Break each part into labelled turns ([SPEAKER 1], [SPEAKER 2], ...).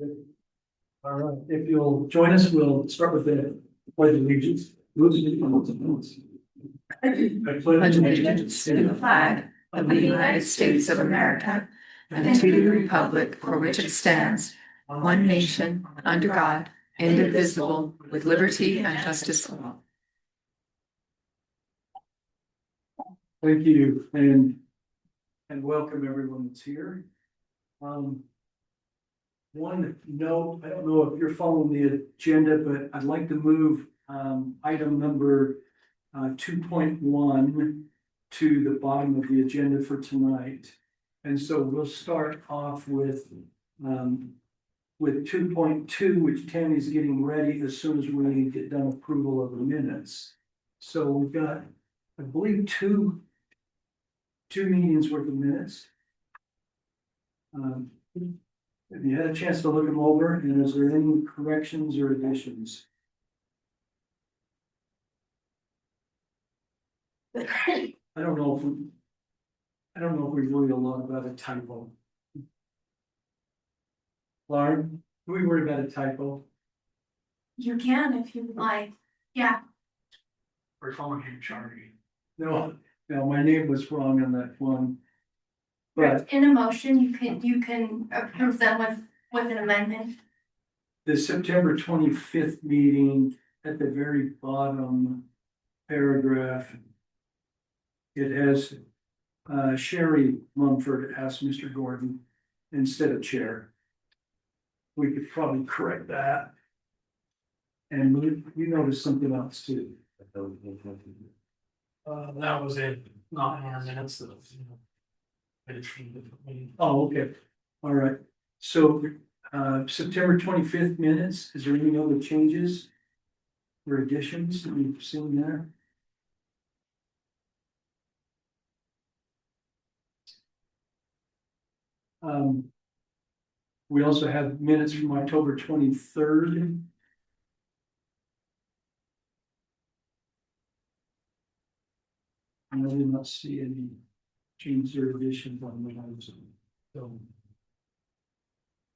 [SPEAKER 1] All right, if you'll join us, we'll start with the pledge of allegiance. I
[SPEAKER 2] Pledge allegiance to the flag of the United States of America and to the republic for which it stands, one nation, under God, indivisible, with liberty and justice for all.
[SPEAKER 1] Thank you, and welcome everyone that's here. One note, I don't know if you're following the agenda, but I'd like to move item number 2.1 to the bottom of the agenda for tonight. And so we'll start off with 2.2, which Tammy's getting ready as soon as we get done approval of the minutes. So we've got, I believe, two meetings worth of minutes. Have you had a chance to look them over, and is there any corrections or additions? I don't know if we worry a lot about a typo. Lauren, do we worry about a typo?
[SPEAKER 3] You can if you would like, yeah.
[SPEAKER 1] We're calling him Charlie. No, my name was wrong on that one. But
[SPEAKER 3] In a motion, you can approve them with an amendment.
[SPEAKER 1] the September 25th meeting, at the very bottom paragraph, it has Sherry Mumford asked Mr. Gordon instead of chair. We could probably correct that. And you noticed something else too.
[SPEAKER 4] That was it, not in our minutes of,
[SPEAKER 1] Oh, okay, all right. So September 25th minutes, is there any other changes or additions that we've seen there? We also have minutes from October 23rd. And I did not see any changes or additions on the items. So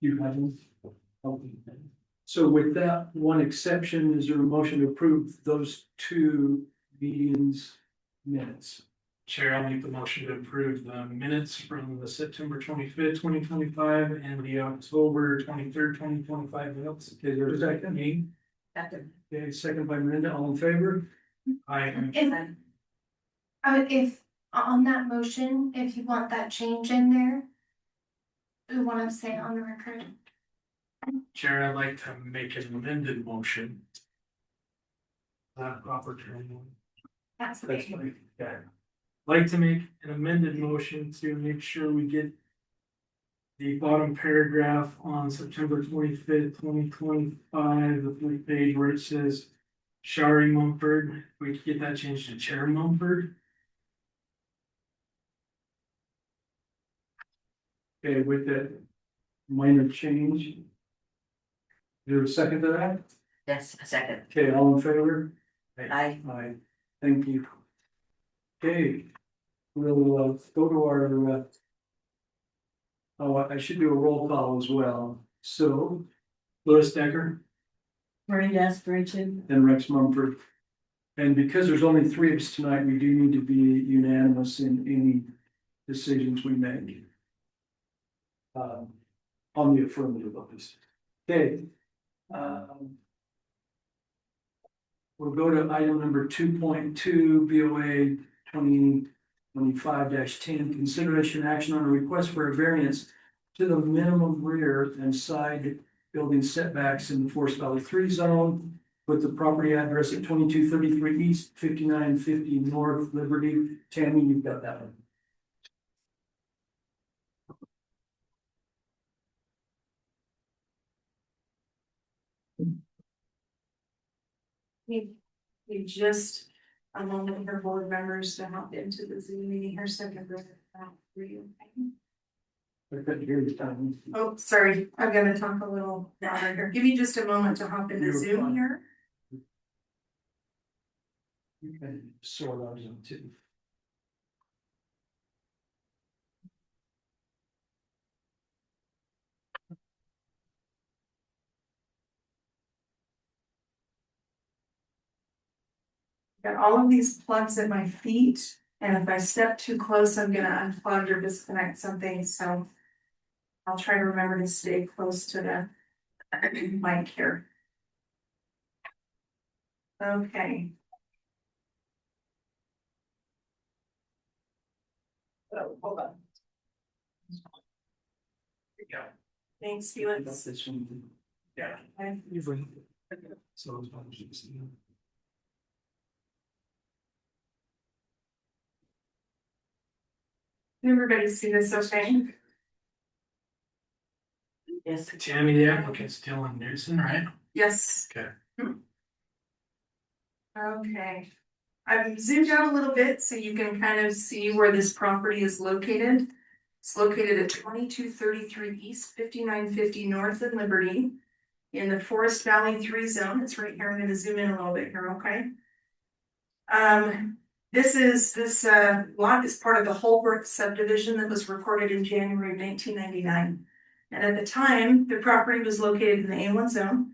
[SPEAKER 1] you have them? Okay. So with that one exception, is there a motion to approve those two meetings minutes?
[SPEAKER 4] Chair, I'll make the motion to approve the minutes from the September 25th, 2025 and the October 23rd, 2025 minutes.
[SPEAKER 1] Okay, there's a second.
[SPEAKER 4] Me.
[SPEAKER 1] Okay, second by Miranda, all in favor?
[SPEAKER 3] If on that motion, if you want that change in there, we want to say on the record.
[SPEAKER 4] Chair, I'd like to make an amended motion. Proper term.
[SPEAKER 3] That's
[SPEAKER 1] That's
[SPEAKER 3] okay.
[SPEAKER 1] fine.
[SPEAKER 4] Okay. Like to make an amended motion to make sure we get the bottom paragraph on September 25th, 2025, the first page where it says Shari Mumford, we could get that changed to Chair Mumford.
[SPEAKER 1] Okay, with that minor change. Is there a second to that?
[SPEAKER 2] Yes, a second.
[SPEAKER 1] Okay, all in favor?
[SPEAKER 2] Aye.
[SPEAKER 1] Aye, thank you. Okay, we'll go to our I should do a roll call as well. So Louis Decker
[SPEAKER 2] Maureen Desperation.
[SPEAKER 1] and Rex Mumford. And because there's only three of us tonight, we do need to be unanimous in any decisions we make. On the affirmative of this. Okay. We'll go to item number 2.2, BOA 2025-10, consideration action on a request for a variance to the minimum rear and side building setbacks in the Forest Valley 3 zone with the property address at 2233 East, 5950 North Liberty. Tammy, you've got that one.
[SPEAKER 5] We just, I'm looking for board members to hop into the Zoom meeting here, so I can bring it back for you.
[SPEAKER 1] I couldn't hear you, Tammy.
[SPEAKER 5] Oh, sorry, I'm gonna talk a little louder here. Give me just a moment to hop into
[SPEAKER 1] You're
[SPEAKER 5] Zoom
[SPEAKER 1] fine.
[SPEAKER 5] here.
[SPEAKER 1] You can sort ours out too.
[SPEAKER 5] Got all of these plugs at my feet, and if I step too close, I'm gonna unplug or disconnect something, so. I'll try to remember to stay close to the mic here. Okay. Oh, hold on.
[SPEAKER 4] Yeah.
[SPEAKER 5] Thanks, Felix.
[SPEAKER 4] Yeah.
[SPEAKER 5] Okay.
[SPEAKER 4] Usually. So.
[SPEAKER 5] Can everybody see this okay?
[SPEAKER 4] Yes. Tammy, the applicant's Dylan Newsom, right?
[SPEAKER 5] Yes.
[SPEAKER 4] Okay.
[SPEAKER 5] Okay. I've zoomed out a little bit so you can kind of see where this property is located. It's located at 2233 East, 5950 North in Liberty. In the Forest Valley 3 zone. It's right here. I'm gonna zoom in a little bit here, okay? This lot is part of the Holbrook subdivision that was recorded in January of 1999. And at the time, the property was located in the A1 zone.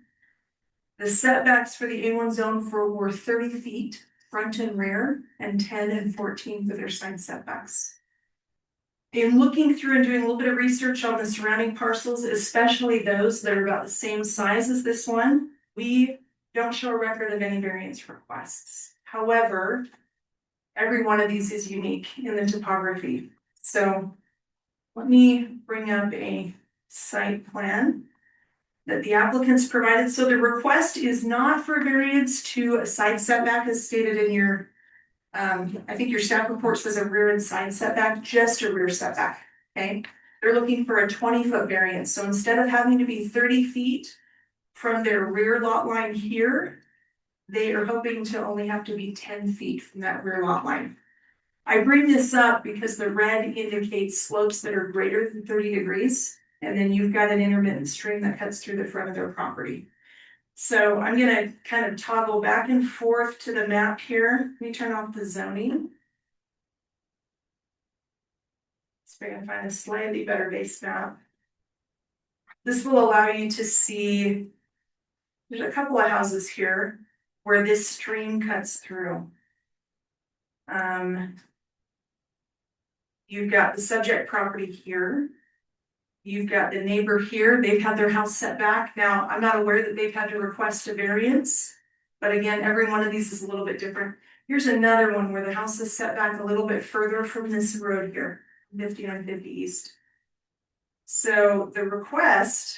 [SPEAKER 5] The setbacks for the A1 zone were 30 feet, front and rear, and 10 and 14 for their side setbacks. In looking through and doing a little bit of research on the surrounding parcels, especially those that are about the same size as this one, we don't show a record of any variance requests. However, every one of these is unique in the topography. So let me bring up a site plan that the applicants provided. So the request is not for variance to a side setback as stated in your, I think your staff report says a rear and side setback, just a rear setback, okay? They're looking for a 20-foot variance. So instead of having to be 30 feet from their rear lot line here, they are hoping to only have to be 10 feet from that rear lot line. I bring this up because the red indicates slopes that are greater than 30 degrees. And then you've got an intermittent stream that cuts through the front of their property. So I'm gonna kind of toggle back and forth to the map here. Let me turn off the zoning. So I can find a slightly better base map. This will allow you to see, there's a couple of houses here where this stream cuts through. You've got the subject property here. You've got the neighbor here, they've had their house set back. Now, I'm not aware that they've had to request a variance, but again, every one of these is a little bit different. Here's another one where the house is set back a little bit further from this road here, 5950 East. So the request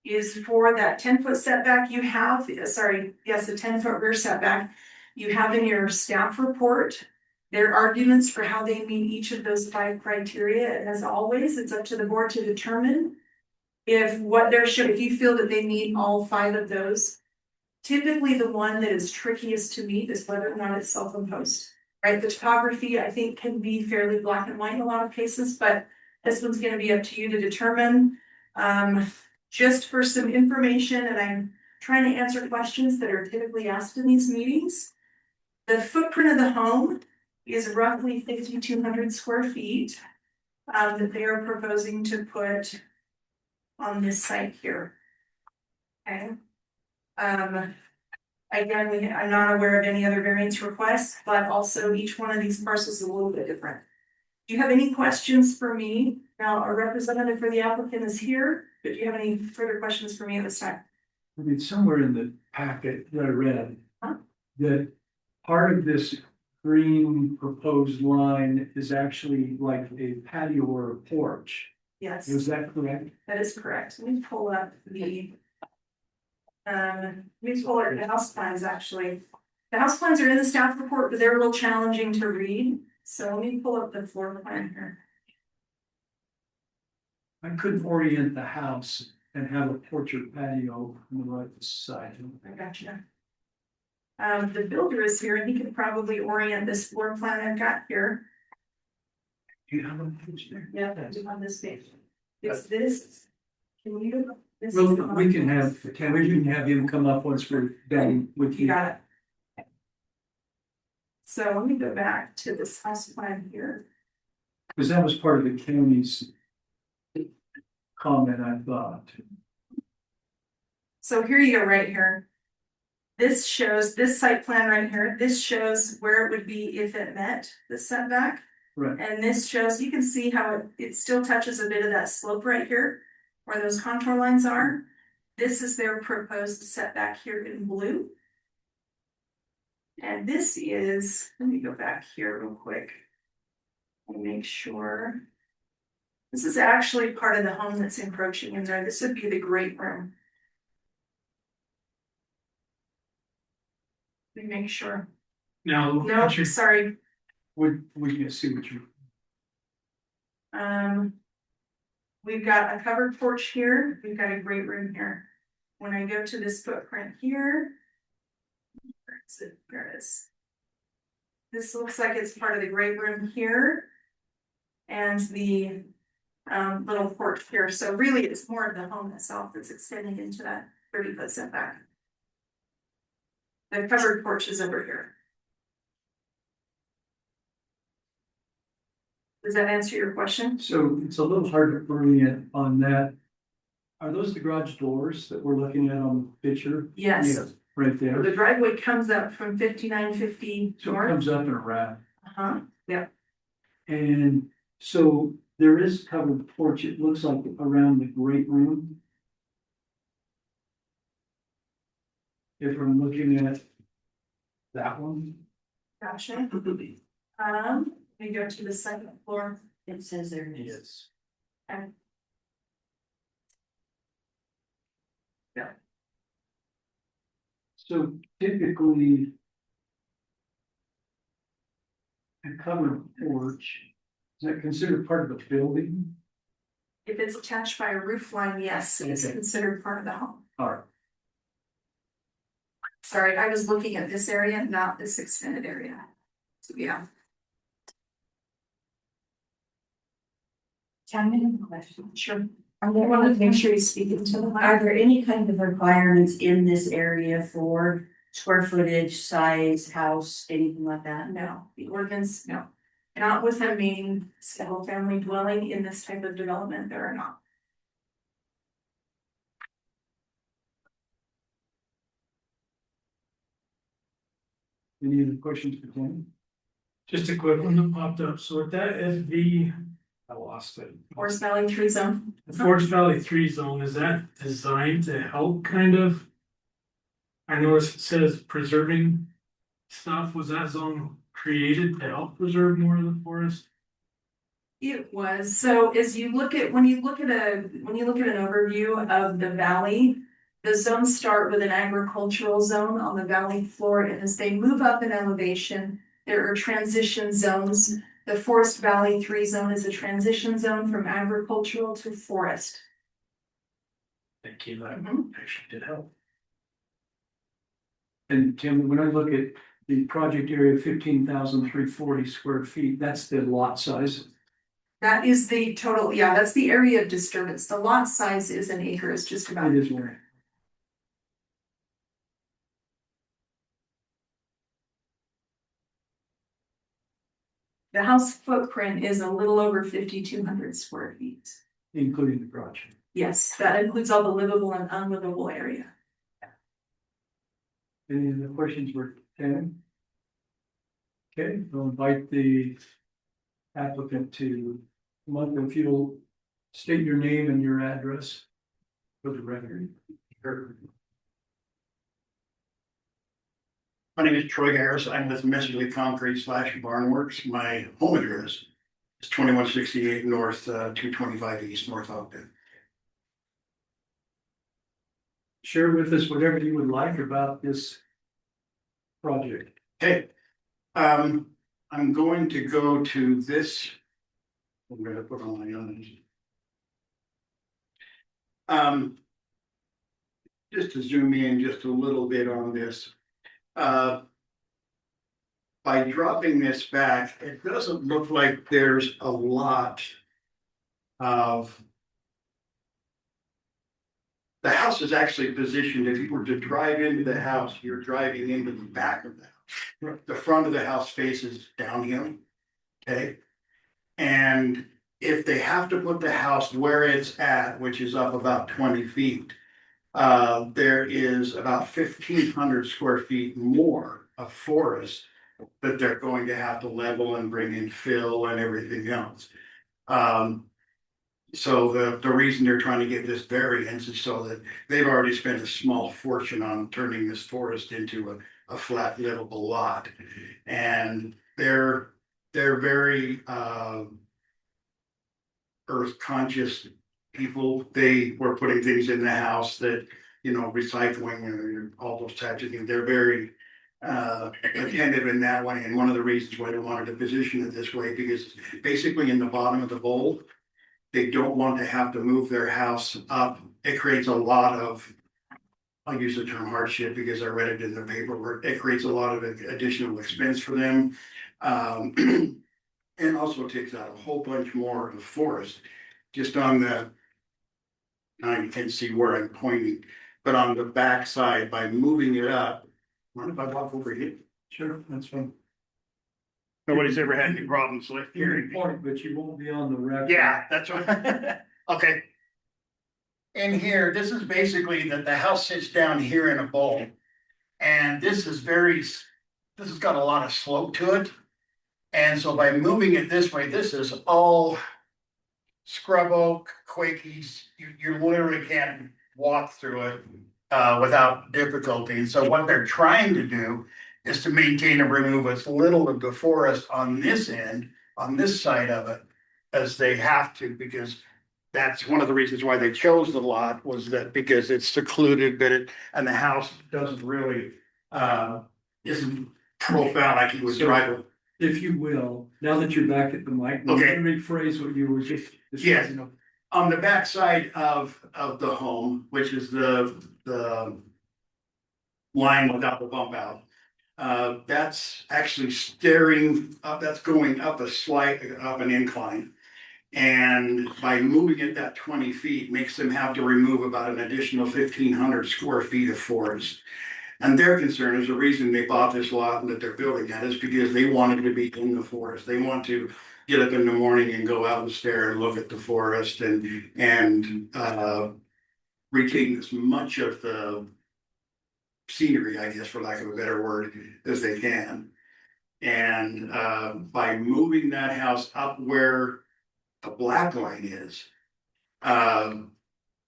[SPEAKER 5] is for that 10-foot setback you have, a 10-foot rear setback you have in your staff report. There are arguments for how they meet each of those 5 criteria, and as always, it's up to the board to determine if you feel that they meet all 5 of those. Typically, the one that is trickiest to meet is whether or not it's self-imposed, right? The topography, I think, can be fairly black and white in a lot of cases, but this one's gonna be up to you to determine. Just for some information, and I'm trying to answer questions that are typically asked in these meetings. The footprint of the home is roughly 5,200 square feet that they are proposing to put on this site here. Okay. Again, I'm not aware of any other variance requests, but also each one of these parcels is a little bit different. Do you have any questions for me? Now, a representative for the applicant is here, but do you have any further questions for me at this time?
[SPEAKER 1] I mean, somewhere in the packet that I read, that part of this green proposed line is actually like a patio or a porch.
[SPEAKER 5] Yes,
[SPEAKER 1] Is that correct?
[SPEAKER 5] that is correct. Let me pull up the the house plans actually. The house plans are in the staff report, but they're a little challenging to read. So let me pull up the floor plan here.
[SPEAKER 1] I couldn't orient the house and have a porch or patio on the right side.
[SPEAKER 5] I got you. The builder is here and he can probably orient this floor plan I've got here.
[SPEAKER 1] Do you have a picture there?
[SPEAKER 5] Yeah, I do on this page. It's this. Can you? This
[SPEAKER 1] Well,
[SPEAKER 5] is
[SPEAKER 1] we can have him come up once we're done with
[SPEAKER 5] You
[SPEAKER 1] you.
[SPEAKER 5] got it. So let me go back to this house plan here.
[SPEAKER 1] Because that was part of the county's comment, I thought.
[SPEAKER 5] So here you go right here. This shows, this site plan right here, this shows where it would be if it met the setback.
[SPEAKER 1] Right.
[SPEAKER 5] And this shows, you can see how it still touches a bit of that slope right here, where those contour lines are. This is their proposed setback here in blue. And this is, let me go back here real quick. And make sure. This is actually part of the home that's encroaching in there. This would be the great room. Let me make sure.
[SPEAKER 4] Now,
[SPEAKER 5] No, sorry.
[SPEAKER 1] We can see what you.
[SPEAKER 5] We've got a covered porch here. We've got a great room here. When I go to this footprint here. Where is it? There it is. This looks like it's part of the great room here. And the little porch here. So really it's more of the home itself that's extending into that 30-foot setback. The covered porch is over here. Does that answer your question?
[SPEAKER 1] So it's a little hard to orient on that. Are those the garage doors that we're looking at on the picture?
[SPEAKER 5] Yes.
[SPEAKER 1] Right there.
[SPEAKER 5] The driveway comes up from 5950
[SPEAKER 1] So it
[SPEAKER 5] north.
[SPEAKER 1] comes up and around.
[SPEAKER 5] Uh-huh, yeah.
[SPEAKER 1] And so there is covered porch, it looks like around the great room. If I'm looking at that one.
[SPEAKER 5] Gotcha. We go to the second floor.
[SPEAKER 2] It says there.
[SPEAKER 1] Yes.
[SPEAKER 5] Okay. Yeah.
[SPEAKER 1] So typically. A covered porch, is that considered part of the building?
[SPEAKER 5] If it's attached by a roof line, yes, it's
[SPEAKER 1] Okay.
[SPEAKER 5] considered part of the home.
[SPEAKER 1] Alright.
[SPEAKER 5] Sorry, I was looking at this area, not this extended area. So, yeah.
[SPEAKER 6] Tammy, I have a question.
[SPEAKER 5] Sure.
[SPEAKER 6] Are
[SPEAKER 5] I
[SPEAKER 6] there
[SPEAKER 5] want to
[SPEAKER 6] any,
[SPEAKER 5] make sure you speak into the mic.
[SPEAKER 6] are there any kind of requirements in this area for square footage, size, house, anything like that?
[SPEAKER 5] No, the ordinance, no. Not with a main single family dwelling in this type of development, there are not.
[SPEAKER 1] Any other questions for Tammy?
[SPEAKER 4] just a quick one that popped up. So with that FV, I lost it.
[SPEAKER 5] Forest Valley 3 zone.
[SPEAKER 4] The Forest Valley 3 zone, is that designed to help kind of? I noticed it says preserving stuff. Was that zone created to help preserve more of the forest?
[SPEAKER 5] It was, so as you look at, when you look at an overview of the valley, the zones start with an agricultural zone on the valley floor, and as they move up in elevation, there are transition zones. The Forest Valley 3 zone is a transition zone from agricultural to forest.
[SPEAKER 4] Thank you, that
[SPEAKER 5] Mhm.
[SPEAKER 4] actually did help.
[SPEAKER 1] And Tim, when I look at the project area, 15,340 square feet, that's the lot size.
[SPEAKER 5] That is the total, yeah, that's the area of disturbance. The lot size is an acre, it's just about.
[SPEAKER 1] It is where.
[SPEAKER 5] The house footprint is a little over 5,200 square feet.
[SPEAKER 1] Including the garage.
[SPEAKER 5] Yes, that includes all the livable and unlivable area.
[SPEAKER 1] Any other questions for Tammy? Okay, I'll invite the applicant to come up if you'll state your name and your address for the record.
[SPEAKER 7] My name is Troy Harris. I'm with Messerly Concrete / Barnworks. My home address is 2168 North, 225 East, North Ogden.
[SPEAKER 1] Share with us whatever you would like about this project.
[SPEAKER 7] Okay, I'm going to go to this. I'm gonna put on my own. Just to zoom in just a little bit on this. By dropping this back, it doesn't look like there's a lot of. The house is actually positioned, if you were to drive into the house, you're driving into the back of the house. The front of the house faces downhill, okay? And if they have to put the house where it's at, which is up about 20 feet, there is about 1,500 square feet more of forest that they're going to have to level and bring in fill and everything else. So the reason they're trying to get this variance is so that they've already spent a small fortune on turning this forest into a flat livable lot. And they're very earth conscious people. They were putting things in the house that, you know, recycling and all those types of things. They're very attentive in that way. And one of the reasons why they wanted to position it this way, because basically in the bottom of the bowl, they don't want to have to move their house up. It creates a lot of, I'll use the term hardship because I read it in the paperwork. It creates a lot of additional expense for them. And also takes out a whole bunch more of forest. Just on the, now you can't see where I'm pointing, but on the back side, by moving it up, mind if I walk over here?
[SPEAKER 1] Sure, that's fine.
[SPEAKER 7] Nobody's ever had any problems with
[SPEAKER 1] Hearing
[SPEAKER 7] hearing.
[SPEAKER 1] point, but you won't be on the record.
[SPEAKER 7] Yeah, that's right. Okay. In here, this is basically that the house sits down here in a bowl. And this is this has got a lot of slope to it. And so by moving it this way, this is all scrub oak, quakies. You literally can't walk through it without difficulty. And so what they're trying to do is to maintain and remove as little of the forest on this end, on this side of it, as they have to, because that's one of the reasons why they chose the lot, was that because it's secluded, and the house doesn't really isn't profile like you would drive.
[SPEAKER 1] If you will, now that you're back at the mic,
[SPEAKER 7] Okay.
[SPEAKER 1] rephrase what you were just.
[SPEAKER 7] Yes.
[SPEAKER 1] discussing.
[SPEAKER 7] On the back side of the home, which is the line without the bump out. That's actually staring up, that's going up up an incline. And by moving it that 20 feet makes them have to remove about an additional 1,500 square feet of forest. And their concern is the reason they bought this lot and that they're building that is because they wanted to be in the forest. They want to get up in the morning and go out and stare and look at the forest and retain as much of the scenery, I guess, for lack of a better word, as they can. And by moving that house up where the black line is,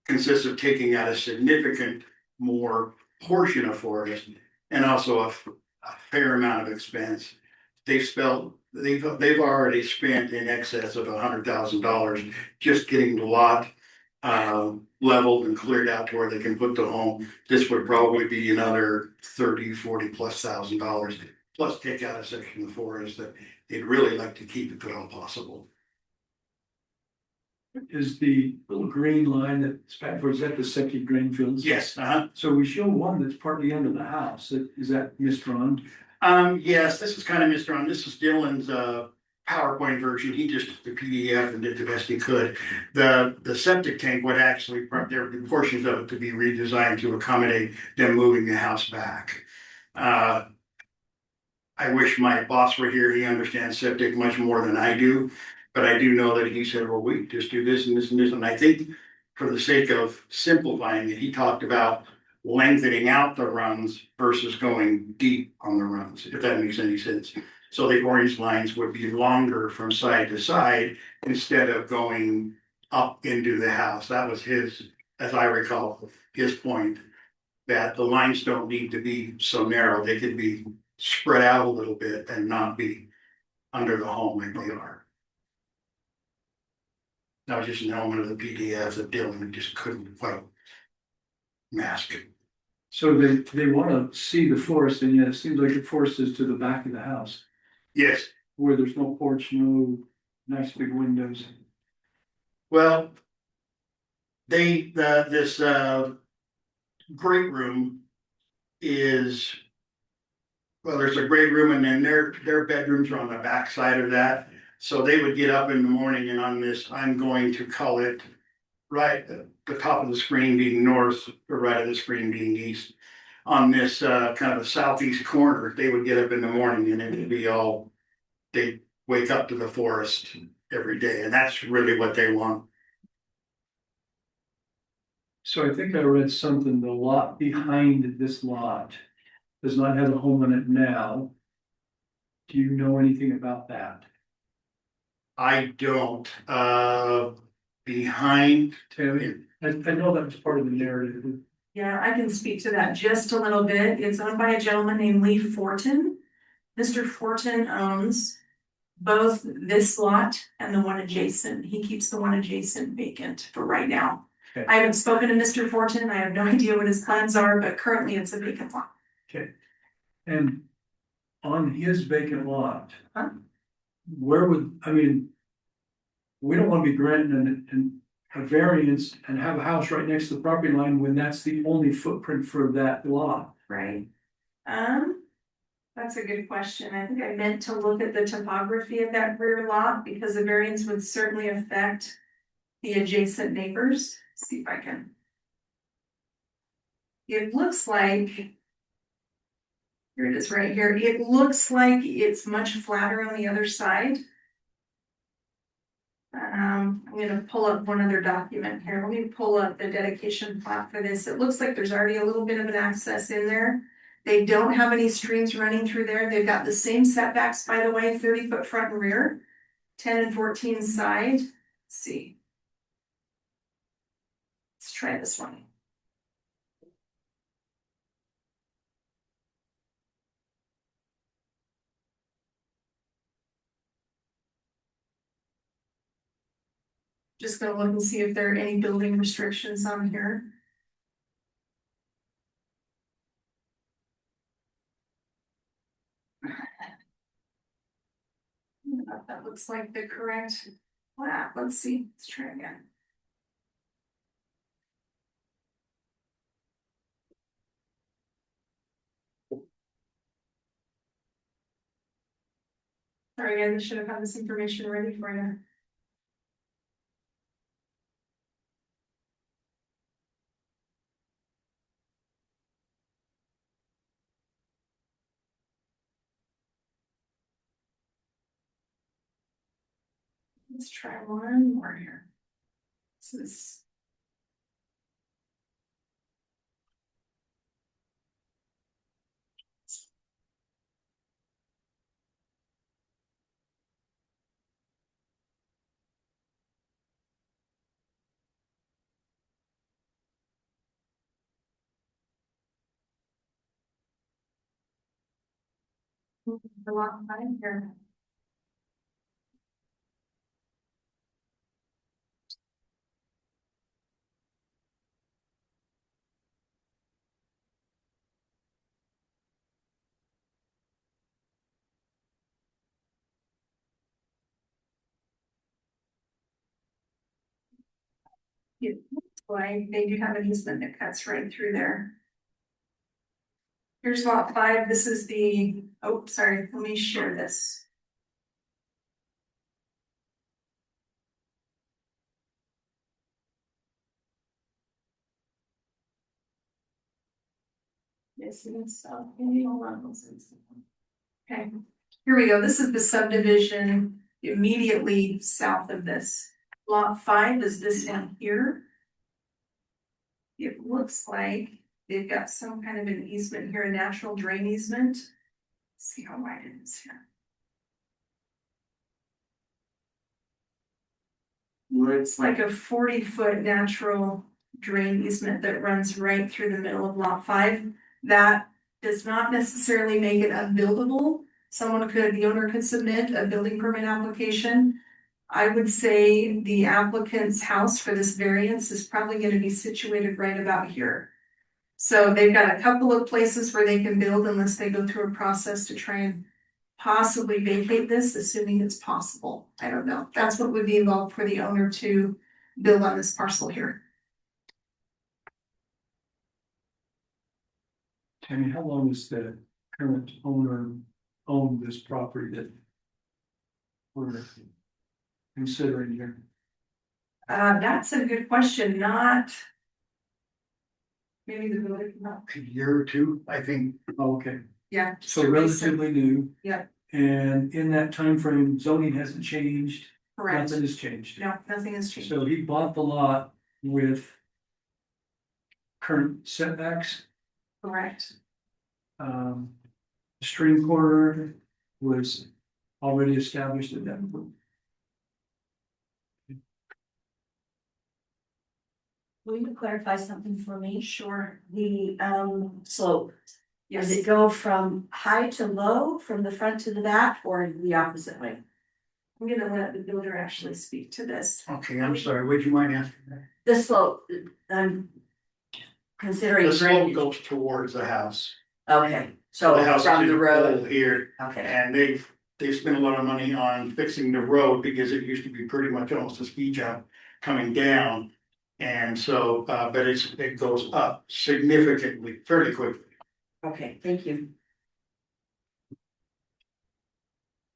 [SPEAKER 7] consists of taking out a significant more portion of forest and also a fair amount of expense. They've already spent in excess of $100,000 just getting the lot leveled and cleared out to where they can put the home. This would probably be another 30, 40 plus $1,000, plus take out a section of forest that they'd really like to keep if at all possible.
[SPEAKER 1] Is the little green line that's back, or is that the septic drain fields?
[SPEAKER 7] Yes,
[SPEAKER 1] So we show one that's partly under the house. Is that misdrawn?
[SPEAKER 7] yes, this is kind of misdrawn. This is Dylan's PowerPoint version. He just took the PDF and did the best he could. The septic tank would actually, there would be portions of it to be redesigned to accommodate them moving the house back. I wish my boss were here. He understands septic much more than I do. But I do know that he said, well, we just do this and this and this. And I think for the sake of simplifying it, he talked about lengthening out the runs versus going deep on the runs, if that makes any sense. So the orange lines would be longer from side to side instead of going up into the house. That was his, as I recall, his point, that the lines don't need to be so narrow. They could be spread out a little bit and not be under the home like they are. That was just an element of the PDF that Dylan just couldn't quite mask it.
[SPEAKER 1] So they want to see the forest, and yet it seems like the forest is to the back of the house,
[SPEAKER 7] Yes,
[SPEAKER 1] where there's no porch, no nice big windows.
[SPEAKER 7] well, this great room is, well, there's a great room and then their bedrooms are on the back side of that. So they would get up in the morning and on this, I'm going to call it right, the top of the screen being north, or right of the screen being east. On this kind of a southeast corner, they would get up in the morning and it would be all, they'd wake up to the forest every day. And that's really what they want.
[SPEAKER 1] So I think I read something, the lot behind this lot does not have a home on it now. Do you know anything about that?
[SPEAKER 7] I don't, behind,
[SPEAKER 1] Tammy, I know that was part of the narrative.
[SPEAKER 5] Yeah, I can speak to that just a little bit. It's owned by a gentleman named Lee Fortin. Mr. Fortin owns both this lot and the one adjacent. He keeps the one adjacent vacant for right now.
[SPEAKER 1] Okay.
[SPEAKER 5] I haven't spoken to Mr. Fortin. I have no idea what his plans are, but currently it's a vacant lot.
[SPEAKER 1] Okay. And on his vacant lot.
[SPEAKER 5] Huh?
[SPEAKER 1] Where would, I mean. We don't want to be granting a variance and have a house right next to the property line when that's the only footprint for that lot.
[SPEAKER 5] Right. That's a good question. I think I meant to look at the topography of that rear lot because the variance would certainly affect the adjacent neighbors. See if I can. It looks like. Here it is right here. It looks like it's much flatter on the other side. I'm gonna pull up one other document here. Let me pull up the dedication plat for this. It looks like there's already a little bit of an access in there. They don't have any streams running through there. They've got the same setbacks, by the way, 30-foot front and rear, 10 and 14 side. Let's see. Let's try this one. Just gonna look and see if there are any building restrictions on here. That looks like the correct plat. Let's see, let's try again. Sorry guys, I should have had this information ready for you. Let's try one more here. This is. A lot of time here. It looks like they do have an easement that cuts right through there. Here's lot 5. This is the, oh, sorry, let me share this. Yes, it's okay, here we go. This is the subdivision immediately south of this. Lot 5 is this down here. It looks like they've got some kind of an easement here, a natural drain easement. Let's see how wide it is here. Looks like a 40-foot natural drain easement that runs right through the middle of lot 5. That does not necessarily make it unbuildable. The owner could submit a building permit application. I would say the applicant's house for this variance is probably going to be situated right about here. So they've got a couple of places where they can build unless they go through a process to try and possibly vacate this, assuming it's possible. I don't know. That's what would be involved for the owner to build on this parcel here.
[SPEAKER 1] Tammy, how long has the current owner owned this property that we're considering here?
[SPEAKER 5] That's a good question. Not maybe the building, not,
[SPEAKER 7] a year or two, I think.
[SPEAKER 1] Oh, okay,
[SPEAKER 5] yeah.
[SPEAKER 1] so relatively new.
[SPEAKER 5] Yeah.
[SPEAKER 1] And in that time frame, zoning hasn't changed,
[SPEAKER 5] Correct.
[SPEAKER 1] nothing has changed.
[SPEAKER 5] No, nothing has changed.
[SPEAKER 1] So he bought the lot with current setbacks.
[SPEAKER 5] Correct.
[SPEAKER 1] Stream corridor was already established at that point.
[SPEAKER 6] Will you clarify something for me?
[SPEAKER 5] Sure.
[SPEAKER 6] The slope,
[SPEAKER 5] Yes.
[SPEAKER 6] does it go from high to low, from the front to the back, or the opposite way?
[SPEAKER 5] I'm gonna let the builder actually speak to this.
[SPEAKER 7] Okay, I'm sorry, would you mind asking that?
[SPEAKER 6] The slope, I'm considering
[SPEAKER 7] The slope
[SPEAKER 6] drainage.
[SPEAKER 7] goes towards the house.
[SPEAKER 6] Okay,
[SPEAKER 7] The
[SPEAKER 6] so
[SPEAKER 7] house
[SPEAKER 6] from
[SPEAKER 7] is
[SPEAKER 6] the
[SPEAKER 7] in
[SPEAKER 6] road,
[SPEAKER 7] pole here,
[SPEAKER 6] okay,
[SPEAKER 7] and they've spent a lot of money on fixing the road because it used to be pretty much almost a ski jump coming down. And so, but it goes up significantly, fairly quickly.
[SPEAKER 6] okay, thank you.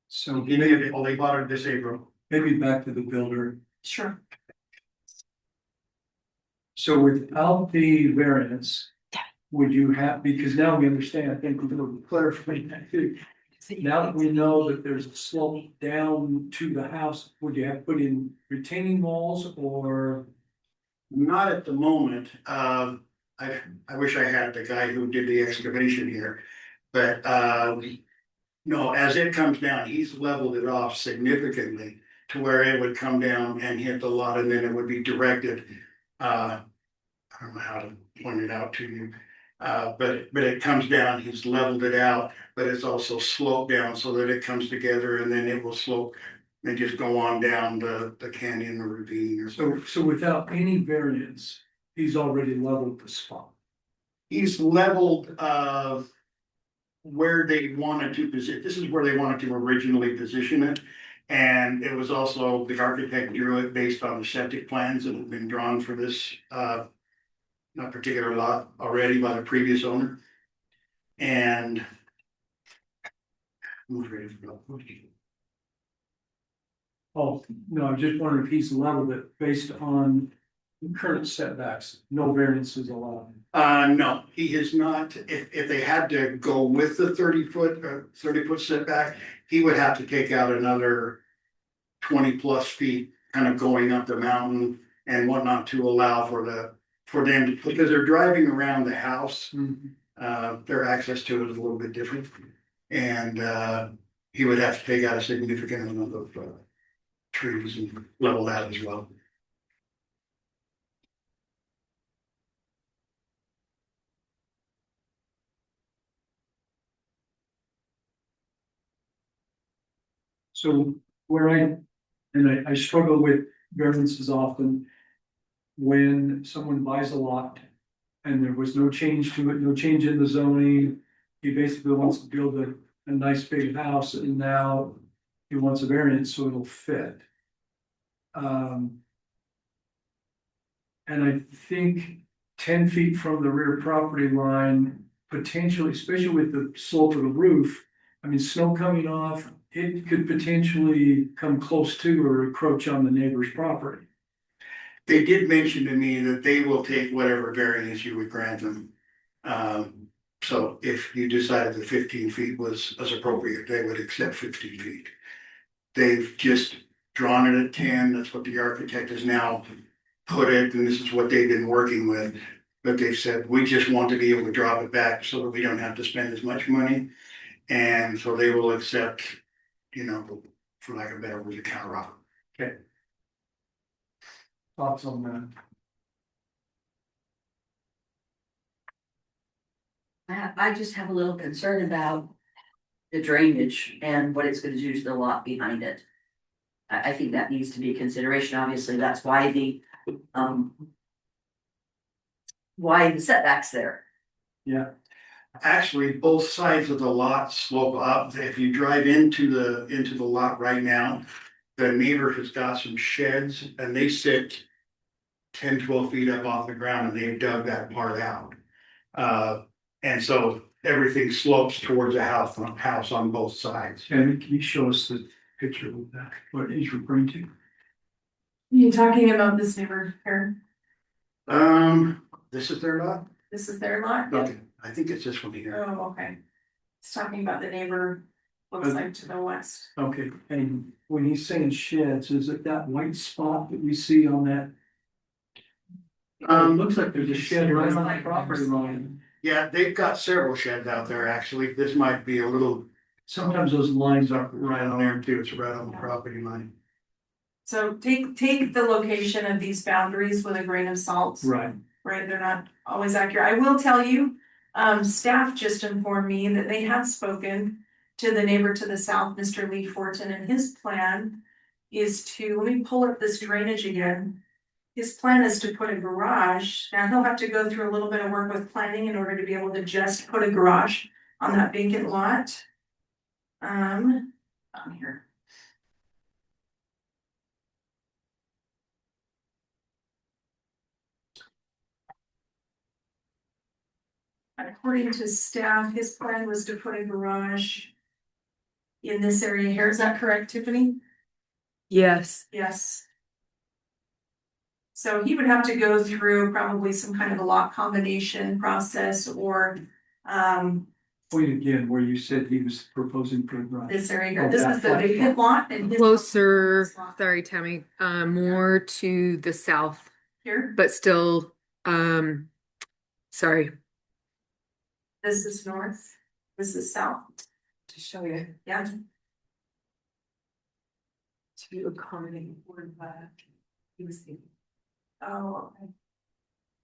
[SPEAKER 1] So
[SPEAKER 7] They bought it this April.
[SPEAKER 1] maybe back to the builder.
[SPEAKER 5] Sure.
[SPEAKER 1] So without the variance, would you have, because now we understand, I think we're gonna clarify that too. Now that we know that there's a slope down to the house, would you have put in retaining walls or?
[SPEAKER 7] Not at the moment. I wish I had the guy who did the excavation here. But, no, as it comes down, he's leveled it off significantly to where it would come down and hit the lot and then it would be directed. I don't know how to point it out to you. But it comes down, he's leveled it out, but it's also sloped down so that it comes together and then it will slope and just go on down the canyon or ravine or so.
[SPEAKER 1] So without any variance, he's already leveled the spot.
[SPEAKER 7] He's leveled, where they wanted to position, this is where they wanted to originally position it. And it was also, the architect drew it based on the septic plans that had been drawn for this, not particular lot already by the previous owner. And. I'm ready for that.
[SPEAKER 1] Oh, no, I'm just wondering if he's leveled it based on current setbacks, no variances allowed.
[SPEAKER 7] No, he has not, if they had to go with the 30-foot setback, he would have to take out another 20+ feet, kind of going up the mountain and whatnot to allow for them to, because they're driving around the house. Their access to it is a little bit different. And, he would have to take out a significant amount of, trees and level that as well.
[SPEAKER 1] So I struggle with variances often. When someone buys a lot and there was no change to it, no change in the zoning. He basically wants to build a nice big house and now he wants a variance so it'll fit. And I think 10 feet from the rear property line, potentially, especially with the slope of the roof. I mean, snow coming off, it could potentially come close to or encroach on the neighbor's property.
[SPEAKER 7] They did mention to me that they will take whatever variance you would grant them. So if you decided that 15 feet was appropriate, they would accept 15 feet. They've just drawn it at 10, that's what the architect has now put it, and this is what they've been working with. But they said, we just want to be able to drop it back so that we don't have to spend as much money. And so they will accept, for lack of a better word, a counter offer.
[SPEAKER 1] Okay. Thoughts on that?
[SPEAKER 6] I just have a little concern about the drainage and what it's gonna do to the lot behind it. I think that needs to be a consideration, obviously, that's why the setback's there.
[SPEAKER 1] Yeah,
[SPEAKER 7] Actually, both sides of the lot slope up. If you drive into the lot right now, the neighbor has got some sheds and they sit 10-12 feet up off the ground and they've dug that part out. And so everything slopes towards the house on both sides.
[SPEAKER 1] and can you show us the picture of that, what he's referring to?
[SPEAKER 5] You talking about this neighbor here?
[SPEAKER 7] This is their lot?
[SPEAKER 5] This is their lot?
[SPEAKER 7] Okay, I think it's this one here.
[SPEAKER 5] Oh, okay. It's talking about the neighbor, looks like to the west.
[SPEAKER 1] Okay, and when he's saying sheds, is it that white spot that we see on that? It looks like there's a shed right on the property line.
[SPEAKER 7] Yeah, they've got several sheds out there, actually. This might be a little
[SPEAKER 1] Sometimes those lines aren't
[SPEAKER 7] right
[SPEAKER 1] right
[SPEAKER 7] on
[SPEAKER 1] on.
[SPEAKER 7] there too. It's right on the property line.
[SPEAKER 5] So take the location of these boundaries with a grain of salt.
[SPEAKER 1] Right.
[SPEAKER 5] Right, they're not always accurate. I will tell you, staff just informed me that they have spoken to the neighbor to the south, Mr. Lee Fortin, and his plan is to, let me pull up this drainage again. His plan is to put a garage. Now he'll have to go through a little bit of work with planning in order to be able to just put a garage on that vacant lot. On here. According to staff, his plan was to put a garage in this area here. Is that correct, Tiffany?
[SPEAKER 2] Yes.
[SPEAKER 5] Yes. So he would have to go through probably some kind of a lot combination process or
[SPEAKER 1] Point again where you said he was proposing for a garage.
[SPEAKER 5] this area here.
[SPEAKER 1] Oh,
[SPEAKER 5] This
[SPEAKER 1] that
[SPEAKER 5] is the
[SPEAKER 1] lot.
[SPEAKER 5] vacant lot and his
[SPEAKER 2] Closer,
[SPEAKER 5] lot
[SPEAKER 2] sorry, Tammy, more to the south,
[SPEAKER 5] here.
[SPEAKER 2] but still, sorry.
[SPEAKER 5] This is north. This is south.
[SPEAKER 2] To show you.
[SPEAKER 5] Yeah.
[SPEAKER 2] To accommodate for that. You see.
[SPEAKER 5] Oh, okay.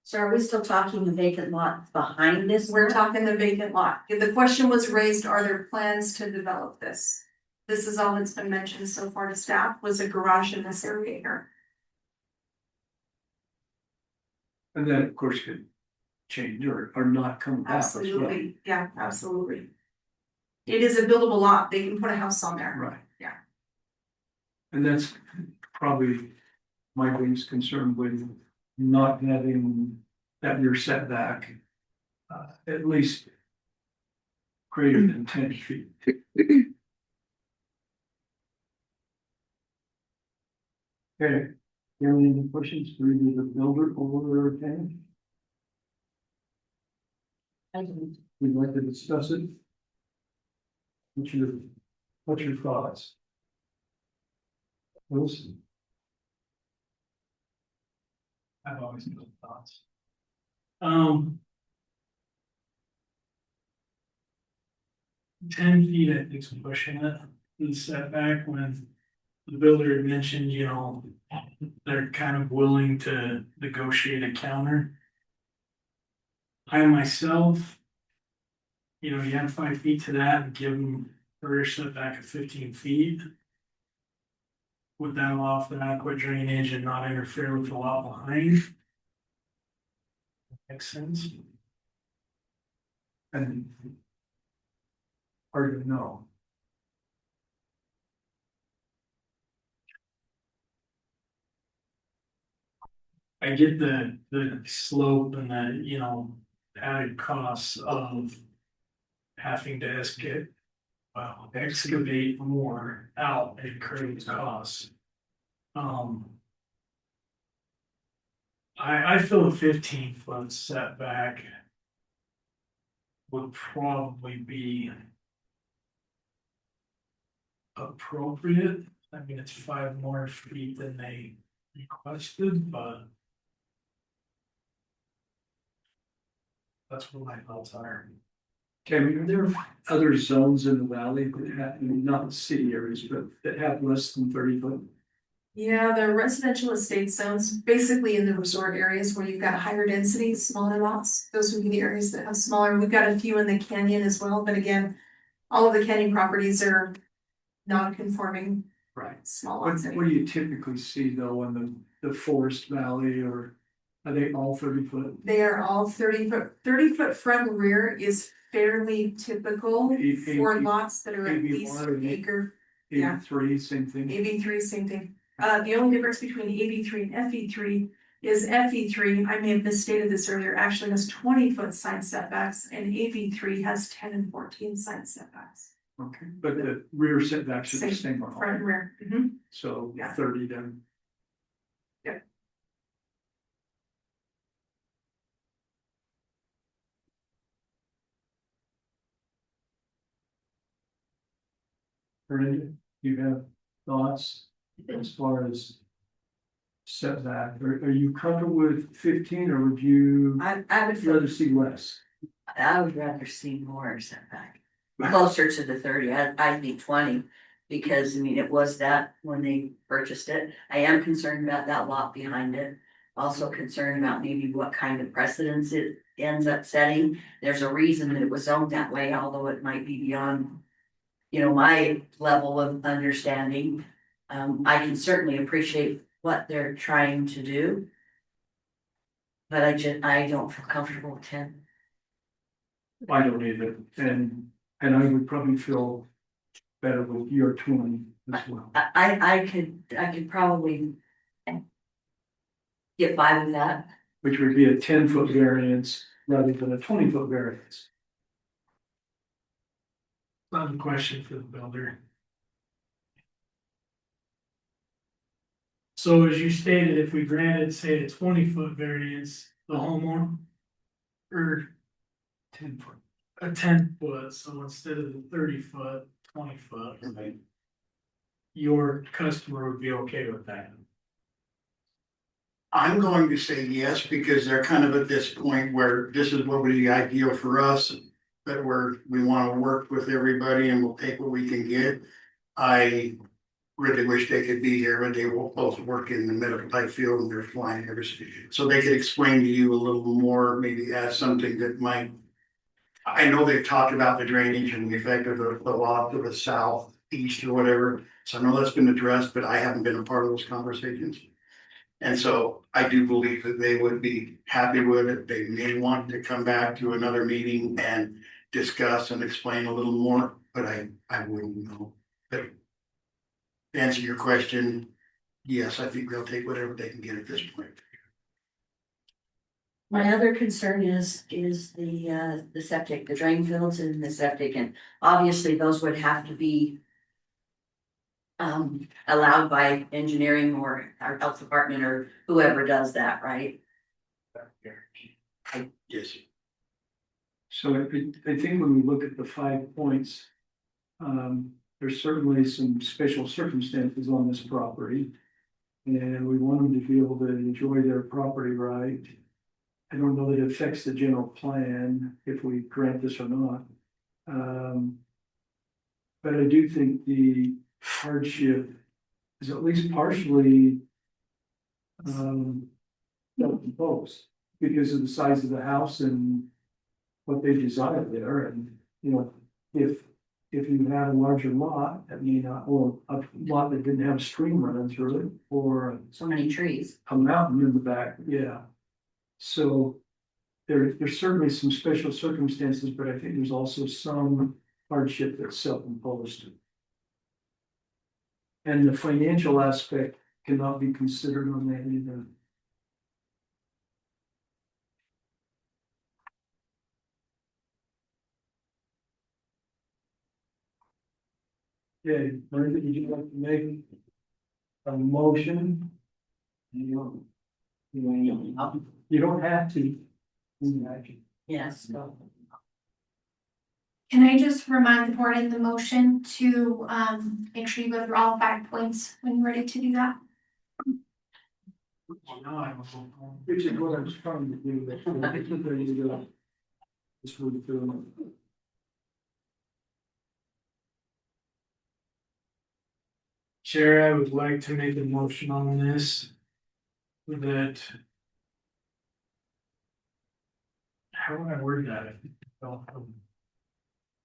[SPEAKER 6] So are we still talking the vacant lot behind this?
[SPEAKER 5] We're
[SPEAKER 6] lot?
[SPEAKER 5] talking the vacant lot. The question was raised, are there plans to develop this? This is all that's been mentioned so far to staff was a garage in this area here.
[SPEAKER 1] And then, of course, could change or not come back as well.
[SPEAKER 5] Absolutely, yeah, absolutely. It is a buildable lot. They can put a house on there.
[SPEAKER 1] Right.
[SPEAKER 5] Yeah.
[SPEAKER 1] And that's probably my biggest concern with not having that rear setback. At least greater than 10 feet. Okay, any questions for either the builder or Tammy? We'd like to discuss it. What's your thoughts? Wilson?
[SPEAKER 4] I've always got thoughts. 10 feet, I think's pushing it, the setback when the builder had mentioned, you know, they're kind of willing to negotiate a counter. I myself, you know, you add 5 feet to that and give them a rear setback of 15 feet. Would that allow for adequate drainage and not interfere with the lot behind? Makes sense.
[SPEAKER 1] And hard to know.
[SPEAKER 4] I get the slope and the, you know, added costs of having to excavate more out and create costs. I feel a 15-foot setback would probably be appropriate. I mean, it's 5 more feet than they requested, but that's what my thoughts are.
[SPEAKER 1] Tammy, are there other zones in the valley that have, not city areas, but that have less than 30 foot?
[SPEAKER 5] Yeah, the residential estate zones, basically in the resort areas where you've got higher density, smaller lots. Those would be the areas that have smaller. We've got a few in the canyon as well, but again, all of the canyon properties are non-conforming
[SPEAKER 1] Right.
[SPEAKER 5] small
[SPEAKER 1] What,
[SPEAKER 5] lots.
[SPEAKER 1] what do you typically see though in the forest valley, or are they all 30 foot?
[SPEAKER 5] They are all 30 foot front and rear is fairly typical for lots that are at least an acre. Yeah.
[SPEAKER 1] 83, same thing?
[SPEAKER 5] AB3, same thing. The only difference between AB3 and FE3 is FE3, I may have misstated this earlier, actually has 20-foot side setbacks and AB3 has 10 and 14 side setbacks.
[SPEAKER 1] Okay, but the rear setbacks are the
[SPEAKER 5] Same,
[SPEAKER 1] same on all.
[SPEAKER 5] front and rear. Mhm.
[SPEAKER 1] So
[SPEAKER 5] Yeah.
[SPEAKER 1] 30 then.
[SPEAKER 5] Yeah.
[SPEAKER 1] Brenda, you have thoughts as far as setback. Are you comfortable with 15 or would you
[SPEAKER 6] I would,
[SPEAKER 1] rather see less?
[SPEAKER 6] I would rather see more setback. Closer to the 30, I think 20, because I mean, it was that when they purchased it. I am concerned about that lot behind it. Also concerned about maybe what kind of precedence it ends up setting. There's a reason that it was zoned that way, although it might be beyond, my level of understanding. I can certainly appreciate what they're trying to do. But I don't feel comfortable with 10.
[SPEAKER 1] I don't either, and I would probably feel better with your 20 as well.
[SPEAKER 6] I could probably get by with that.
[SPEAKER 1] Which would be a 10-foot variance rather than a 20-foot variance.
[SPEAKER 4] Not a question for the builder. So as you stated, if we granted, say, a 20-foot variance, the homeowner. Or
[SPEAKER 1] 10-foot.
[SPEAKER 4] a 10-foot, so instead of the 30-foot, 20-foot.
[SPEAKER 1] Right.
[SPEAKER 4] Your customer would be okay with that.
[SPEAKER 7] I'm going to say yes, because they're kind of at this point where this is what would be ideal for us. That we want to work with everybody and we'll take what we can get. I really wish they could be here, but they will both work in the medical type field and they're flying every. So they could explain to you a little more, maybe add something that might. I know they've talked about the drainage and the effect of the lot to the southeast or whatever. So I know that's been addressed, but I haven't been a part of those conversations. And so I do believe that they would be happy with it. They may want to come back to another meeting and discuss and explain a little more, but I wouldn't know. But to answer your question, yes, I think they'll take whatever they can get at this point.
[SPEAKER 6] My other concern is the septic, the drain fields and the septic, and obviously those would have to be allowed by engineering or our health department or whoever does that, right?
[SPEAKER 7] Yes.
[SPEAKER 1] So I think when we look at the 5 points, there's certainly some special circumstances on this property. And we want them to be able to enjoy their property right. I don't know that it affects the general plan if we grant this or not. But I do think the hardship is at least partially self-imposed because of the size of the house and what they desire there. And, if you had a larger lot, that may not, or a lot that didn't have a stream running through it, or
[SPEAKER 6] So many trees.
[SPEAKER 1] a mountain in the back, yeah. So there's certainly some special circumstances, but I think there's also some hardship that's self-imposed. And the financial aspect cannot be considered on that either. Okay, Brenda, would you like to make a motion? You don't have to.
[SPEAKER 6] Yes.
[SPEAKER 3] Can I just remind the board in the motion to make sure you go through all 5 points when you're ready to do that?
[SPEAKER 1] Which is what I was trying to do, but it's not ready to go. Just move through.
[SPEAKER 4] Chair, I would like to make a motion on this. That. How would I word that? Approve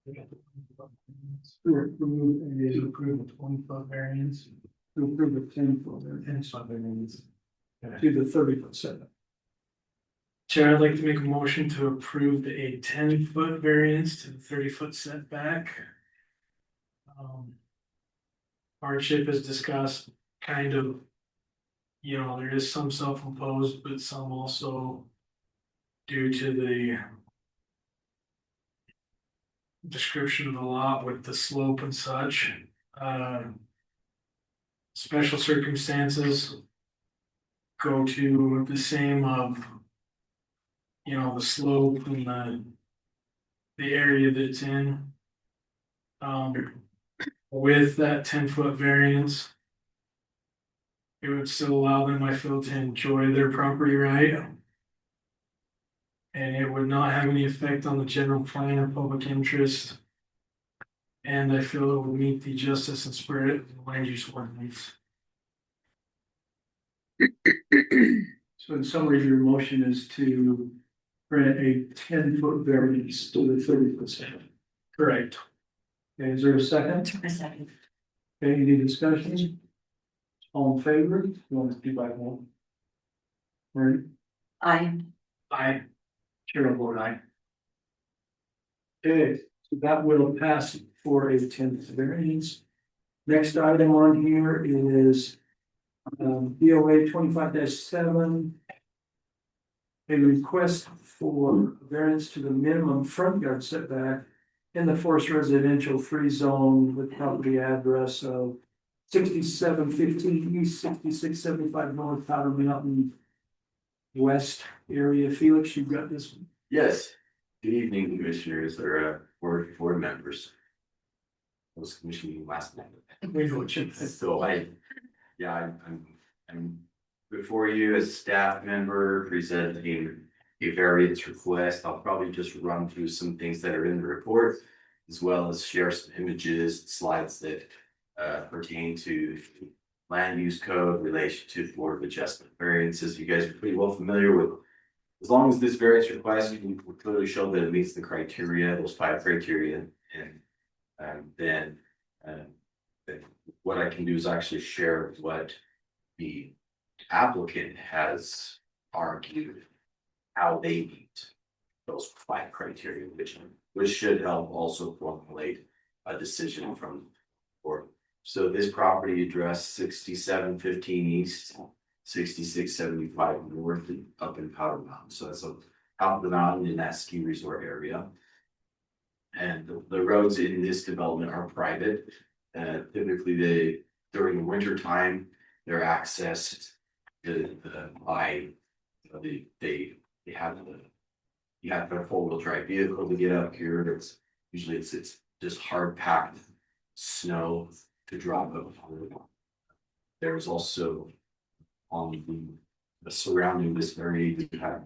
[SPEAKER 4] a 20-foot variance.
[SPEAKER 1] To approve the 10-foot variance.
[SPEAKER 4] 10-foot variance.
[SPEAKER 1] To the 30-foot setback.
[SPEAKER 4] Chair, I'd like to make a motion to approve a 10-foot variance to the 30-foot setback. Hardship is discussed, kind of. There is some self-imposed, but some also due to the description of the lot with the slope and such. Special circumstances go to the same of, the slope and the area that it's in. With that 10-foot variance. it would still allow them, I feel, to enjoy their property right. And it would not have any effect on the general plan or public interest. And I feel it would meet the justice and spirit of the land use ordinance.
[SPEAKER 1] So in summary, your motion is to grant a 10-foot variance to the 30%.
[SPEAKER 4] Correct.
[SPEAKER 1] Okay, is there a second?
[SPEAKER 6] A second.
[SPEAKER 1] Okay, any discussion? All in favor? You want to do by one? Right,
[SPEAKER 6] I,
[SPEAKER 1] chair will vote aye. Okay, so that will pass for a 10th variance. Next item on here is BOA 25-7. A request for variance to the minimum front yard setback in the forest residential free zone with property address of 6715 East, 6675 North, Powder Mountain West area. Felix, you've got this one.
[SPEAKER 8] Yes, good evening, commissioners or board members. I was commissioning last night.
[SPEAKER 1] We know what you
[SPEAKER 8] So I'm before you as a staff member presenting a variance request. I'll probably just run through some things that are in the report, as well as share some images, slides that pertain to land use code relation to Board of Adjustment variances. You guys are pretty well familiar with. As long as this variance request, you can clearly show that it meets the criteria, those 5 criteria, and then what I can do is actually share what the applicant has argued, how they meet those 5 criteria, which should help also formulate a decision from the board. So this property address 6715 East, 6675 North, up in Powder Mountain. So that's up top of the mountain in that ski resort area. And the roads in this development are private. Typically during the winter time, they're accessed by you have a 4-wheel drive vehicle to get up here. It's usually it's just hard packed snow to drop up. There's also on the surrounding this area, you have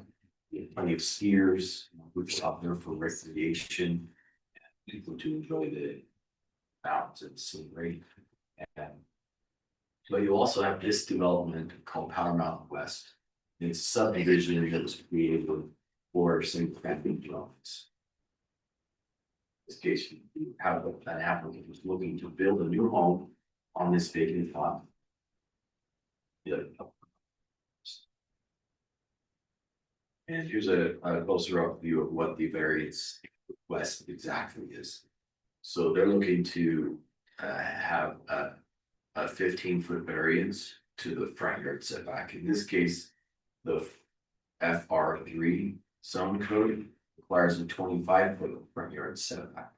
[SPEAKER 8] plenty of skiers, which are out there for recreation, and people to enjoy the mountains and scenery. And but you also have this development called Powder Mountain West. It's a subdivision that was created for single family dwellings. In this case, you have an applicant who's looking to build a new home on this vacant lot. And here's a closer up view of what the variance request exactly is. So they're looking to have a 15-foot variance to the front yard setback. In this case, the FR3 zone code requires a 25-foot front yard setback.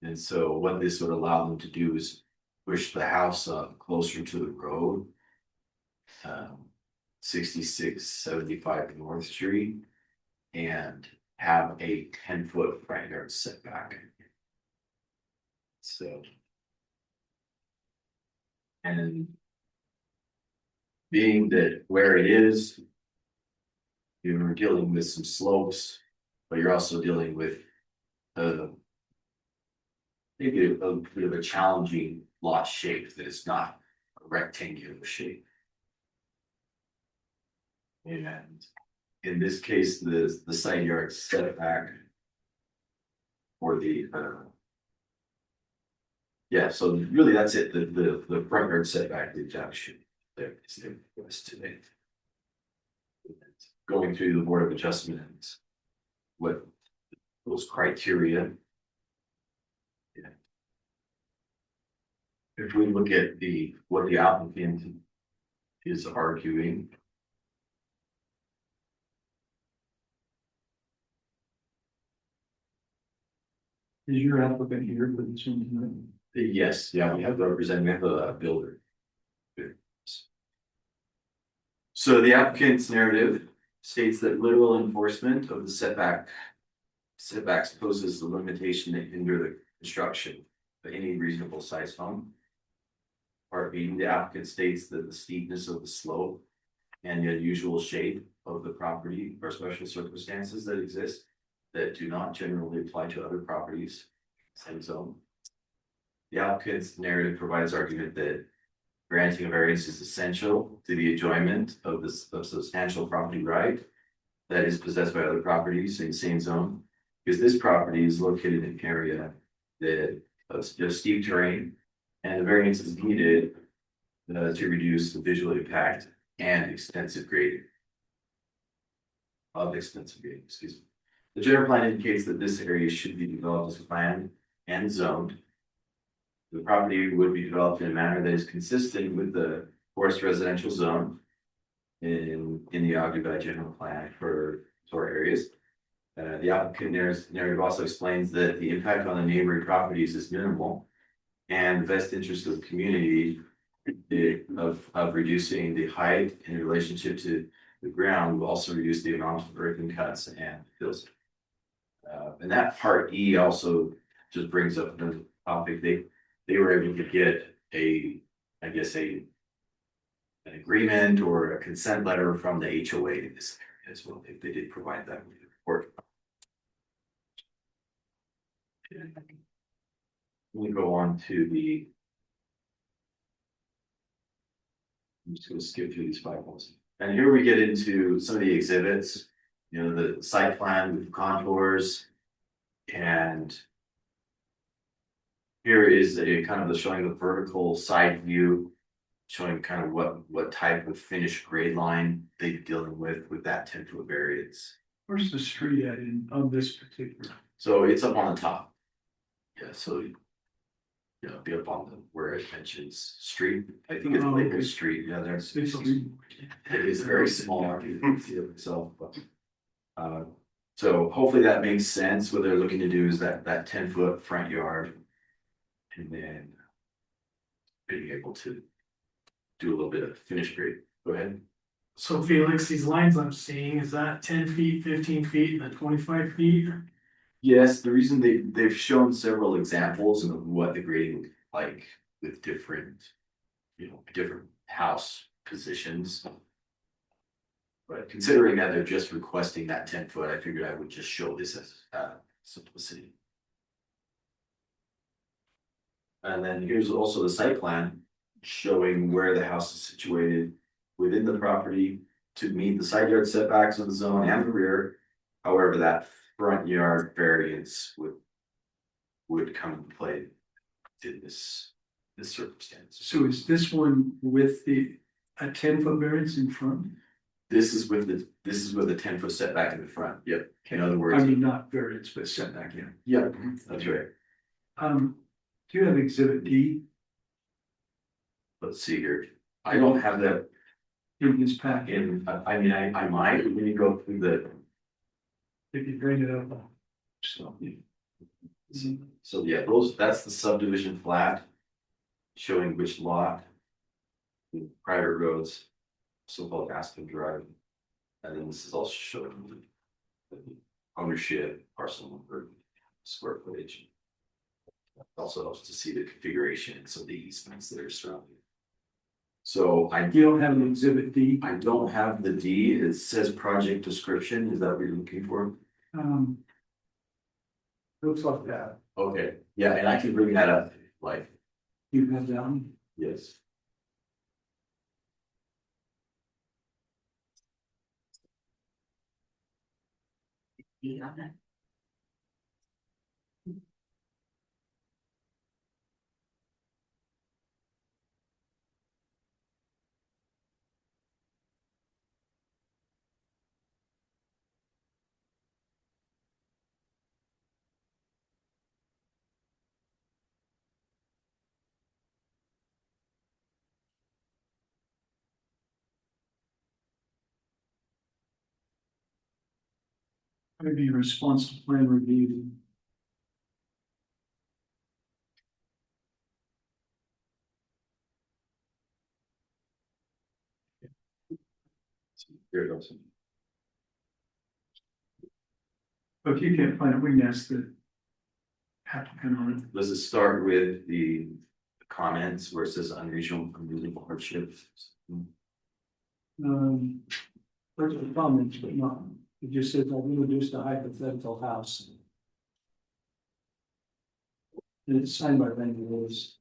[SPEAKER 8] And so what this would allow them to do is push the house up closer to the road, 6675 North Street, and have a 10-foot front yard setback. So, and being that where it is, you're dealing with some slopes, but you're also dealing with maybe a bit of a challenging lot shape that is not a rectangular shape. And in this case, the side yard setback for the yeah, so really that's it. The front yard setback reduction there is the request today. Going through the Board of Adjustment, what those criteria. Yeah. If we look at what the applicant is arguing.
[SPEAKER 1] Is your applicant here for this one?
[SPEAKER 8] Yes, yeah, we have a builder. So the applicant's narrative states that literal enforcement of the setbacks poses the limitation that hinder the construction of any reasonable size home part B, the applicant states that the steepness of the slope and the unusual shape of the property are special circumstances that exist that do not generally apply to other properties, same zone. The applicant's narrative provides argument that granting a variance is essential to the enjoyment of this of substantial property right that is possessed by other properties in the same zone, because this property is located in an area that of steep terrain, and the variance is needed to reduce the visual impact and extensive grading. Excuse me. The general plan indicates that this area should be developed as planned and zoned. The property would be developed in a manner that is consistent with the forest residential zone in the Ogden Valley general plan for our areas. The applicant narrative also explains that the impact on the neighboring properties is minimal, and the best interest of the community of reducing the height in relationship to the ground will also reduce the amount of earthen cuts and hills. And that part E also just brings up another topic. They were able to get an agreement or a consent letter from the HOA in this area as well. They did provide that with the report. Let me go on to the. I'm just going to skip through these 5 ones. And here we get into some of the exhibits, you know, the site plan with contours. And here is a kind of showing the vertical side view, showing kind of what type of finished grade line they're dealing with that 10-foot variance.
[SPEAKER 1] Where's the street at on this particular?
[SPEAKER 8] So it's up on the top. Yeah, so be up on where it mentions street. I think it's labeled street. Yeah, there's it is very small. You can see it itself, but so hopefully that makes sense. What they're looking to do is that 10-foot front yard, and then being able to do a little bit of finish grade. Go ahead.
[SPEAKER 4] So Felix, these lines I'm seeing, is that 10 feet, 15 feet, and then 25 feet?
[SPEAKER 8] Yes, the reason they've shown several examples of what the grading would be like with different house positions. But considering that they're just requesting that 10-foot, I figured I would just show this as simplicity. And then here's also the site plan showing where the house is situated within the property to meet the side yard setbacks of the zone and the rear. However, that front yard variance would come into play in this circumstance.
[SPEAKER 1] So is this one with a 10-foot variance in front?
[SPEAKER 8] This is with the 10-foot setback in the front. Yep. In other
[SPEAKER 1] I
[SPEAKER 8] words,
[SPEAKER 1] mean, not variance, but setback, yeah.
[SPEAKER 8] yeah, that's right.
[SPEAKER 1] Do you have exhibit D
[SPEAKER 8] Let's see here. I don't have that
[SPEAKER 1] in this packet?
[SPEAKER 8] I mean, I might when you go through the.
[SPEAKER 1] If you bring it up. So.
[SPEAKER 8] So yeah, that's the subdivision plat. Showing which lot. Private roads. So-called Aspen Drive. And then this is also showing the ownership, parcel number, square footage. Also helps to see the configuration and some of the easements that are surrounding. So
[SPEAKER 1] You don't have an exhibit D?
[SPEAKER 8] I don't have the D. It says project description. Is that what you're looking for?
[SPEAKER 1] Looks like that.
[SPEAKER 8] Okay, yeah, and I can bring that up, like,
[SPEAKER 1] You have that one?
[SPEAKER 8] yes.
[SPEAKER 6] On that.
[SPEAKER 1] Maybe response to plan review.
[SPEAKER 8] Here it goes.
[SPEAKER 1] But if you can't find it, we can ask the applicant on it.
[SPEAKER 8] Does it start with the comments where it says unreasonable hardship.
[SPEAKER 1] There's the comments, but not, it just says, I've introduced a hypothetical house. And it's signed by Randy Lewis.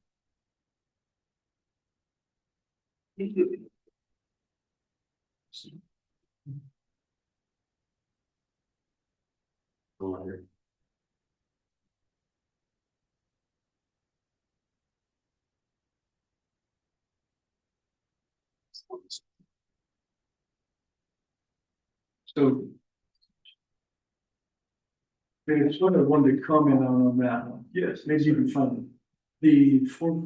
[SPEAKER 1] So. There's what I wanted to comment on that one. Yes. Maybe you can find it. The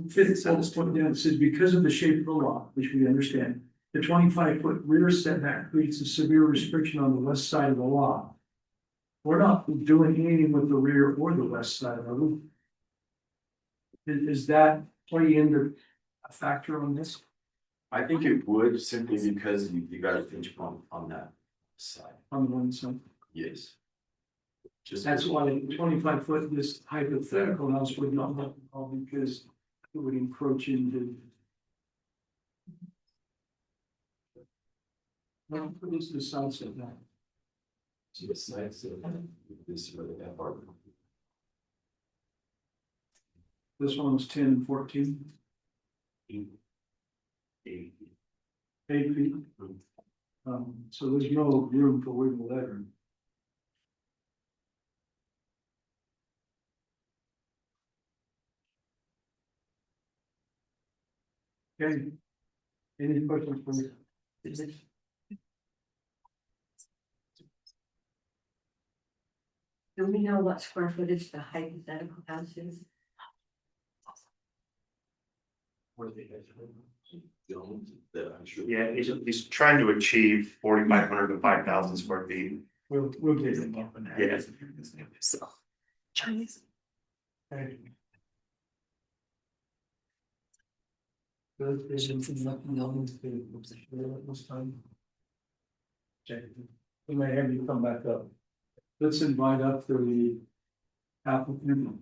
[SPEAKER 1] fifth sentence point down, it says, because of the shape of the lot, which we understand, the 25-foot rear setback creates a severe restriction on the west side of the lot. We're not doing anything with the rear or the west side of the roof. Is that play into a factor on this?
[SPEAKER 8] I think it would simply because you got to pinch on that side.
[SPEAKER 1] On the one side?
[SPEAKER 8] Yes. Just
[SPEAKER 1] That's why 25-foot, this hypothetical house would not help at all, because it would encroach into. Well, what is the side setback?
[SPEAKER 8] to the sides of this where they have our.
[SPEAKER 1] This one was 10 and 14,
[SPEAKER 8] 8.
[SPEAKER 1] 8 feet. So there's no room for wiggle there. Okay. Any questions for me?
[SPEAKER 6] Do we know what square footage the hypothetical house is?
[SPEAKER 8] Where they guys are. I'm sure.
[SPEAKER 9] Yeah, he's trying to achieve 4,500 to 5,000 square feet.
[SPEAKER 1] We'll get it up in that.
[SPEAKER 9] Yeah.
[SPEAKER 2] So, Chinese.
[SPEAKER 1] Okay. There's nothing else to share at this time. Okay, we may have you come back up. Let's invite up the applicant.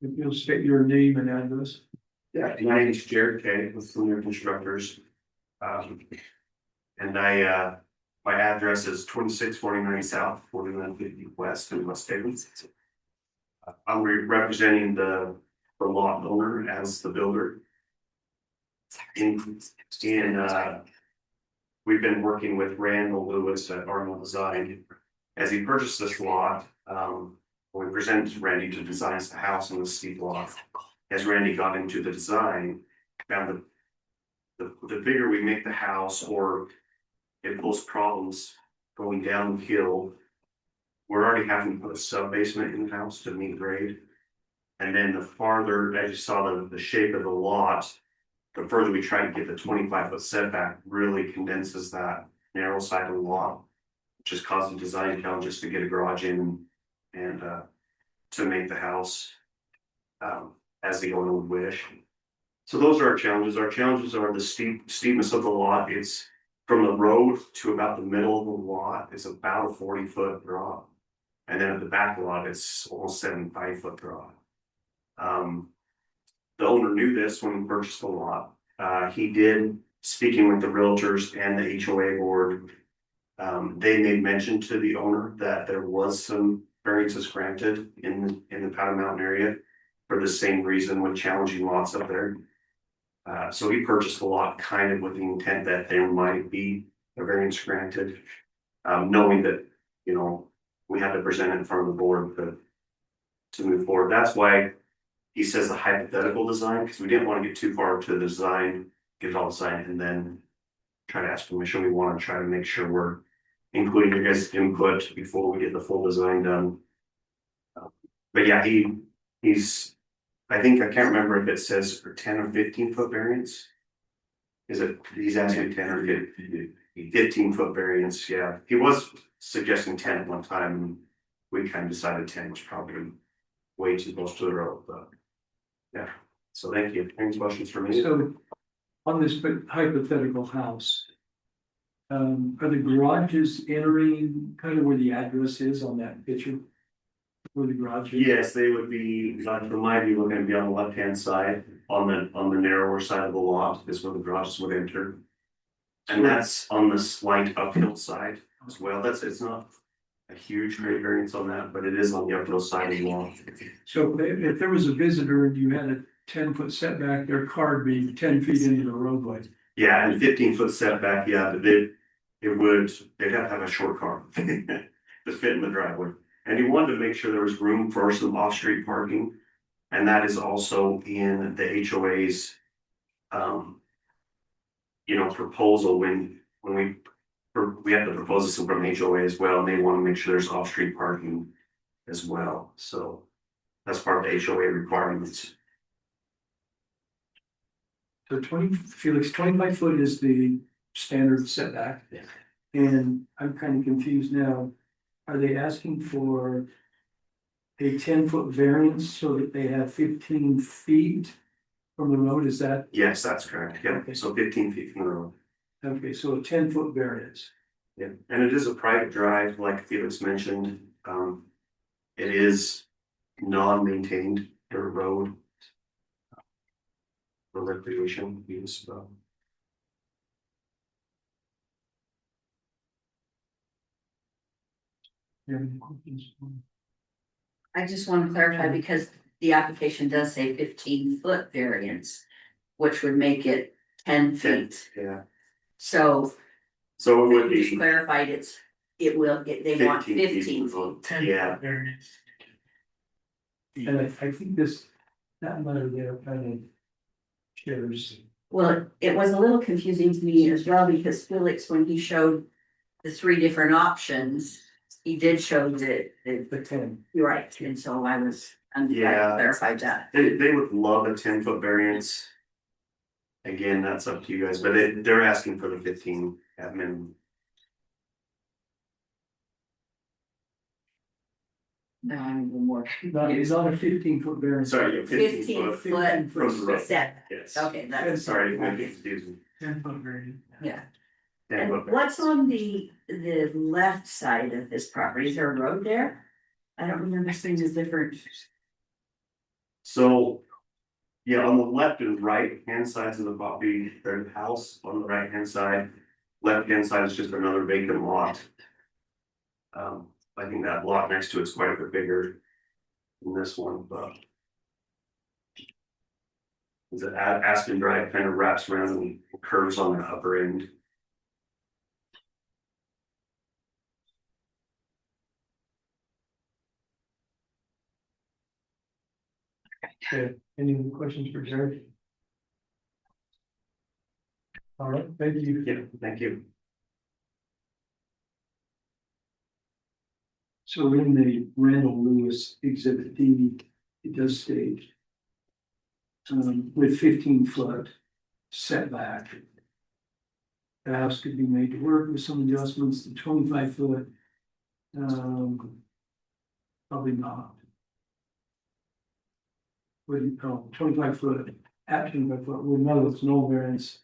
[SPEAKER 1] If you'll state your name and address.
[SPEAKER 9] Yeah, my name is Jared Kay with Lunar Constructors. And my address is 2649 South, 4950 West in West Haven. I'm representing the lot owner as the builder. We've been working with Randall Lewis at Arnold Design. As he purchased this lot, we presented to Randy to design the house on the steep lot. As Randy got into the design, found the bigger we make the house, or it poses problems going downhill, we're already having to put a sub basement in the house to meet grade. And then the farther, as you saw the shape of the lot, the further we try to get the 25-foot setback, really condenses that narrow side of the lot, which is causing design challenges to get a garage in and to make the house as the owner would wish. So those are our challenges. Our challenges are the steepness of the lot. It's from the road to about the middle of the lot. It's about a 40-foot drop. And then at the back of the lot, it's almost 75-foot drop. The owner knew this when he purchased the lot. He did, speaking with the realtors and the HOA board, they made mention to the owner that there was some variances granted in the Powder Mountain area for the same reason, with challenging lots up there. So he purchased the lot kind of with the intent that there might be a variance granted, knowing that, you know, we had to present it in front of the board to move forward. That's why he says the hypothetical design, because we didn't want to get too far to the design, get it all designed, and then try to ask permission. We want to try to make sure we're including your guys' input before we get the full design done. But yeah, he's, I think, I can't remember if it says for 10 or 15-foot variance. Is it, he's asking 10 or 15-foot variance, yeah. He was suggesting 10 at one time, and we kind of decided 10 was probably way too close to the road, but yeah. So thank you. Any questions for me?
[SPEAKER 1] So on this hypothetical house, Are the garages entering kind of where the address is on that picture? Where the garage is?
[SPEAKER 9] Yes, they would be, from my view, looking to be on the left-hand side, on the narrower side of the lot is where the garages would enter. And that's on the slight uphill side as well. It's not a huge grade variance on that, but it is on the uphill side of the lot.
[SPEAKER 1] So if there was a visitor and you had a 10-foot setback, their car would be 10 feet into the roadway.
[SPEAKER 9] Yeah, and 15-foot setback, yeah, but they'd have to have a short car to fit in the driveway. And he wanted to make sure there was room for some off-street parking. And that is also in the HOA's, proposal when we have to propose this from HOA as well, and they want to make sure there's off-street parking as well. So that's part of the HOA requirements.
[SPEAKER 1] So Felix, 25 foot is the standard setback.
[SPEAKER 8] Yeah.
[SPEAKER 1] And I'm kind of confused now. Are they asking for a 10-foot variance so that they have 15 feet from the road? Is that,
[SPEAKER 9] Yes, that's correct. Yeah,
[SPEAKER 1] Okay.
[SPEAKER 9] so 15 feet from the road.
[SPEAKER 1] okay, so a 10-foot variance.
[SPEAKER 9] Yeah, and it is a private drive, like Felix mentioned. It is non-maintained dirt road for recreation use. So.
[SPEAKER 1] You have any questions?
[SPEAKER 6] I just want to clarify because the application does say 15-foot variance, which would make it 10 feet.
[SPEAKER 9] Yeah,
[SPEAKER 6] So
[SPEAKER 9] so it
[SPEAKER 6] you
[SPEAKER 9] would
[SPEAKER 6] just
[SPEAKER 9] be
[SPEAKER 6] clarified they want
[SPEAKER 9] 15
[SPEAKER 6] 15
[SPEAKER 9] feet.
[SPEAKER 6] feet.
[SPEAKER 9] Yeah.
[SPEAKER 4] Variance.
[SPEAKER 1] And I think that letter there kind of shares.
[SPEAKER 6] Well, it was a little confusing to me as well because Felix, when he showed the three different options, he did show the,
[SPEAKER 1] The 10.
[SPEAKER 6] you're right, and so I'm glad you
[SPEAKER 9] Yeah.
[SPEAKER 6] clarified that.
[SPEAKER 9] They would love a 10-foot variance. Again, that's up to you guys, but they're asking for the 15 at minimum.
[SPEAKER 6] No, I'm even more
[SPEAKER 1] It's
[SPEAKER 6] confused.
[SPEAKER 1] not a 15-foot variance.
[SPEAKER 9] Sorry, 15 foot
[SPEAKER 6] 15 foot
[SPEAKER 9] from the road.
[SPEAKER 6] set,
[SPEAKER 9] Yes.
[SPEAKER 6] okay, that's.
[SPEAKER 9] Sorry,
[SPEAKER 6] okay.
[SPEAKER 9] maybe confusing.
[SPEAKER 4] 10-foot variance.
[SPEAKER 6] Yeah,
[SPEAKER 9] 10
[SPEAKER 6] and
[SPEAKER 9] foot
[SPEAKER 6] what's
[SPEAKER 9] variance.
[SPEAKER 6] on the left side of this property, is there a road there? I don't remember seeing the different.
[SPEAKER 9] So, yeah, on the left and right hand sides of the property, there's a house on the right hand side. Left hand side is just another vacant lot. I think that lot next to it's quite a bit bigger than this one, but. The Aspen Drive kind of wraps around and curves on the upper end.
[SPEAKER 1] Okay, any questions for Jared? All right, thank you.
[SPEAKER 9] Yeah, thank you.
[SPEAKER 1] So in the Randall Lewis exhibit D, it does state with 15-foot setback, the house could be made to work with some adjustments to 25-foot. Probably not. With 25-foot, at 25-foot, we know it's no variance.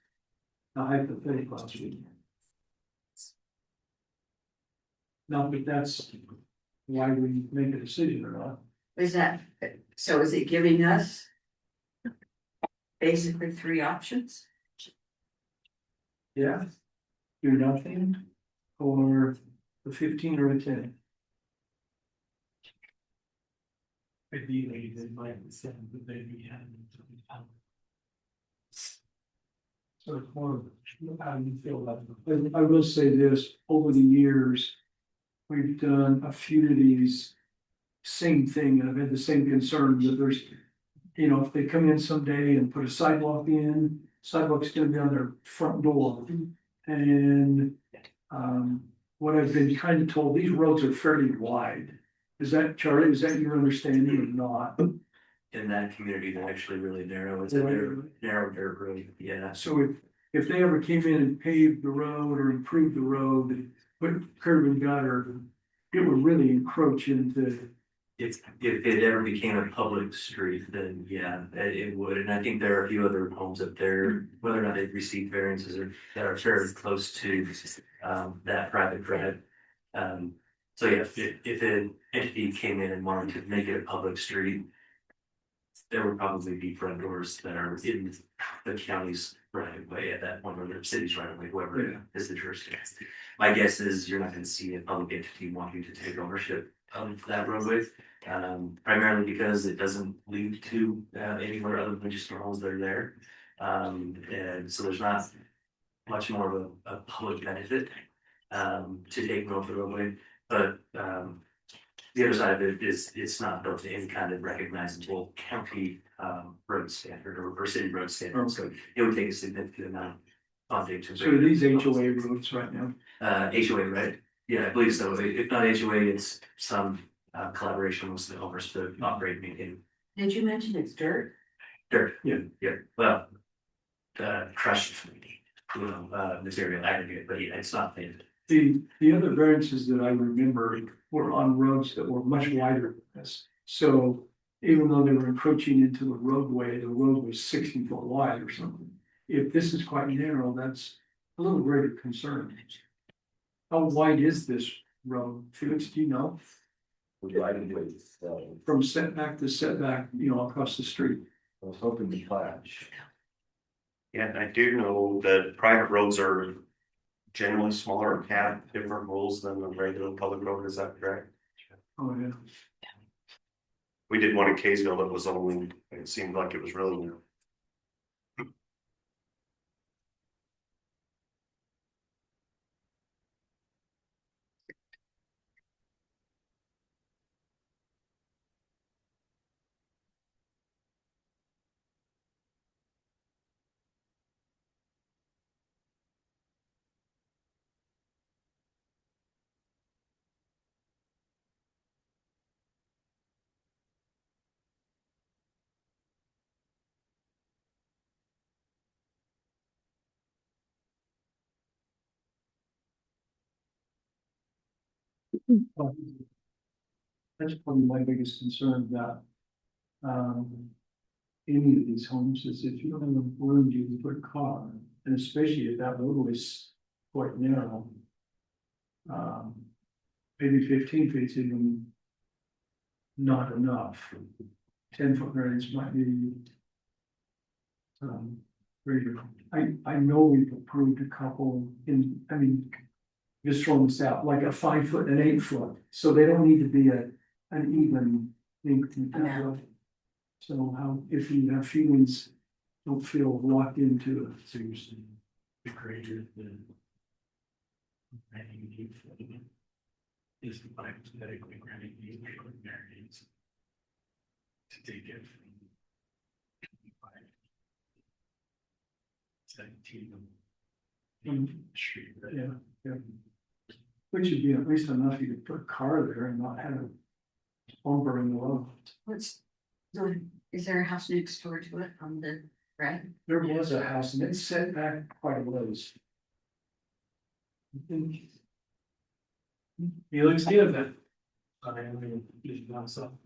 [SPEAKER 1] A hypothetical last week. Not that that's why we make a decision or not.
[SPEAKER 6] Is that, so is it giving us basically three options?
[SPEAKER 1] Yeah. Do nothing, or the 15 or a 10.
[SPEAKER 4] Ideally, they might have said that they'd be having.
[SPEAKER 1] So it's more of how you feel about it. I will say this, over the years, we've done a few of these. Same thing, and I've had the same concern that there's, if they come in someday and put a sidewalk in, sidewalk's gonna be on their front door. And what I've been kind of told, these roads are fairly wide. Is that, Charlie, is that your understanding or not?
[SPEAKER 8] In that community, they're actually really narrow, it's
[SPEAKER 1] a
[SPEAKER 8] a
[SPEAKER 1] narrow-
[SPEAKER 8] narrow dirt road, yeah.
[SPEAKER 1] So if they ever came in and paved the road or improved the road, put curb and gutter, it would really encroach into
[SPEAKER 10] if it ever became a public street, then yeah, it would, and I think there are a few other homes up there, whether or not they've received variances or that are fairly close to. That private drive. So yeah, if an entity came in and wanted to make it a public street. There would probably be front doors that are in the county's right of way at that point, or their city's right of way, whoever is the jurisdiction. My guess is you're not gonna see a public entity wanting to take ownership of that roadway. Primarily because it doesn't lead to anywhere other than just the homes that are there. And so there's not much more of a public benefit to take over the roadway, but the other side of it is it's not built to any kind of recognizable county road standard or city road standard, so it would take a significant amount of funding to.
[SPEAKER 1] So are these HOA roads right now?
[SPEAKER 10] HOA, right? Yeah, I believe so. If not HOA, it's some collaboration with the owners to operate and maintain.
[SPEAKER 6] Did you mention it's dirt?
[SPEAKER 10] Dirt, yeah, well, crushed, material aggregate, but yeah, it's not painted.
[SPEAKER 1] The other variances that I remember were on roads that were much wider than this. So even though they were encroaching into the road was 60 foot wide or something. If this is quite narrow, that's a little greater concern. How wide is this road? Felix, do you know? From setback to setback, across the street.
[SPEAKER 8] I was hoping to flash.
[SPEAKER 9] Yeah, and I do know that private roads are generally smaller and have different rules than a regular public road, is that correct?
[SPEAKER 1] Oh, yeah.
[SPEAKER 9] We did one in Kaysville that was only, it seemed like it was really new.
[SPEAKER 1] That's probably my biggest concern about any of these homes is if you don't have room to put a car, and especially if that road is quite narrow. Maybe 15 feet is even not enough. 10-foot variance might be greater. I know we've approved a couple just throwing this out, like a 5 foot and an 8 foot, so they don't need to be an even length. So how, if you have feelings, don't feel locked into it.
[SPEAKER 4] So you're saying the greater than 90 foot is hypothetically granting the variance to take it from 25 17 street, right?
[SPEAKER 1] Yeah. Which would be at least enough you could put a car there and not have a bumper in the road.
[SPEAKER 6] Is there a house next door to it on the right?
[SPEAKER 1] There was a house and it's set back quite a ways.
[SPEAKER 4] He looks good then.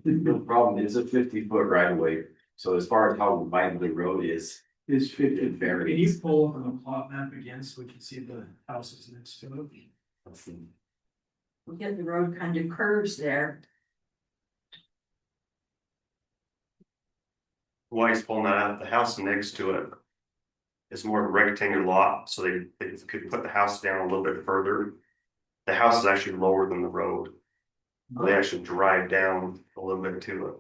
[SPEAKER 8] No problem, it's a 50-foot right of way, so as far as how wide the road is
[SPEAKER 1] Is 50.
[SPEAKER 4] Can you
[SPEAKER 8] varies.
[SPEAKER 4] pull up on the plot map again so we can see the houses next to it?
[SPEAKER 8] Let's see.
[SPEAKER 6] We get the road kind of curves there.
[SPEAKER 9] Why he's pulling that out, the house next to it is more of a rectangular lot, so they could put the house down a little bit further. The house is actually lower than the road. They actually drive down a little bit to it.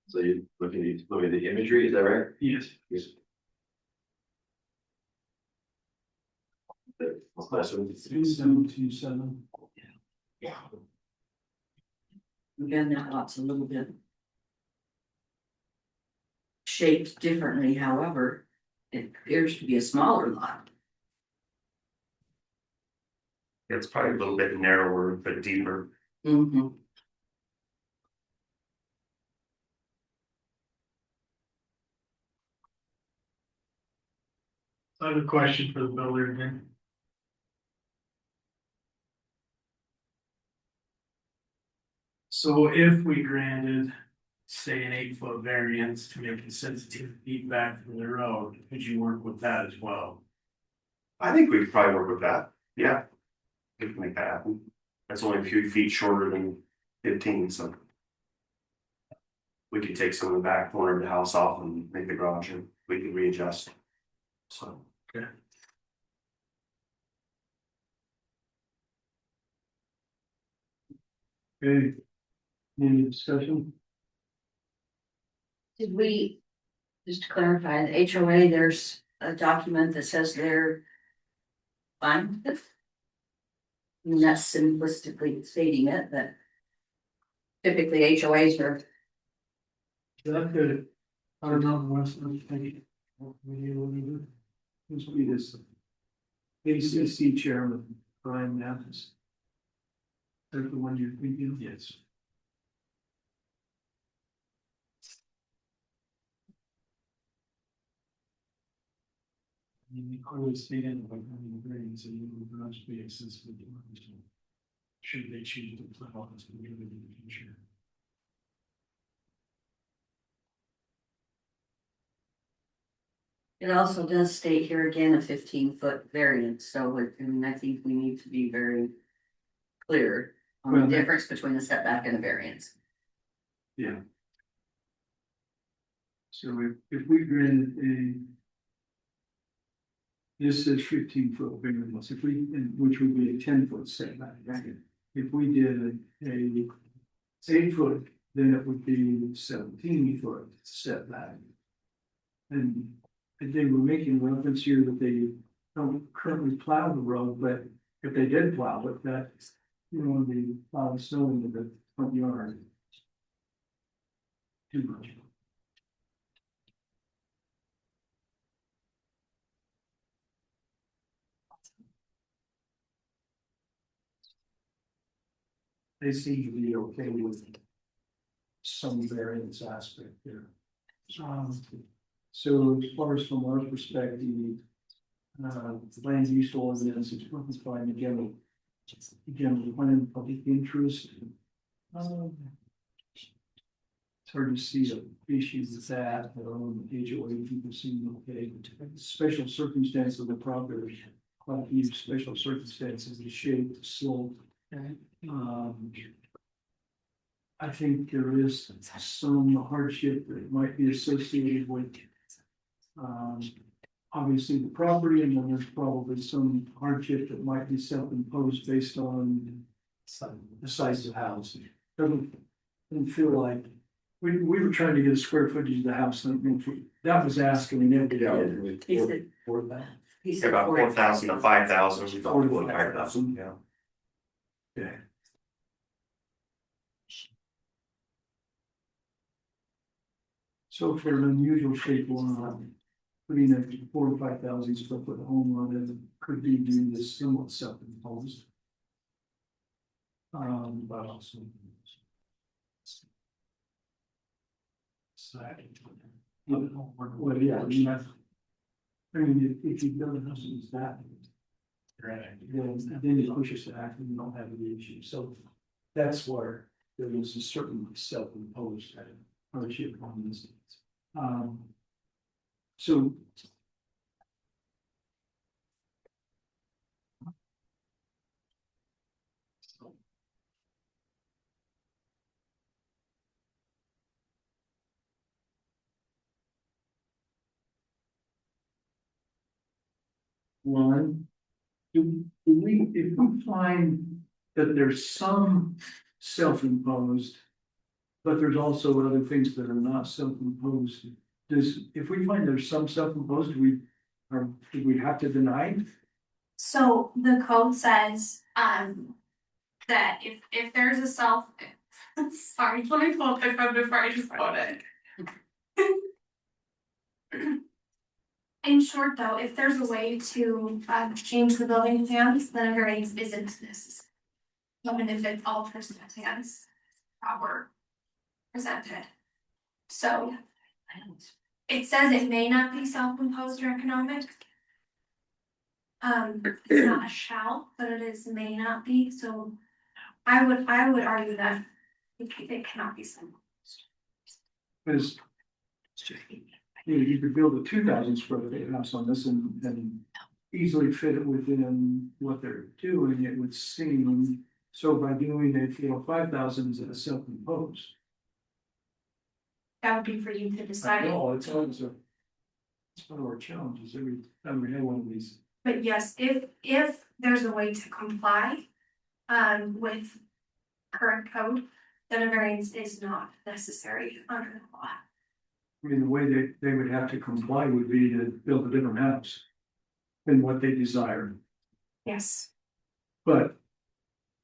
[SPEAKER 8] So you look at the imagery, is that right?
[SPEAKER 4] Yes.
[SPEAKER 8] Yes. That's what it's-
[SPEAKER 1] 3727.
[SPEAKER 6] Again, that lot's a little bit shaped differently, however, it appears to be a smaller lot.
[SPEAKER 9] It's probably a little bit narrower, but deeper.
[SPEAKER 6] Mm-hmm.
[SPEAKER 4] I have a question for the builder again. So if we granted, say, an 8-foot variance to make it 17 feet back from the road, could you work with that as well?
[SPEAKER 9] I think we could probably work with that, yeah. We can make that happen. That's only a few feet shorter than 15, so. We could take some of the back corner of the house off and make the garage, and we could readjust. So.
[SPEAKER 1] Okay. Any discussion?
[SPEAKER 6] Did we, just to clarify, the HOA, there's a document that says they're fine with it? I mean, that's simplistically stating it, but typically HOAs are,
[SPEAKER 1] That could, I don't know, West, I'm thinking. This will be this. ACC chairman, Brian Mathis. That's the one you're thinking? Yes. You clearly stated about having variance and you would not be accessible to others. Should they choose to plow this in the future?
[SPEAKER 6] it also does state here again a 15-foot variance, so I mean, I think we need to be very clear on the
[SPEAKER 1] Well,
[SPEAKER 6] difference between a setback and a variance.
[SPEAKER 1] Yeah. So if we granted this is 15-foot variance, if we, which would be a 10-foot setback, right? If we did a 8-foot, then it would be 17-foot setback. And they were making reference here that they don't currently plow the road, but if they did plow it, that, you know, they plow snow into the front yard. Too much. They seem to be okay with some variance aspect there. So as far as from our perspective, land use ordinance is what we find again, plan of public interest. It's hard to see the issues with that, HOA people seem okay. Special circumstances of the property, quite a few special circumstances, the shape, the slope. I think there is some hardship that might be associated with obviously the property, and then there's probably some hardship that might be self-imposed based on the size of the house. Doesn't feel like, we were trying to get a square footage of the house, and that was asking, and everything.
[SPEAKER 6] He said, he said
[SPEAKER 9] About 4,000 to 5,000.
[SPEAKER 1] 4,000.
[SPEAKER 9] Yeah.
[SPEAKER 1] Okay. So for an unusual shaped lot, putting a 4,000 to 5,000 square foot home on it could be deemed as somewhat self-imposed. But also. Well, yeah, I mean, if you build a house that's that. Right. Then you push us back and you don't have any issue, so that's where there was a certain self-imposed hardship on this. So. One, do we, if we find that there's some self-imposed, but there's also other things that are not self-imposed, if we find there's some self-imposed, do we have to deny it?
[SPEAKER 3] So the code says, that if there's a sorry, let me pull up the code before I just quote it. In short, though, if there's a way to, change the building plans, then a variance isn't necessary. Even if it alters the plans that were presented. So it says it may not be self-imposed or economic, It's not a shall, but it is may not be, so I would argue that it cannot be so.
[SPEAKER 1] Because you could build a 2,000 square foot house on this and easily fit it within what they're doing, it would seem. So by doing it, 5,000 is a self-imposed.
[SPEAKER 3] That would be for you to decide.
[SPEAKER 1] No, it's always it's one of our challenges every time we have one of these.
[SPEAKER 3] But yes, if there's a way to comply with current code, then a variance is not necessary under the law.
[SPEAKER 1] I mean, the way they would have to comply would be to build a different house than what they desire.
[SPEAKER 3] Yes.
[SPEAKER 1] But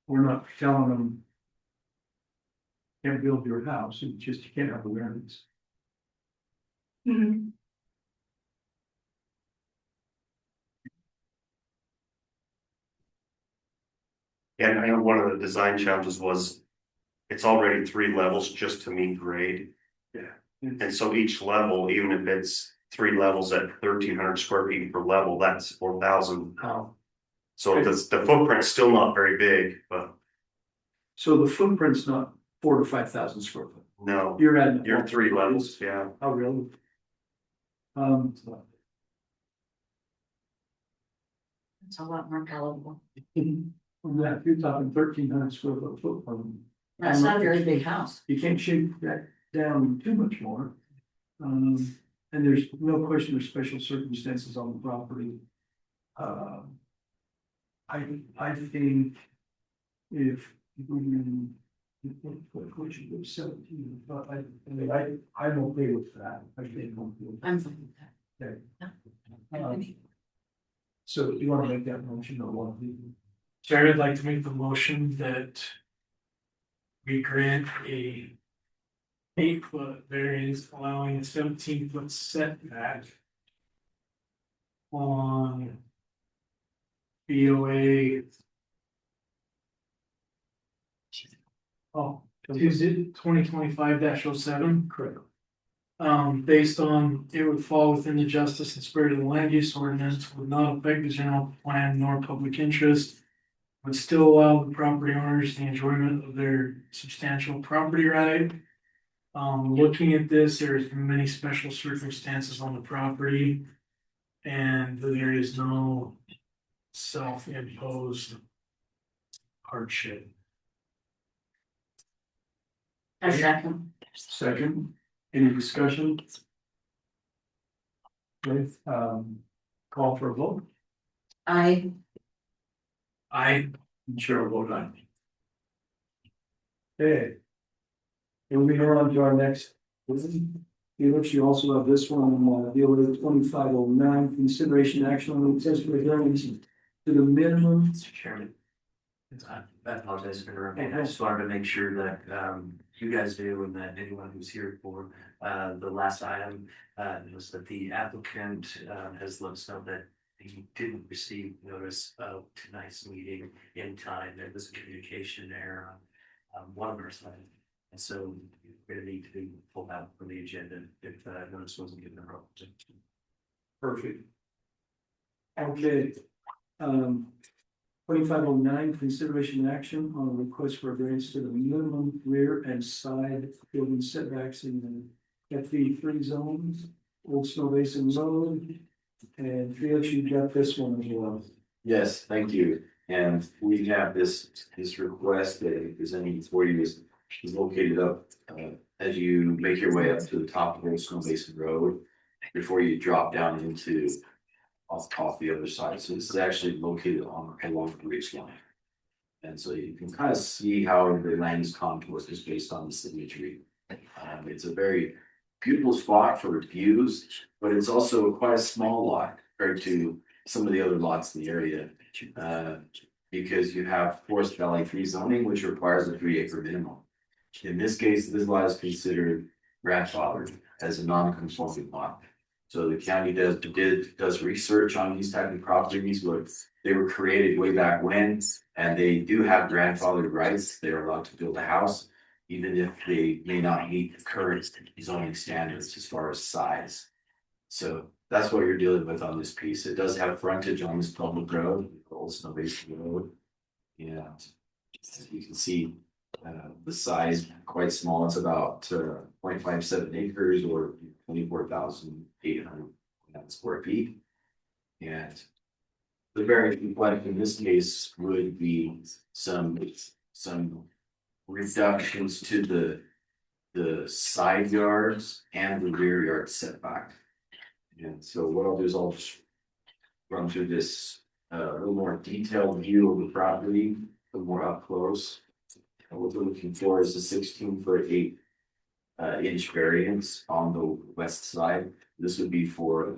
[SPEAKER 1] we're not telling them can't build your house, it's just you can't have a variance.
[SPEAKER 3] Mhm.
[SPEAKER 9] And I know one of the design challenges was it's already 3 levels just to meet grade. And so each level, even if it's 3 levels at 1,300 square feet per level, that's 4,000. So the footprint's still not very big, but
[SPEAKER 1] So the footprint's not 4,000 to 5,000 square foot.
[SPEAKER 9] no,
[SPEAKER 1] You're adding.
[SPEAKER 9] you're 3 levels, yeah.
[SPEAKER 1] Oh, really?
[SPEAKER 6] It's a lot more palatable.
[SPEAKER 1] Yeah, you're talking 1,300 square foot footprint.
[SPEAKER 6] That's not a very big house.
[SPEAKER 1] You can't shape that down too much more. And there's no question there's special circumstances on the property. I think if we should go 17, but I'm okay with that. I think
[SPEAKER 6] I'm fine with that.
[SPEAKER 1] okay. So you want to make that motion or what?
[SPEAKER 4] Chair, I'd like to make the motion that we grant a 8-foot variance allowing a 17-foot setback on BOA. Oh, is it 2025-07?
[SPEAKER 1] Correct.
[SPEAKER 4] Based on it would fall within the justice and spirit of the land use ordinance, would not affect the general plan nor public interest. Would still allow the property owners the enjoyment of their substantial property right. Looking at this, there's many special circumstances on the property. And there is no self-imposed hardship.
[SPEAKER 6] A second.
[SPEAKER 1] Second, any discussion? Okay, call for a vote. Chair will vote aye. Okay. And we are on to our next. Felix, you also have this one, deal with 2509, consideration action on the accessory variance to the minimum.
[SPEAKER 10] Mr. Chairman. I apologize for interrupting. I just wanted to make sure that you guys do and that anyone who's here for the last item was that the applicant has let us know that he didn't receive notice of tonight's meeting in time. There was a communication error on one of our side. And so we're gonna need to be pulled out from the agenda if notice wasn't given.
[SPEAKER 1] Perfect. Okay. 2509, consideration action on a request for a variance to the minimum rear and side building setbacks in the FE3 zones, Old Snow Basin Road. And Felix, you got this one as well.
[SPEAKER 8] Yes, thank you. And we have this request that is presenting for you is located up as you make your way up to the top of Old Snow Basin Road before you drop down into off the other side. So this is actually located along the ridge line. And so you can kind of see how the land is contoured just based on this imagery. It's a very beautiful spot for views, but it's also quite a small lot compared to some of the other lots in the area. Because you have Forest Valley 3 zoning, which requires a 3-acre minimum. In this case, this lot is considered grandfathered as a non-conforming lot. So the county does research on these type of properties, but they were created way back when, and they do have grandfathered rights. They're allowed to build a house, even if they may not meet the current zoning standards as far as size. So that's what you're dealing with on this piece. It does have frontage on this public road, Old Snow Basin Road. And as you can see, the size quite small. It's about 0.57 acres or 24,800 square feet. And the variance required in this case would be some reductions to the side yards and the rear yard setback. And so what I'll do is I'll just run through this a little more detailed view of the property, a little more up close. And what we're looking for is a 16-foot 8 inch variance on the west side. This would be for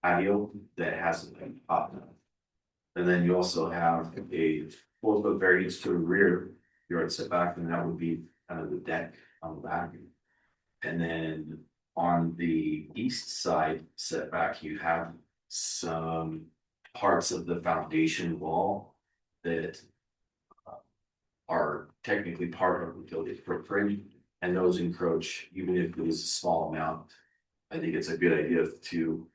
[SPEAKER 8] patio that has a top. And then you also have a 4-foot variance to the rear yard setback, and that would be kind of the deck on the back. And then on the east side setback, you have some parts of the foundation wall that are technically part of the building footprint, and those encroach, even if it is a small amount. I think it's a good idea to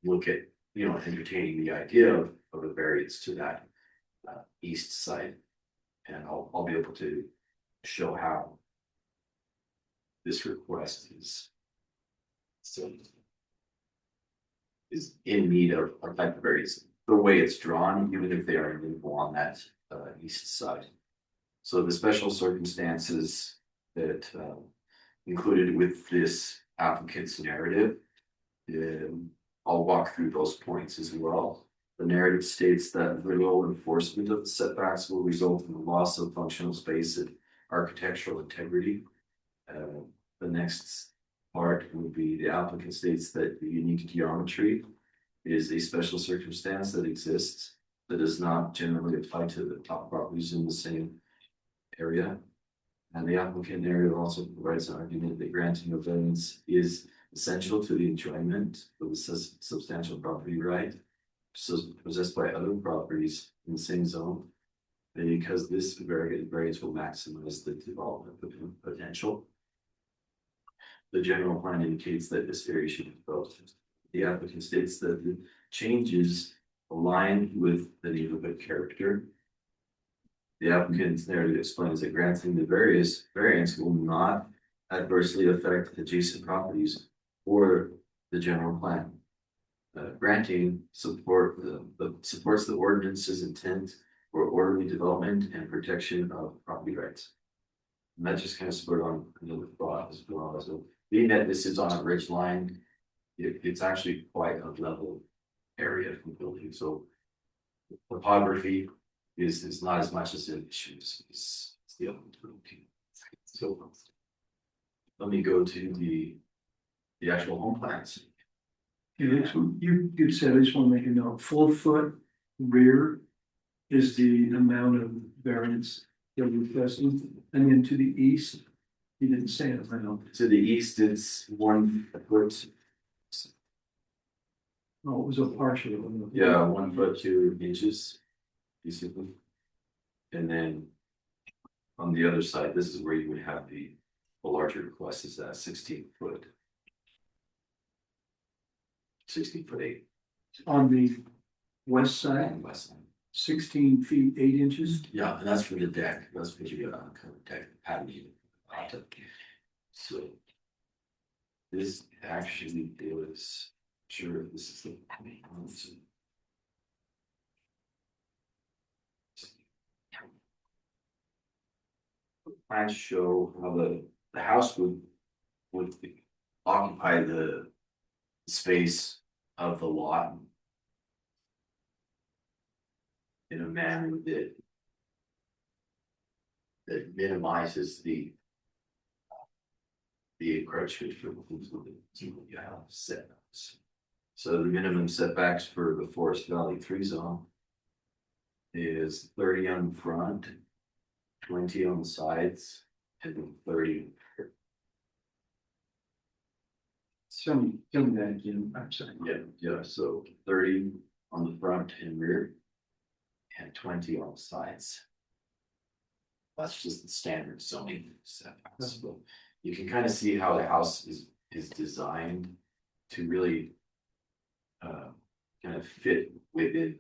[SPEAKER 8] look at, entertaining the idea of a variance to that east side. And I'll be able to show how this request is in need of type of variance, the way it's drawn, even if they are movable on that east side. So the special circumstances that included with this applicant's narrative, I'll walk through those points as well. The narrative states that literal enforcement of the setbacks will result in the loss of functional space and architectural integrity. The next part would be the applicant states that the unique geometry is a special circumstance that exists that does not generally apply to the top properties in the same area. And the applicant narrative also provides an argument that granting a variance is essential to the enjoyment of the substantial property right possessed by other properties in the same zone. And because this variance will maximize the development potential. The general plan indicates that this area should be developed. The applicant states that the changes align with the neighborhood character. The applicant's narrative explains that granting the variance will not adversely affect adjacent properties or the general plan. Granting supports the ordinance's intent for orderly development and protection of property rights. And that just kind of spurred on another thought as well. So being that this is on a ridge line, it's actually quite a level area from building. So topography is not as much as an issue. It's the other two. So let me go to the actual home plans.
[SPEAKER 1] You said, I just want to make a note, 4-foot rear is the amount of variance you're requesting, and then to the east, you didn't say it, I know.
[SPEAKER 8] To the east, it's 1 foot.
[SPEAKER 1] Oh, it was a partial.
[SPEAKER 8] Yeah, 1 foot 2 inches, basically. And then on the other side, this is where you would have the larger request is that 16 foot. 16 foot 8.
[SPEAKER 1] On the west side,
[SPEAKER 8] And west side.
[SPEAKER 1] 16 feet 8 inches.
[SPEAKER 8] Yeah, and that's for the deck. That's for the kind of deck patio. So this actually is sure this is the plans show how the house would occupy the space of the lot in a manner that minimizes the encroachment for the setbacks. So the minimum setbacks for the Forest Valley 3 zone is 30 on the front, 20 on the sides, and 30.
[SPEAKER 1] Tell me that again, I'm sorry.
[SPEAKER 8] Yeah, so 30 on the front and rear, and 20 on the sides. That's just the standard zoning setbacks. So you can kind of see how the house is designed. to really kind of fit within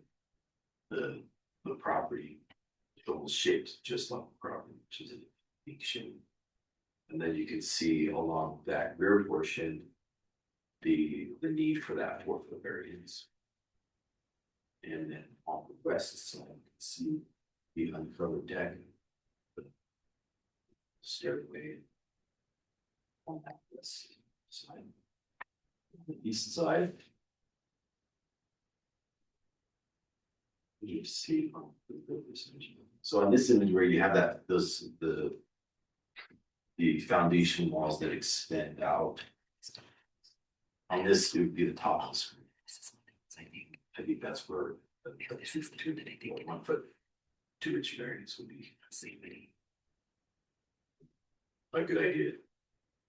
[SPEAKER 8] the property. It's almost shaped just like the property, which is a big shape. And then you can see along that rear portion, the need for that 4-foot variance. And then on the west side, you can see the uncovered deck. The stairway on that west side. On the east side. You see so on this image where you have that the foundation walls that extend out. On this would be the top of the screen. I think that's where the 1 foot 2 inch variance would be. A good idea. In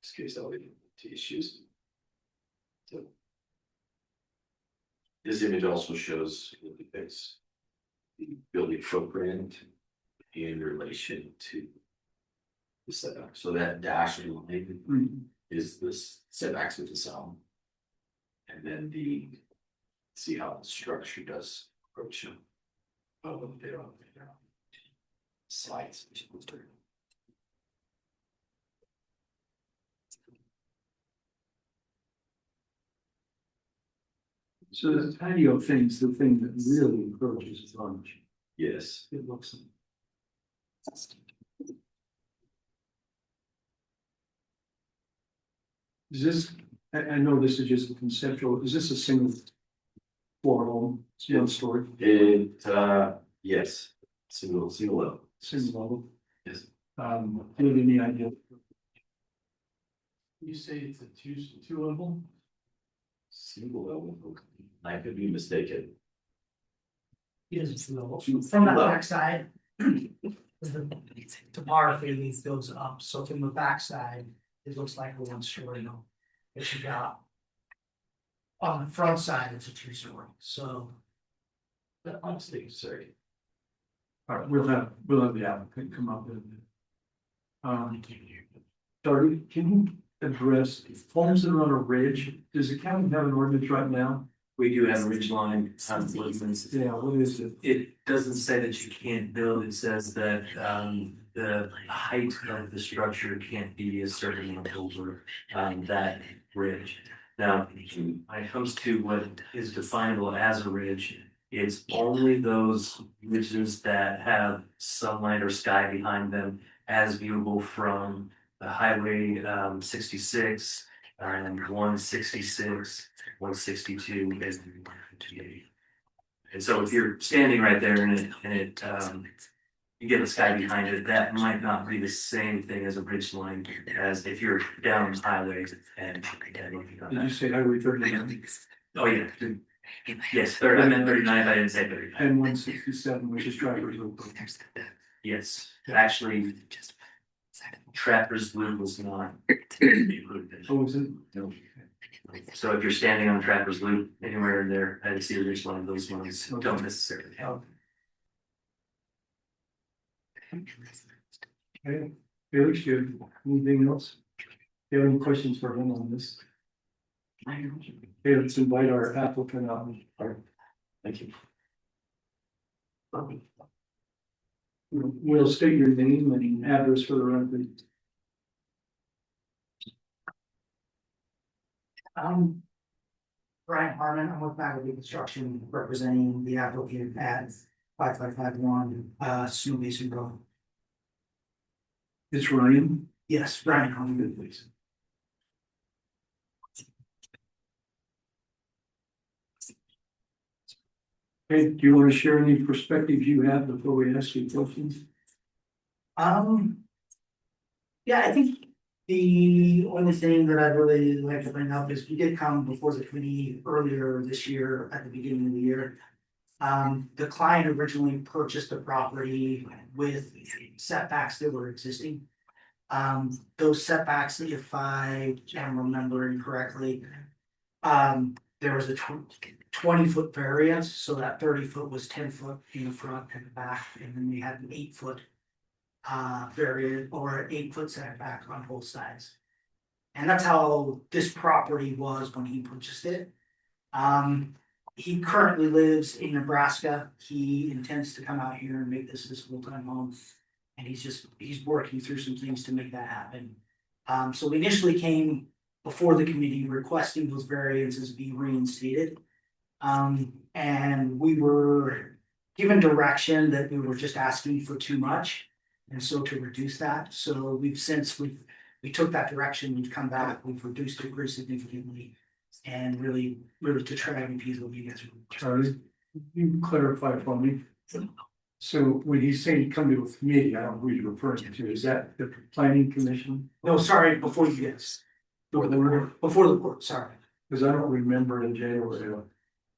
[SPEAKER 8] this case, I'll get into issues. So this image also shows the depicts the building footprint in relation to the setback. So that dashed line is this setbacks with the sound. And then see how the structure does approach them. Slides.
[SPEAKER 1] So the patio thing's the thing that really encroaches the lunch.
[SPEAKER 8] Yes.
[SPEAKER 1] It looks. Is this, I know this is just a conceptual, is this a single floor home, it's 1 story,
[SPEAKER 8] Yes, single level.
[SPEAKER 1] single level?
[SPEAKER 8] Yes.
[SPEAKER 1] Do you have any idea?
[SPEAKER 4] You say it's a two level?
[SPEAKER 8] Single level. I could be mistaken.
[SPEAKER 11] Yes, it's level. From that backside. The topography goes up, so from the backside, it looks like a 1 story home. But you got. On the front side, it's a 2 story, so.
[SPEAKER 8] I'm mistaken, sorry.
[SPEAKER 1] All right, we'll have the applicant come up with it. Sorry, can you address homes that are on a ridge? Does the county have an ordinance right now?
[SPEAKER 10] We do have a ridge line ordinance.
[SPEAKER 1] Yeah, what is it?
[SPEAKER 10] It doesn't say that you can't build, it says that the height of the structure can't be a certain amount over that ridge. Now, when it comes to what is definable as a ridge, it's only those ridges that have sunlight or sky behind them as viewable from the highway 66 and 166, 162, and 158. And so if you're standing right there and it you get the sky behind it, that might not be the same thing as a ridge line as if you're down the highway and looking on
[SPEAKER 1] Did you
[SPEAKER 10] that.
[SPEAKER 1] say highway 39?
[SPEAKER 10] Oh, yeah. Yes, I meant 39, I didn't say 39.
[SPEAKER 1] And 167, which is drivers loop.
[SPEAKER 10] Yes, actually, Trapper's Loop was not included.
[SPEAKER 1] Oh, is it?
[SPEAKER 10] No. So if you're standing on Trapper's Loop anywhere in there, I see a ridge line, those ones don't necessarily help.
[SPEAKER 1] Okay, Felix, you have anything else? Do you have any questions for him on this? Okay, let's invite our applicant out.
[SPEAKER 8] Thank you.
[SPEAKER 1] We'll state your name and address for the record.
[SPEAKER 11] Brian Harmon, I'm with Faculty Construction, representing the applicant at 5551 Snow Basin Road.
[SPEAKER 1] It's Ryan.
[SPEAKER 11] Yes, Brian Harmon.
[SPEAKER 1] Good, please. Okay, do you want to share any perspective you have before we ask you questions?
[SPEAKER 11] Yeah, I think the only thing that I'd really like to bring up is we did come before the committee earlier this year, at the beginning of the year. The client originally purchased the property with setbacks that were existing. Those setbacks, if I am remembering correctly, there was a 20-foot variance, so that 30-foot was 10-foot in the front and the back, and then we had an 8-foot variant or an 8-foot setback on both sides. And that's how this property was when he purchased it. He currently lives in Nebraska. He intends to come out here and make this his full-time home. And he's working through some things to make that happen. So we initially came before the committee requesting those variances be reinstated. And we were given direction that we were just asking for too much. And so to reduce that, so we took that direction, we've come back, we've reduced it pretty significantly. And really to try and appease what you guys are.
[SPEAKER 1] Charlie, you can clarify for me. So when he's saying come to a committee, I don't know who you're referring to, is that the planning commission?
[SPEAKER 11] No, sorry, before you guys. Before the court, sorry.
[SPEAKER 1] Because I don't remember in January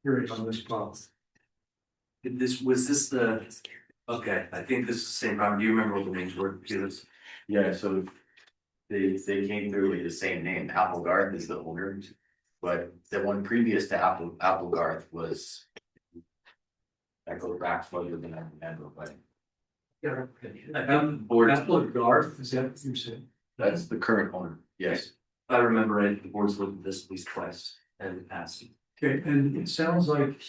[SPEAKER 1] hearing on this problem.
[SPEAKER 10] Was this the, okay, I think this is the same problem. Do you remember what the names were, Felix?
[SPEAKER 8] Yeah, so they came through with the same name, Applegarth is the owner. But the one previous to Applegarth was. That goes back further than I remember, but
[SPEAKER 10] I think the board,
[SPEAKER 1] Applegarth, is that what you said?
[SPEAKER 8] that's the current owner, yes.
[SPEAKER 10] I remember it, the board's looked at this at least twice in the past.
[SPEAKER 1] Okay, and it sounds like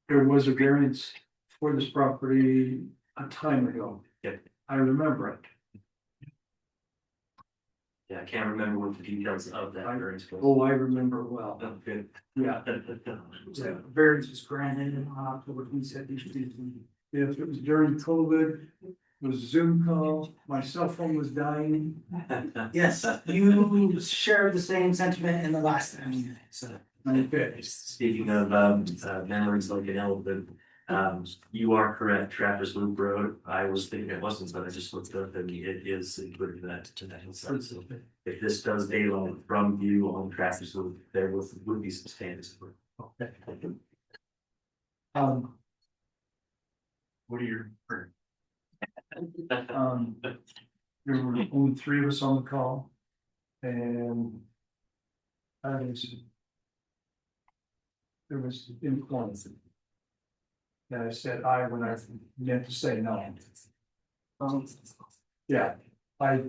[SPEAKER 1] there was a variance for this property a time ago.
[SPEAKER 10] Yep.
[SPEAKER 1] I remember it.
[SPEAKER 10] Yeah, I can't remember what the details of that variance was.
[SPEAKER 1] Oh, I remember it well.
[SPEAKER 10] Oh, good.
[SPEAKER 1] Yeah,
[SPEAKER 11] So variance was granted on October 22nd.
[SPEAKER 1] if it was during COVID, it was Zoom call, my cell phone was dying.
[SPEAKER 11] Yes, you shared the same sentiment in the last time, so.
[SPEAKER 1] Okay.
[SPEAKER 10] Speaking of memories like an elephant, you are correct, Trappers Loop Road. I was thinking it wasn't, but I just looked up and it is included in that to that hillside. So if this does daylight from view on Trappers Loop, there would be some standards.
[SPEAKER 1] Okay.
[SPEAKER 10] What are your?
[SPEAKER 1] There were only 3 of us on the call. And there was influence. And I said I when I meant to say no. Yeah, I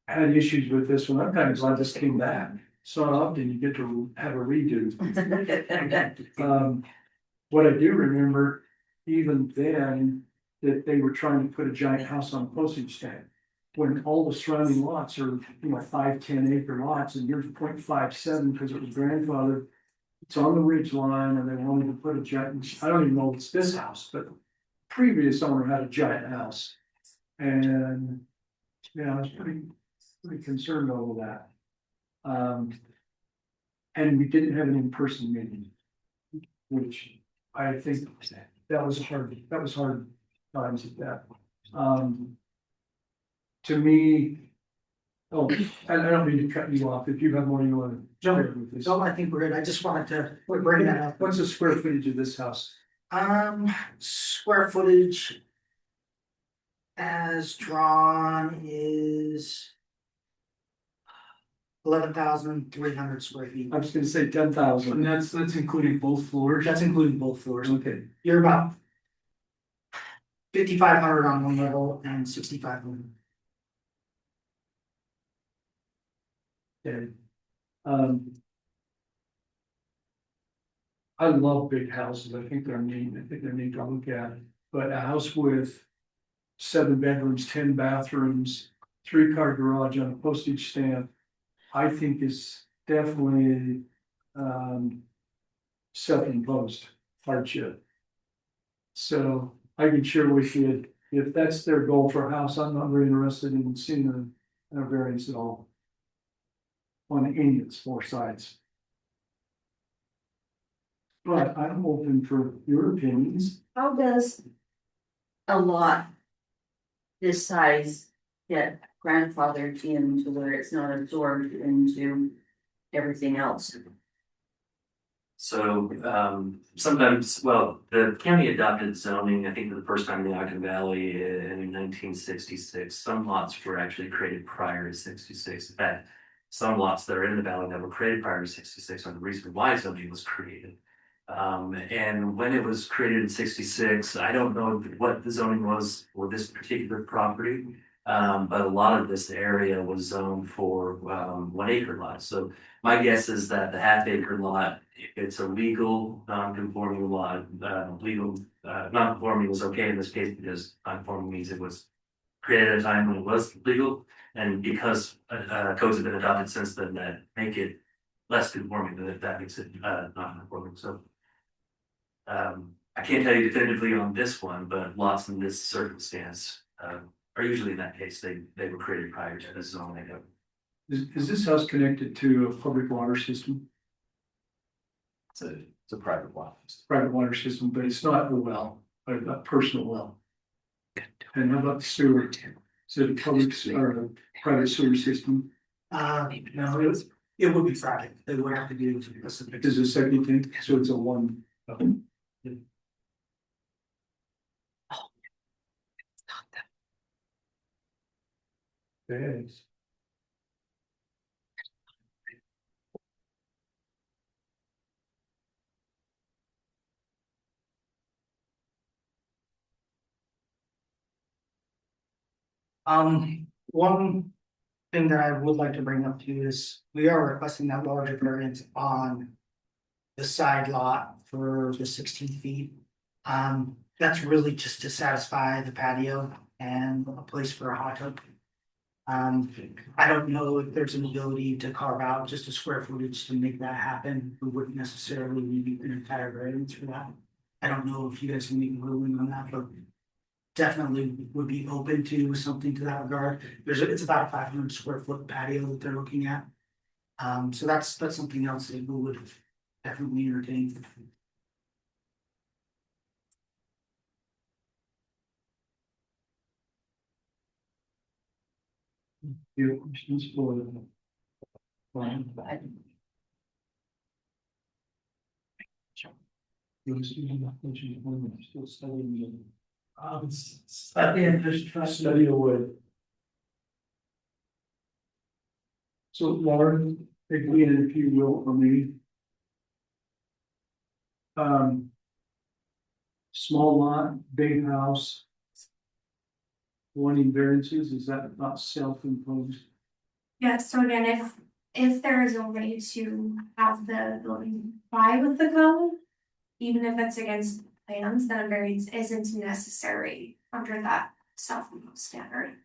[SPEAKER 1] had issues with this one. I'm kind of glad this came back. So often you get to have a redo. What I do remember, even then, that they were trying to put a giant house on a postage stamp. When all the surrounding lots are, 5-10 acre lots, and here's 0.57 because it was grandfathered. It's on the ridge line, and they wanted to put a giant, I don't even know if it's this house, but previous owner had a giant house. And, I was pretty concerned over that. And we didn't have an in-person meeting, which I think that was hard times at that. To me, oh, and I don't mean to cut you off, if you have more you want to jump in with this.
[SPEAKER 11] No, I think we're good. I just wanted to bring that up.
[SPEAKER 1] What's the square footage of this house?
[SPEAKER 11] Square footage as drawn is 11,300 square feet.
[SPEAKER 1] I was gonna say 10,000.
[SPEAKER 4] And that's including both floors.
[SPEAKER 11] That's including both floors.
[SPEAKER 1] Okay,
[SPEAKER 11] You're about 5,500 on one level and 6,500.
[SPEAKER 1] okay. I love big houses. I think they're neat. I think they're neat to look at. But a house with 7 bedrooms, 10 bathrooms, 3-car garage on a postage stamp, I think is definitely self-imposed hardship. So I can share with you, if that's their goal for a house, I'm not very interested in seeing a variance at all. On any of its 4 sides. But I'm open for your opinions.
[SPEAKER 6] How does a lot this size get grandfathered in to where it's not absorbed into everything else?
[SPEAKER 10] So sometimes, well, the county adopted zoning, I think for the first time in the Ogden Valley in 1966. Some lots were actually created prior to 66. In fact, some lots that are in the valley that were created prior to 66 are the reason why zoning was created. And when it was created in 66, I don't know what the zoning was for this particular property. But a lot of this area was zoned for 1 acre lots. So my guess is that the half-acre lot, if it's a legal non-conforming lot, non-conforming was okay in this case because non-conforming means it was created at a time when it was legal. And because codes have been adopted since then that make it less conforming, that makes it non-conforming. So I can't tell you definitively on this one, but lots in this circumstance are usually in that case, they were created prior to the zoning.
[SPEAKER 1] Is this house connected to a public water system?
[SPEAKER 8] It's a private lot.
[SPEAKER 1] Private water system, but it's not a well, a personal well. And how about the sewer? Is it a public or a private sewer system?
[SPEAKER 11] No, it would be private, they would have to do a specific.
[SPEAKER 1] Is it a second thing? So it's a one. Okay.
[SPEAKER 11] One thing that I would like to bring up to you is we are requesting that larger variance on the side lot for the 16 feet. That's really just to satisfy the patio and a place for a hot tub. I don't know if there's an ability to carve out just a square footage to make that happen. We wouldn't necessarily need an entire variance for that. I don't know if you guys can make a ruling on that, but definitely would be open to something to that regard. It's about a 500 square foot patio that they're looking at. So that's something else that we would definitely entertain.
[SPEAKER 1] Your questions for the. Still studying. Study away. So Lauren, again, if you will, for me. Small lot, big house. Wanting variances, is that not self-imposed?
[SPEAKER 3] Yeah, so again, if there is a way to have the building comply with the code, even if it's against plans, then a variance isn't necessary under that self-imposed standard.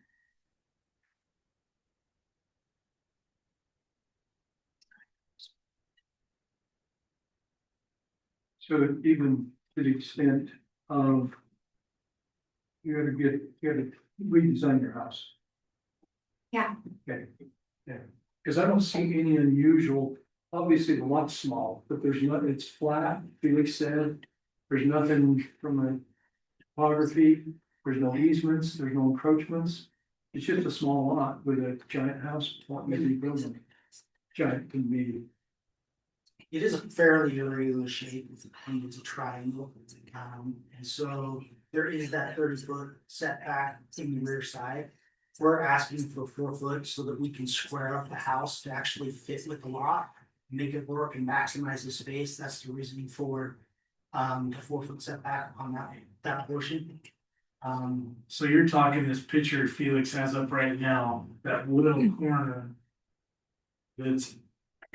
[SPEAKER 1] So even to the extent of. You gotta redesign your house.
[SPEAKER 3] Yeah.
[SPEAKER 1] Okay, yeah, because I don't see any unusual, obviously the lot's small, but there's not, it's flat, Felix said. There's nothing from a topography, there's no easements, there's no encroachments. It's just a small lot with a giant house, what maybe building. Giant can be.
[SPEAKER 11] It is a fairly irregular shape, it's a triangle, and so there is that 30-foot setback in the rear side. We're asking for 4 foot so that we can square up the house to actually fit with the lot, make it work and maximize the space. That's the reasoning for the 4 foot setback on that portion.
[SPEAKER 4] So you're talking this picture Felix has up right now, that little corner. That's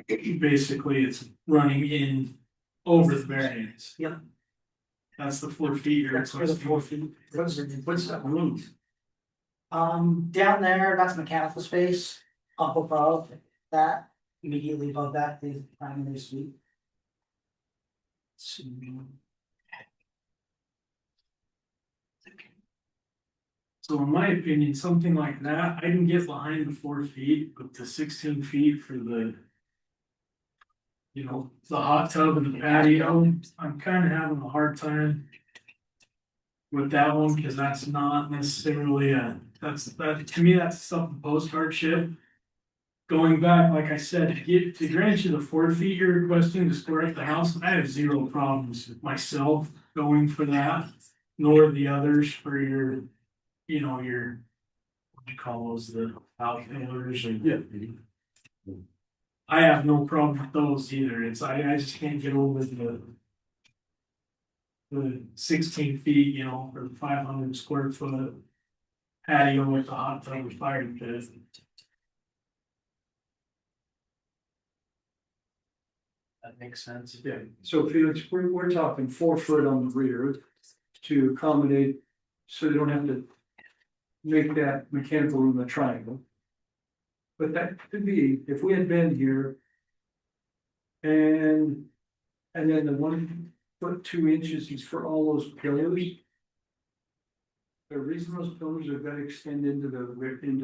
[SPEAKER 4] basically it's running in over the variance.
[SPEAKER 11] Yep.
[SPEAKER 4] That's the 4 feet you're
[SPEAKER 11] That's for the 4 feet.
[SPEAKER 1] What's that mean?
[SPEAKER 11] Down there, that's mechanical space. Up above that, immediately above that is primary suite.
[SPEAKER 4] So in my opinion, something like that, I can get behind the 4 feet, but the 16 feet for the. You know, the hot tub and the patio, I'm kind of having a hard time. With that one, because that's not necessarily that, to me, that's self-imposed hardship. Going back, like I said, to grant you the 4 feet you're requesting to square up the house, I have zero problems with myself going for that. Nor the others for your, you know, your, what do you call those, the outfielders and.
[SPEAKER 1] Yeah.
[SPEAKER 4] I have no problem with those either, I just can't get over the 16 feet, you know, for the 500 square foot. patio with a hot tub with fire pit. That makes sense.
[SPEAKER 1] Yeah, so Felix, we're talking 4 foot on the rear to accommodate, so they don't have to make that mechanical room a triangle. But that could be, if we had been here. And then the 1 foot 2 inches is for all those pillars. The reason those pillars are gonna extend into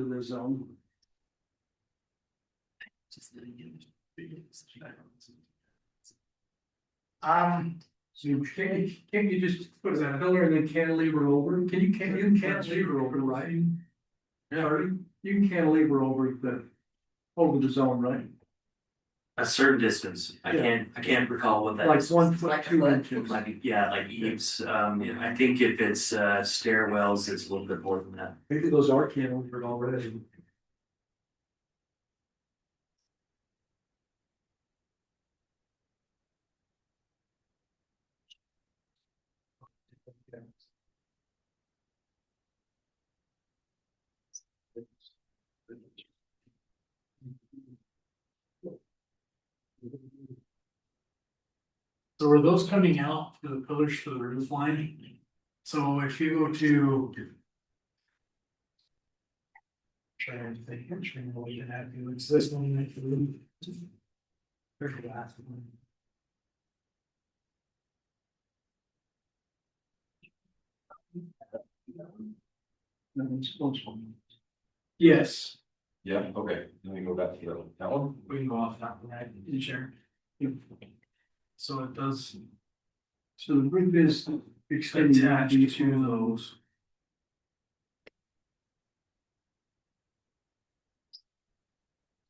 [SPEAKER 1] the zone. So can't you just put that pillar and then cantilever over? You cantilever over, right? Sorry, you can cantilever over the zone, right?
[SPEAKER 10] A certain distance, I can't recall what that
[SPEAKER 1] Like
[SPEAKER 10] is.
[SPEAKER 1] 1 foot
[SPEAKER 6] Like a
[SPEAKER 1] 2 inches.
[SPEAKER 6] foot.
[SPEAKER 10] Like, yeah, like eaves, yeah, I think if it's stairwells, it's a little bit more than that.
[SPEAKER 1] Maybe those are cantilevered already.
[SPEAKER 4] So are those coming out for the pillars for the roof line? So if you go to. Trying to think, which one will you have, it's this one, like the roof. There's the last one. Yes,
[SPEAKER 8] Yeah, okay, let me go back to that one.
[SPEAKER 4] we can go off that one, right, in share. So it does.
[SPEAKER 1] So the roof is extending out
[SPEAKER 4] Attached
[SPEAKER 1] into
[SPEAKER 4] to those.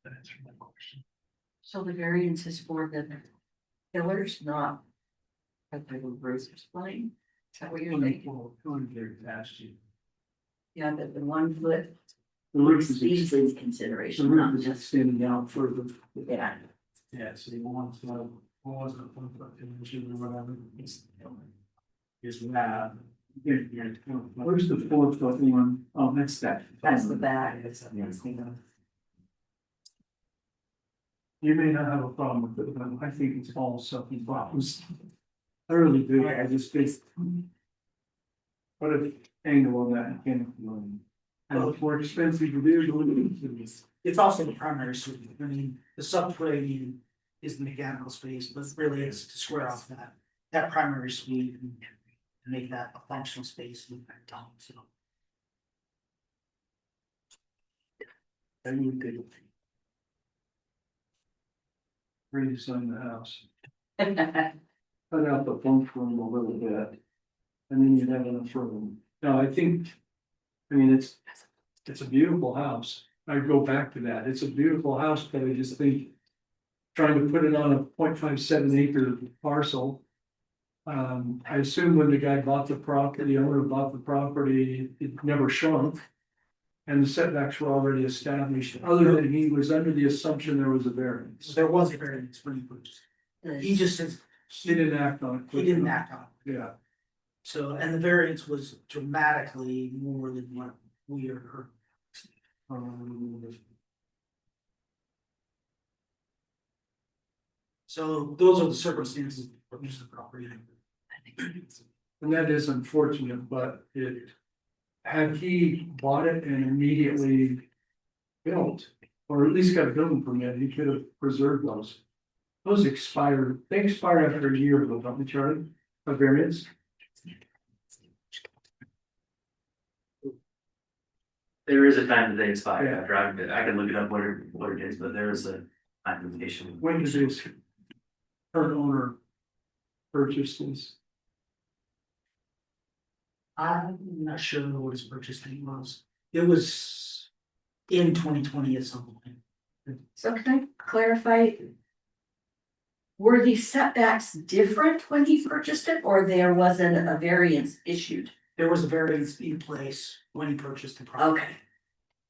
[SPEAKER 4] That's my question.
[SPEAKER 6] So the variance is for the pillars, not. But the roof line, is that what you're thinking?
[SPEAKER 4] They're attached to.
[SPEAKER 6] Yeah, but the 1 foot.
[SPEAKER 1] the roof is
[SPEAKER 6] These
[SPEAKER 1] extending.
[SPEAKER 6] in
[SPEAKER 1] The
[SPEAKER 6] consideration, not
[SPEAKER 1] roof is
[SPEAKER 6] just,
[SPEAKER 1] extending out further.
[SPEAKER 6] yeah.
[SPEAKER 4] Yeah, so you want to, what was it, 1 foot 2 inches or whatever, it's. Is that.
[SPEAKER 1] Where's the 4 foot one? Oh, that's that.
[SPEAKER 6] That's the back.
[SPEAKER 1] You may not have a problem with it, but I think it's all something problems. I really do, I just think. What an angle on that mechanical room. And it's more expensive to do.
[SPEAKER 11] It's also the primary suite. I mean, the subterranean is the mechanical space, but really it's to square off that primary suite and make that a functional space in the down, so.
[SPEAKER 1] And you could. Redesign the house, cut out the bunk room a little bit. And then you'd have enough room. No, I think, I mean, it's a beautiful house. I go back to that. It's a beautiful house, but I just think. Trying to put it on a 0.57 acre parcel. I assume when the guy bought the property, the owner bought the property, it never shrunk. And the setbacks were already established, other than he was under the assumption there was a variance.
[SPEAKER 11] There was a variance when he purchased. He just says,
[SPEAKER 1] He didn't act on it.
[SPEAKER 11] he didn't act on it.
[SPEAKER 1] Yeah,
[SPEAKER 11] So, and the variance was dramatically more than what we are. So those are the circumstances of use of the property.
[SPEAKER 1] and that is unfortunate, but had he bought it and immediately built, or at least got a building permit, he could have preserved those. Those expired, they expire after a year, though, don't they, Charlie? A variance?
[SPEAKER 10] There is a time that they expire,
[SPEAKER 1] Yeah.
[SPEAKER 10] after I can look it up what it is, but there is a time limitation.
[SPEAKER 1] When did his current owner purchase this?
[SPEAKER 11] I'm not sure what his purchase date was. It was in 2020 at some point.
[SPEAKER 6] So can I clarify? Were the setbacks different when he purchased it, or there wasn't a variance issued?
[SPEAKER 11] There was a variance in place when he purchased the property.
[SPEAKER 6] Okay,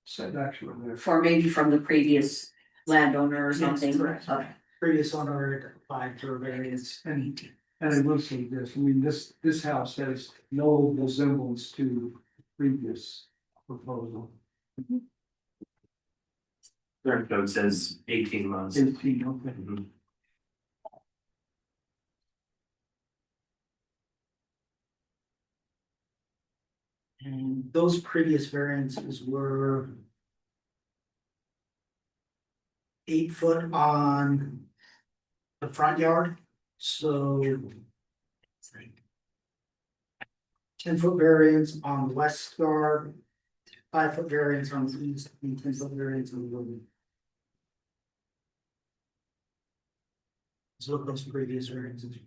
[SPEAKER 1] Setbacks were there.
[SPEAKER 6] for maybe from the previous landowner or something?
[SPEAKER 11] correct.
[SPEAKER 6] Okay.
[SPEAKER 11] Previous owner had applied for a variance and
[SPEAKER 1] And I will say this, I mean, this house has no resemblance to previous proposal.
[SPEAKER 10] Current code says 18 months.
[SPEAKER 1] 18, okay.
[SPEAKER 10] Mhm.
[SPEAKER 11] And those previous variances were 8 foot on the front yard, so 10 foot variance on the west yard, 5 foot variance on the east, and 10 foot variance on the building. So those previous variances.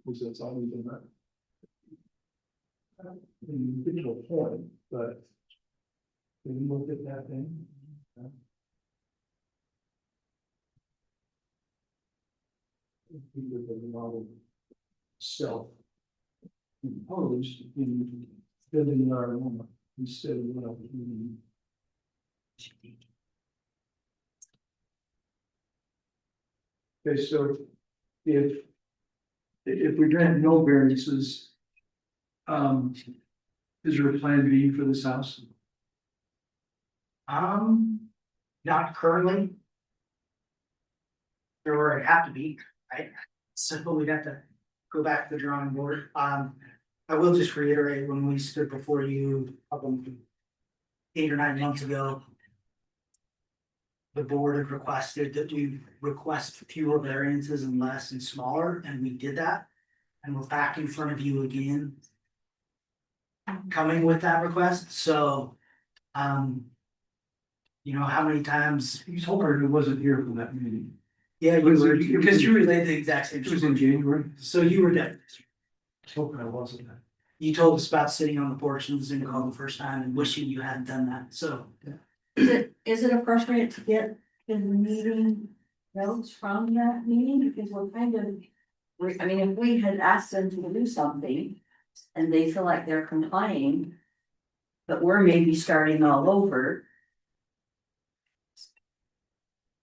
[SPEAKER 1] Was that's always been that. Individual point, but. Can you look at that thing? With a lot of self. Imposed in building our own instead of what we. Okay, so if we grant no variances, is there a plan B for this house?
[SPEAKER 11] Not currently. There would have to be, right? So we'd have to go back to the drawing board. I will just reiterate, when we stood before you, 8 or 9 months ago. The board had requested that we request fewer variances and less and smaller, and we did that. And we're back in front of you again. Coming with that request, so, you know, how many times?
[SPEAKER 1] You told her it wasn't here for that meeting.
[SPEAKER 11] Yeah, you
[SPEAKER 1] Was
[SPEAKER 11] were,
[SPEAKER 1] it-
[SPEAKER 11] because you relayed the exact same.
[SPEAKER 1] It was in January.
[SPEAKER 11] So you were there.
[SPEAKER 1] I hope I wasn't.
[SPEAKER 11] You told us about sitting on the porch and Zoom call the first time and wishing you hadn't done that, so.
[SPEAKER 6] Is it appropriate to get the meeting notes from that meeting, because we're kind of. I mean, if we had asked them to do something and they feel like they're complying. But we're maybe starting all over.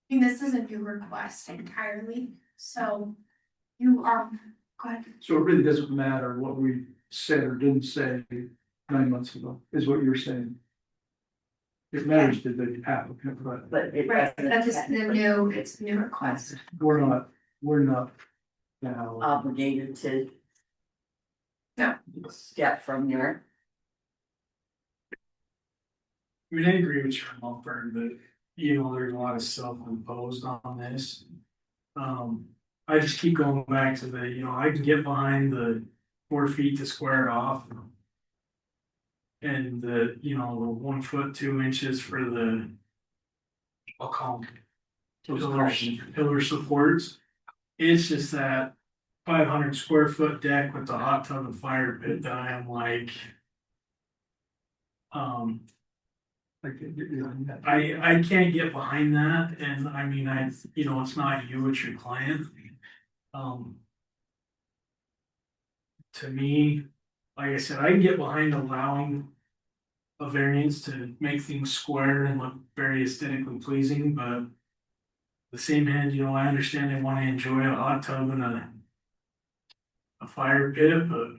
[SPEAKER 3] I mean, this is a new request entirely, so you are, go ahead.
[SPEAKER 1] So it really doesn't matter what we said or didn't say 9 months ago, is what you're saying. It matters to the applicant, but
[SPEAKER 6] But it.
[SPEAKER 3] Right, that's just the new, it's a new request.
[SPEAKER 1] we're not now.
[SPEAKER 6] Obligated to.
[SPEAKER 3] No.
[SPEAKER 6] Step from there.
[SPEAKER 4] I mean, I agree with you, Mumford, but you know, there's a lot of self-imposed on this. I just keep going back to the, you know, I can get behind the 4 feet to square it off. And the, you know, the 1 foot 2 inches for the. I'll call them. Pillar supports. It's just that 500 square foot deck with the hot tub and fire pit that I am like. I can't get behind that, and I mean, you know, it's not you, it's your client. To me, like I said, I can get behind allowing a variance to make things square and look very aesthetically pleasing, but the same hand, you know, I understand they want to enjoy a hot tub and a fire pit, but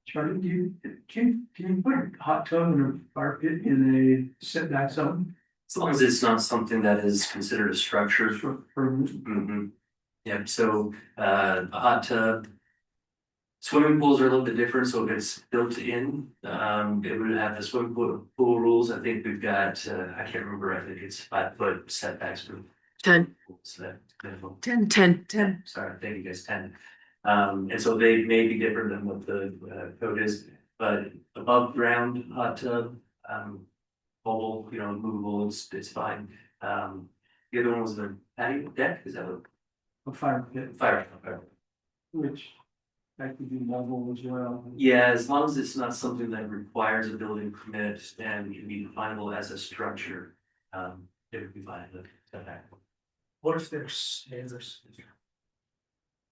[SPEAKER 1] Charlie, can you put a hot tub and a fire pit in a setback zone?
[SPEAKER 10] As long as it's not something that is considered a structure.
[SPEAKER 1] For
[SPEAKER 10] Yeah, so a hot tub. Swimming pools are a little bit different, so if it's built in, it would have the swimming pool rules. I think we've got, I can't remember, I think it's 5 foot setbacks for.
[SPEAKER 2] 10.
[SPEAKER 10] pools, that minimum.
[SPEAKER 2] 10.
[SPEAKER 10] Sorry, thank you guys, 10. And so they may be different than what the code is, but above ground hot tub, mobile, you know, movable, it's fine. The other one was the patio deck, is that what?
[SPEAKER 1] A fire pit,
[SPEAKER 10] Fire.
[SPEAKER 1] which that could be level as well.
[SPEAKER 10] Yeah, as long as it's not something that requires a building permit and can be definable as a structure, it would be fine with setback.
[SPEAKER 11] What if there's stairs?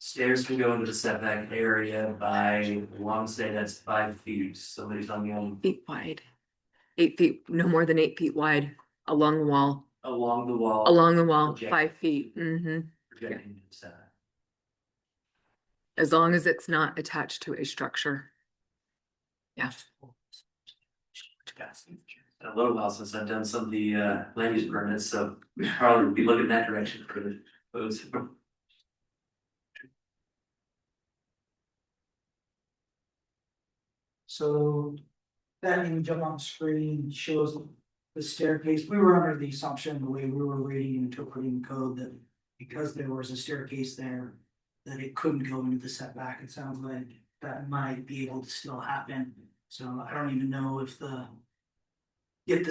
[SPEAKER 10] Stairs can go into the setback area by, I want to say that's 5 feet, somebody's on the,
[SPEAKER 2] 8 wide. 8 feet, no more than 8 feet wide along the wall,
[SPEAKER 10] along the wall.
[SPEAKER 2] along the wall,
[SPEAKER 10] Project-
[SPEAKER 2] 5 feet.
[SPEAKER 10] Projecting into the setback.
[SPEAKER 2] As long as it's not attached to a structure. Yeah.
[SPEAKER 10] A little while since I've done some of the land use permits, so we should probably be looking that direction for the those.
[SPEAKER 11] So that image up on screen shows the staircase. We were under the assumption, the way we were reading and interpreting code, that because there was a staircase there, that it couldn't go into the setback. It sounds like that might be able to still happen. So I don't even know if the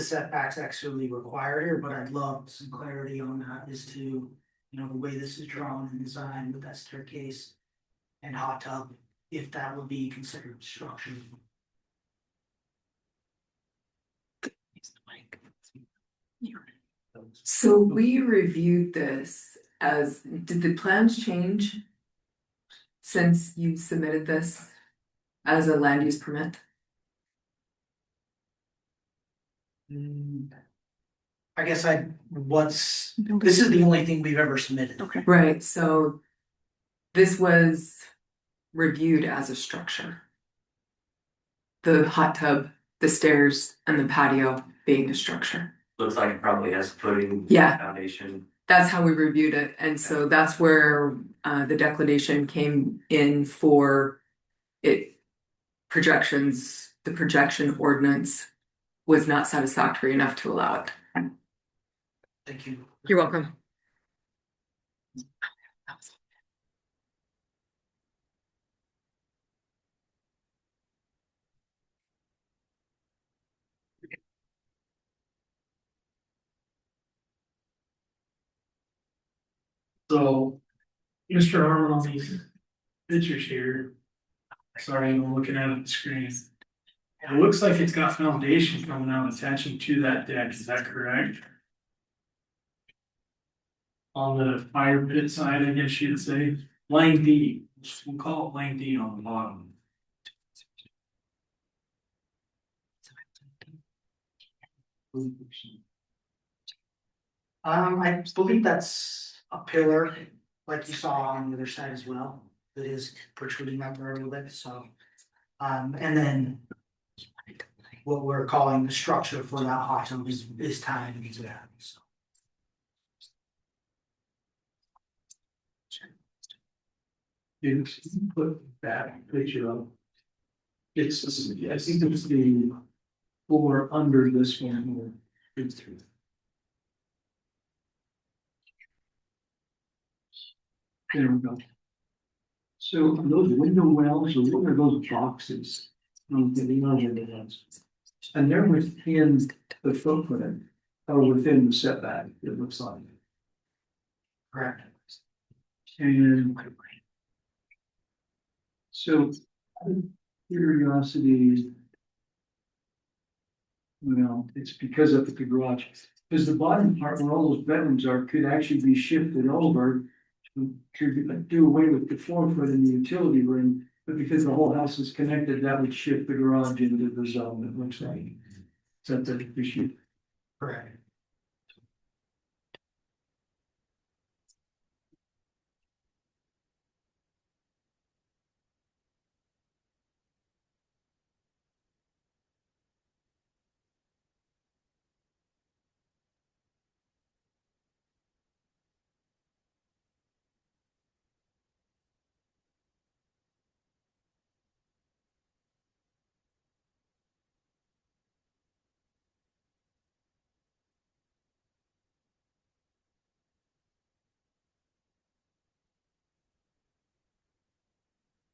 [SPEAKER 11] setbacks actually required here, but I'd love some clarity on that as to, you know, the way this is drawn and designed with that staircase and hot tub, if that would be considered structure.
[SPEAKER 2] So we reviewed this as, did the plans change since you submitted this as a land use permit?
[SPEAKER 11] I guess this is the only thing we've ever submitted.
[SPEAKER 2] Okay. Right, so this was reviewed as a structure. The hot tub, the stairs, and the patio being a structure.
[SPEAKER 10] Looks like it probably has footing.
[SPEAKER 2] Yeah.
[SPEAKER 10] Foundation.
[SPEAKER 2] That's how we reviewed it, and so that's where the declination came in for it. Projections, the projection ordinance was not satisfactory enough to allow it.
[SPEAKER 11] Thank you.
[SPEAKER 2] You're welcome.
[SPEAKER 4] So, Mr. Harmon, on these pictures here. Sorry, I'm looking at the screen. It looks like it's got foundation coming out attaching to that deck, is that correct? On the fire pit side, I guess you'd say, line D, we'll call it line D on the bottom.
[SPEAKER 11] I believe that's a pillar, like you saw on the other side as well, that is protruding out there a little bit, so. And then what we're calling the structure for that hot tub is tied into that, so.
[SPEAKER 1] You put that picture up. It's, I think it's the floor under this one here. It's through. There we go. So those window wells, or what are those boxes? The other ones. And they're within the footprint, or within the setback, it looks like.
[SPEAKER 11] Correct.
[SPEAKER 1] And so, curiosity. Well, it's because of the garage, because the bottom part where all those bedrooms are could actually be shifted over to do away with the 4 foot in the utility room, but because the whole house is connected, that would shift the garage into the zone, it looks like. Is that the issue?
[SPEAKER 11] Correct.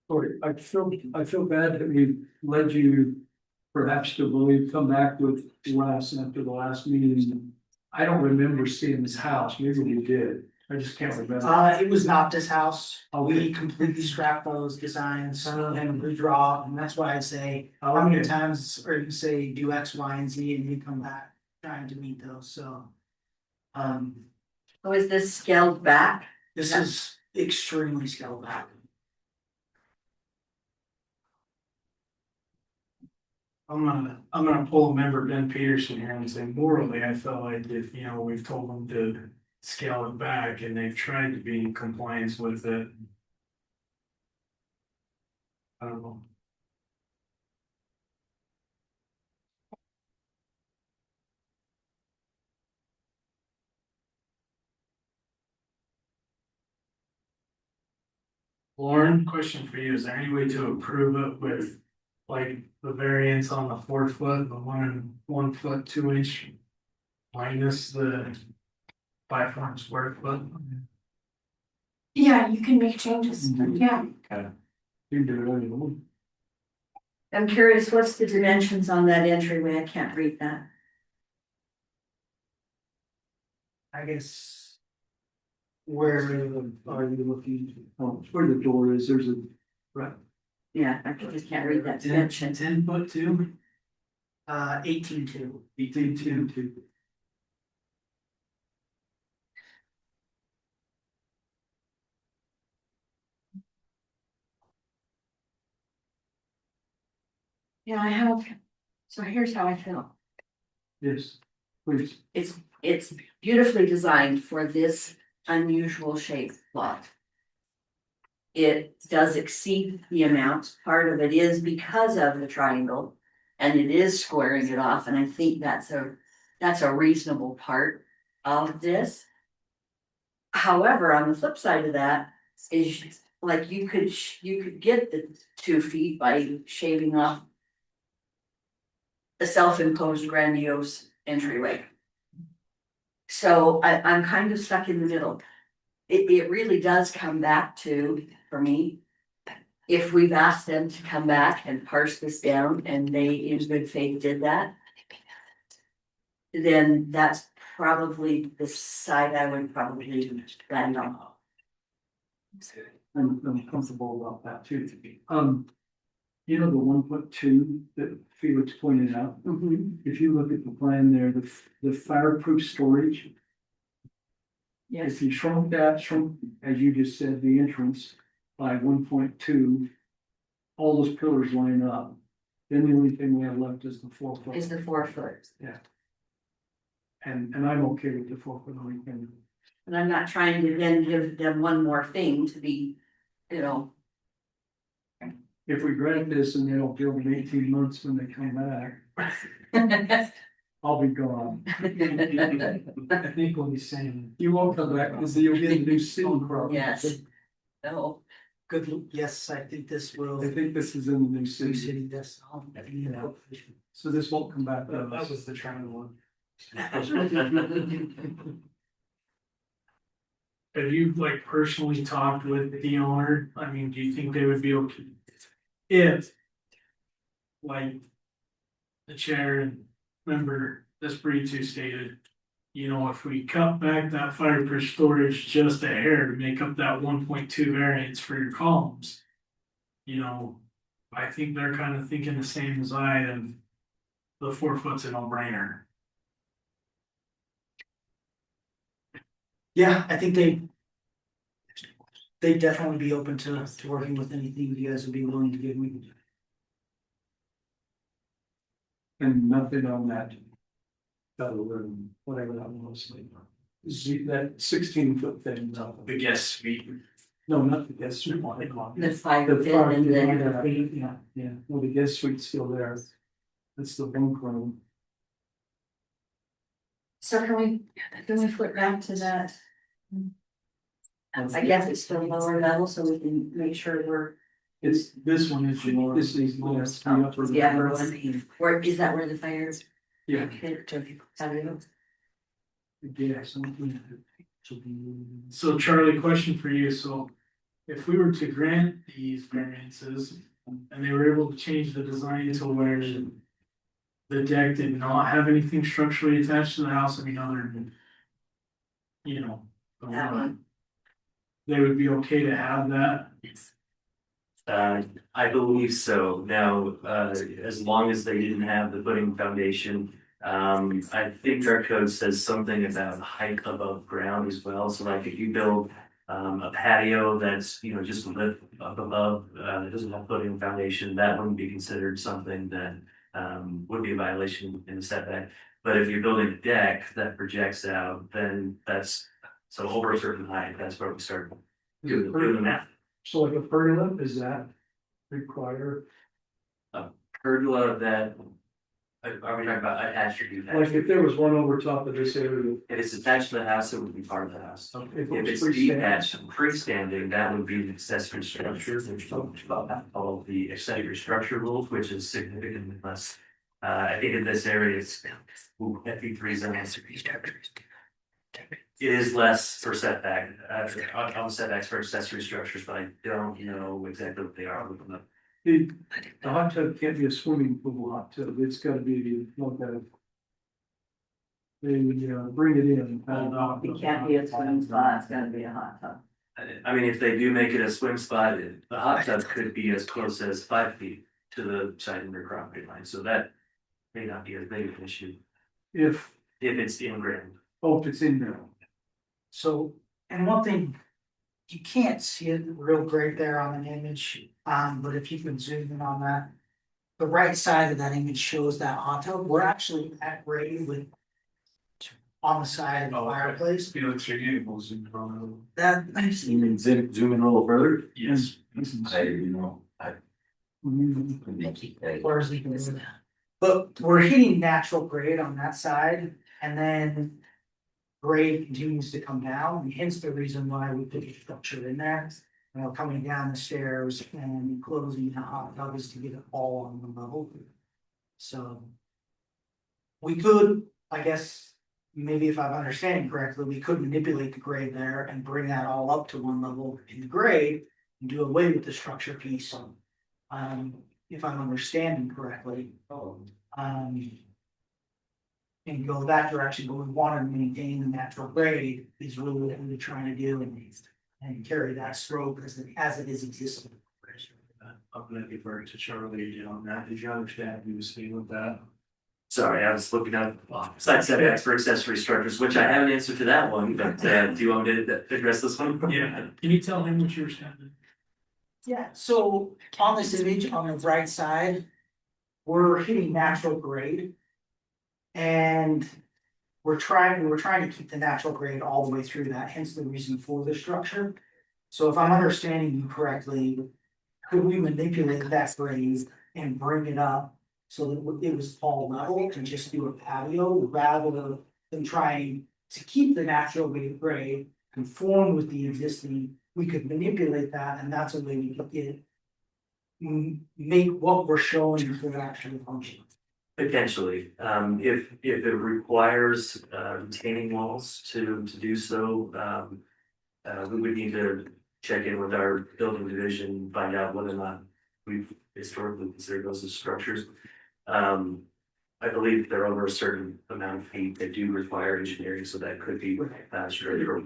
[SPEAKER 1] Sorry, I feel bad that we led you perhaps to believe, come back with last, after the last meeting. I don't remember seeing this house, maybe we did, I just can't remember.
[SPEAKER 11] It was not this house. We completely scrapped those designs and redraw, and that's why I say, how many times, or you say do X, Y, and Z, and you come back trying to meet those, so.
[SPEAKER 6] So is this scaled back?
[SPEAKER 11] This is extremely scaled back.
[SPEAKER 4] I'm gonna pull a member Ben Peterson here and say morally, I felt like if, you know, we've told them to scale it back and they've tried to be in compliance with it. I don't know. Lauren, question for you, is there any way to approve it with like the variance on the 4 foot, the 1 foot 2 inch? Minus the 500 square foot?
[SPEAKER 3] Yeah, you can make changes, yeah.
[SPEAKER 1] You do it anyway.
[SPEAKER 6] I'm curious, what's the dimensions on that entryway? I can't read that.
[SPEAKER 11] I guess. Where
[SPEAKER 1] Are you looking, oh, where the door is, there's a, right,
[SPEAKER 6] Yeah, I just can't read that dimension.
[SPEAKER 4] 10 foot 2?
[SPEAKER 11] 18.2.
[SPEAKER 1] 18.2.
[SPEAKER 6] Yeah, I have, so here's how I feel.
[SPEAKER 1] Yes, please.
[SPEAKER 6] It's beautifully designed for this unusual shaped lot. It does exceed the amount, part of it is because of the triangle. And it is squaring it off, and I think that's a reasonable part of this. However, on the flip side of that is like you could get the 2 feet by shaving off the self-imposed grandiose entryway. So I'm kind of stuck in the middle. It really does come back to, for me, if we've asked them to come back and parse this down and they in good faith did that, then that's probably the side I would probably land on.
[SPEAKER 1] I'm comfortable about that too. You know, the 1.2 that Felix pointed out, if you look at the plan there, the fireproof storage.
[SPEAKER 6] Yes,
[SPEAKER 1] If you shrunk, as you just said, the entrance by 1.2, all those pillars line up. Then the only thing we have left is the 4 foot.
[SPEAKER 6] is the 4 foot.
[SPEAKER 1] And I'm okay with the 4 foot only thing.
[SPEAKER 6] And I'm not trying to then give them one more thing to be, you know.
[SPEAKER 1] If we grant this and they don't build in 18 months when they come back, I'll be gone.
[SPEAKER 4] I think what he's saying.
[SPEAKER 1] You won't come back because you'll get a new city.
[SPEAKER 6] Yes. No,
[SPEAKER 11] Good, yes, I think this will.
[SPEAKER 1] I think this is in the new
[SPEAKER 11] New
[SPEAKER 1] city,
[SPEAKER 11] city, that's, you know.
[SPEAKER 1] so this won't come back. to
[SPEAKER 4] That
[SPEAKER 1] us.
[SPEAKER 4] was the triangle one. Have you like personally talked with the owner? I mean, do you think they would be okay? If. Like. The chair and member Espiritu stated. You know, if we cut back that fireproof storage just a hair to make up that 1.2 variance for your columns. You know, I think they're kind of thinking the same as I am. The 4 foot's a no-brainer.
[SPEAKER 11] Yeah, I think they'd definitely be open to working with anything you guys would be willing to give me.
[SPEAKER 1] And nothing on that. Other than whatever that was. That 16-foot thing.
[SPEAKER 4] The guest suite.
[SPEAKER 1] No, not the guest suite.
[SPEAKER 6] the fire pit and then.
[SPEAKER 1] Yeah, well, the guest suite's still there. That's the bunk room.
[SPEAKER 6] So can we flip back to that? I guess it's still lower level, so we can make sure we're,
[SPEAKER 1] It's, this one is your, this is, yes, the upper.
[SPEAKER 6] the upper one. Where, is that where the fire?
[SPEAKER 1] Yeah. Yes.
[SPEAKER 4] So Charlie, question for you, so if we were to grant these variances and they were able to change the design to where the deck did not have anything structurally attached to the house, I mean, other than, you know, the lawn, they would be okay to have that?
[SPEAKER 10] I believe so. Now, as long as they didn't have the footing foundation. I think our code says something about height above ground as well. So like if you build a patio that's, you know, just lit up above, it doesn't have footing foundation, that wouldn't be considered something that would be a violation in the setback. But if you're building a deck that projects out, then that's, so over a certain height, that's where we start doing the math.
[SPEAKER 1] So like a pergola, is that required?
[SPEAKER 10] Pergola that, are we talking about attached or detached?
[SPEAKER 1] Like if there was one over top of this area,
[SPEAKER 10] If it's attached to the house, it would be part of the house.
[SPEAKER 1] if
[SPEAKER 10] If
[SPEAKER 1] it
[SPEAKER 10] it's
[SPEAKER 1] was freestanding,
[SPEAKER 10] detached, freestanding, that would be an accessory structure, which follow the accessory structure rules, which is significantly less. I think in this area, it's FE3 zone. It is less for setback, on setbacks for accessory structures, but I don't know exactly what they are.
[SPEAKER 1] the hot tub can't be a swimming pool hot tub, it's gotta be like a. They bring it in.
[SPEAKER 6] It can't be a swimming spot, it's gotta be a hot tub.
[SPEAKER 10] I mean, if they do make it a swim spot, the hot tub could be as close as 5 feet to the side of your property line, so that may not be as big of an issue
[SPEAKER 1] If,
[SPEAKER 10] if it's in ground.
[SPEAKER 1] if it's in there.
[SPEAKER 11] So, and one thing, you can't see it real great there on an image, but if you can zoom in on that. The right side of that image shows that hot tub, we're actually at grade with. On the side of the fireplace,
[SPEAKER 4] You know, it's renewables in Toronto.
[SPEAKER 11] that,
[SPEAKER 8] You can zoom in a little further?
[SPEAKER 4] Yes.
[SPEAKER 11] or is it? But we're hitting natural grade on that side, and then. Grade continues to come down, and hence the reason why we put a structure in there. You know, coming down the stairs and closing the hot tub is to get it all on the level. So. We could, I guess, maybe if I'm understanding correctly, we could manipulate the grade there and bring that all up to one level in the grade. And do away with the structure piece. If I'm understanding correctly. And go that direction, but we want to maintain the natural grade is really what we're trying to do and carry that slope as it is existing.
[SPEAKER 4] I'm gonna defer to Charlie on that. Did you understand what he was saying with that?
[SPEAKER 10] Sorry, I was looking at side setbacks for accessory structures, which I have an answer to that one, but do you want me to address this one?
[SPEAKER 4] Yeah, can you tell him what you were saying?
[SPEAKER 11] Yeah, so on this image on the right side, we're hitting natural grade. And we're trying to keep the natural grade all the way through that, hence the reason for the structure. So if I'm understanding you correctly, could we manipulate that grade and bring it up so that it was all level and just do a patio rather than trying to keep the natural grade conform with the existing? We could manipulate that, and that's a way we could get make what we're showing to actually function.
[SPEAKER 10] Potentially, if it requires retaining walls to do so, we would need to check in with our building division, find out whether or not we've historically considered those as structures. I believe they're over a certain amount of feet that do require engineering, so that could be structural.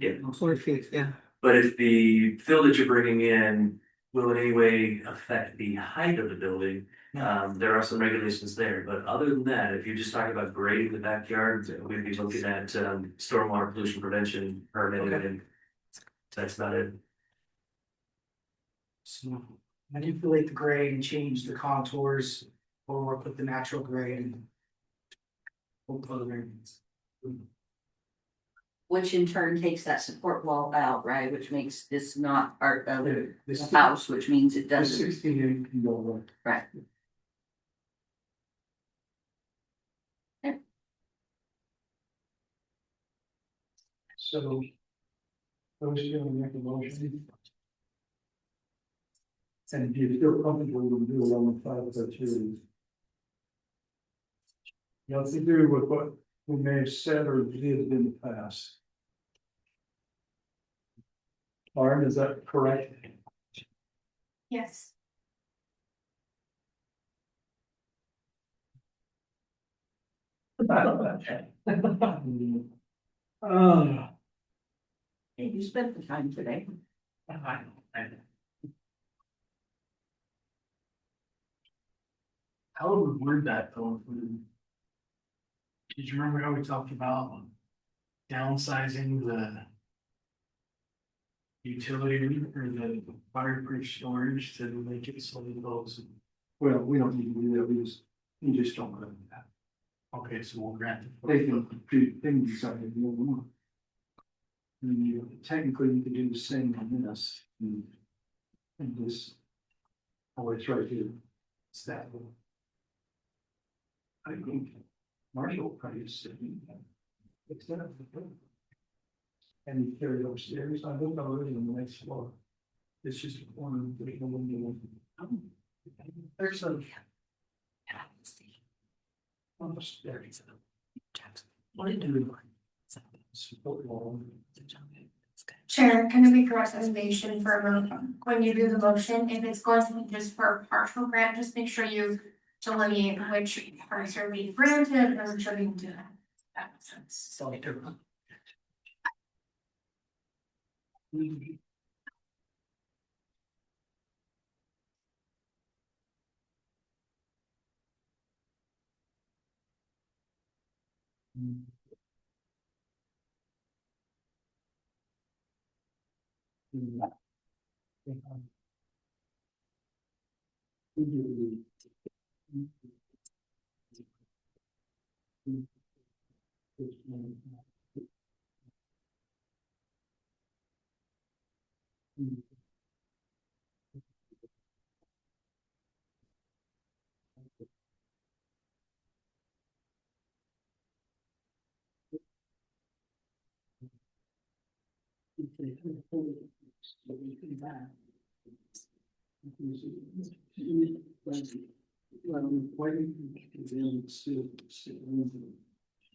[SPEAKER 10] Yeah.
[SPEAKER 2] 4 feet, yeah.
[SPEAKER 10] But if the fill that you're bringing in will in any way affect the height of the building, there are some regulations there, but other than that, if you're just talking about grading the backyard, we'd be looking at stormwater pollution prevention permit, and that's about it.
[SPEAKER 11] So manipulate the grade and change the contours or put the natural grade and.
[SPEAKER 6] Which in turn takes that support wall out, right, which makes this not part of the
[SPEAKER 1] This
[SPEAKER 6] house, which means it doesn't,
[SPEAKER 1] 16 can go away.
[SPEAKER 6] right?
[SPEAKER 1] So. I was gonna make a motion. And if you feel comfortable, we'll do it on the 502. Nothing to do with what we may have said or did in the past. Lauren, is that correct?
[SPEAKER 3] Yes.
[SPEAKER 6] Hey, you spent the time today.
[SPEAKER 4] How would we word that though? Did you remember how we talked about downsizing the utility or the fireproof storage to make it so that those?
[SPEAKER 1] Well, we don't need to do that, we just don't want to do that.
[SPEAKER 4] Okay, so we'll grant it.
[SPEAKER 1] They can decide if you want. And you, technically, you could do the same on this. And this. Oh, it's right here. It's that one. I think Marshall probably said. It's that. And you carry it upstairs, I looked already on the next floor. It's just a corner, there's no window. There's a. Almost there. What do you do? Support wall.
[SPEAKER 3] Chair, can I make a recommendation for a moment, when you do the motion, if it's going to be just for a partial grant, just make sure you delineate which parts are being granted and which are being denied. That makes sense.
[SPEAKER 6] So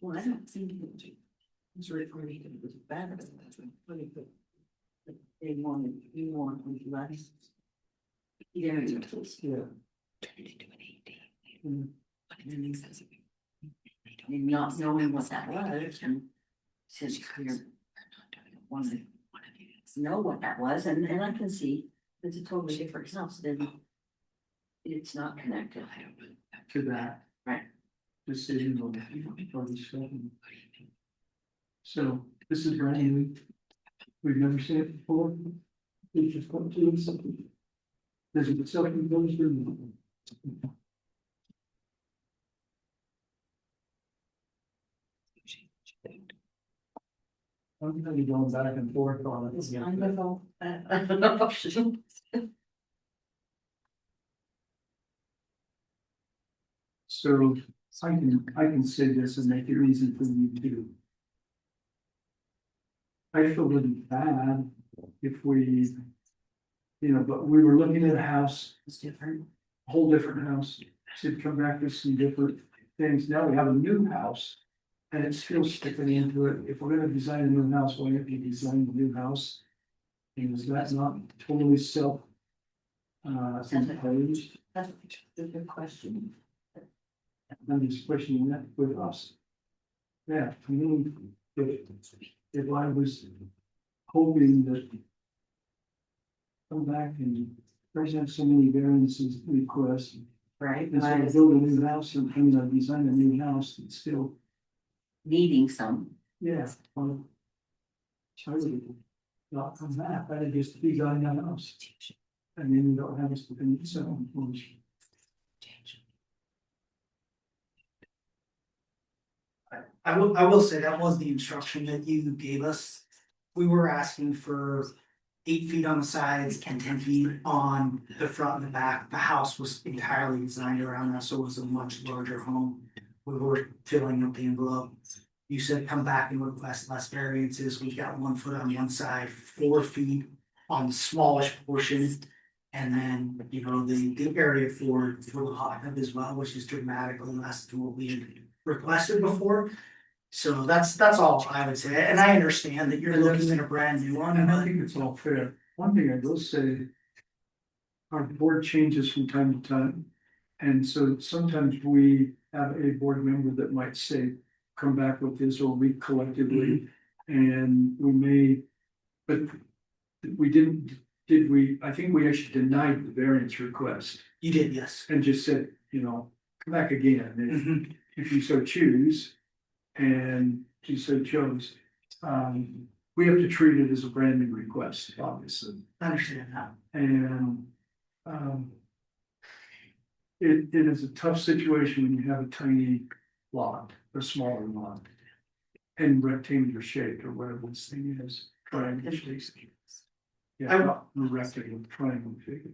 [SPEAKER 6] well, I don't think it's really for me to be bad, but that's what it could. They wanted, you want less. Yeah.
[SPEAKER 1] Yeah.
[SPEAKER 6] And not knowing what that was, and since you're want to know what that was, and I can see it's a totally different house, then it's not connected.
[SPEAKER 1] To that.
[SPEAKER 6] Right.
[SPEAKER 1] Decision on the stuff. So this is brand new. We've never seen it before. We just come to something. There's a something goes through. I'm gonna be going back and forth on it.
[SPEAKER 6] It's wonderful. Option.
[SPEAKER 1] So I can say this and make it easy for you too. I feel really bad if we, but we were looking at a house,
[SPEAKER 6] It's different.
[SPEAKER 1] whole different house, should come back with some different things. Now we have a new house. And it's still sticking into it. If we're gonna design a new house, why don't you design a new house? And is that not totally self? Imposed?
[SPEAKER 6] That's a good question.
[SPEAKER 1] I'm just questioning that with us. Yeah, I mean, if I was hoping that. Come back and present so many variances requests.
[SPEAKER 6] Right.
[SPEAKER 1] Instead of build a new house and, design a new house, it's still.
[SPEAKER 6] Needing some.
[SPEAKER 1] Yeah, well. I would not come back, I just design a house. And then you don't have to finish selling.
[SPEAKER 11] I will say that was the instruction that you gave us. We were asking for 8 feet on the sides and 10 feet on the front and the back. The house was entirely designed around that, so it was a much larger home. We were filling up the envelope. You said come back and request less variances. We've got 1 foot on one side, 4 feet on the smallish portion. And then, the area for the hot tub as well, which is dramatically less than what we had requested before. So that's all I would say, and I understand that you're looking at a brand new one,
[SPEAKER 1] And I
[SPEAKER 11] but
[SPEAKER 1] think it's all fair. One thing I will say. Our board changes from time to time. And so sometimes we have a board member that might say, come back with this, or we collectively, and we may. But we didn't, did we, I think we actually denied the variance request
[SPEAKER 11] You did, yes.
[SPEAKER 1] and just said, come back again if you so choose. And you so chose, we have to treat it as a brand new request, obviously.
[SPEAKER 11] I understand that.
[SPEAKER 1] And, it is a tough situation when you have a tiny lot, a smaller lot. And rectangular shape or whatever this thing is, triangle shape. Yeah, not rectangle, triangle shape.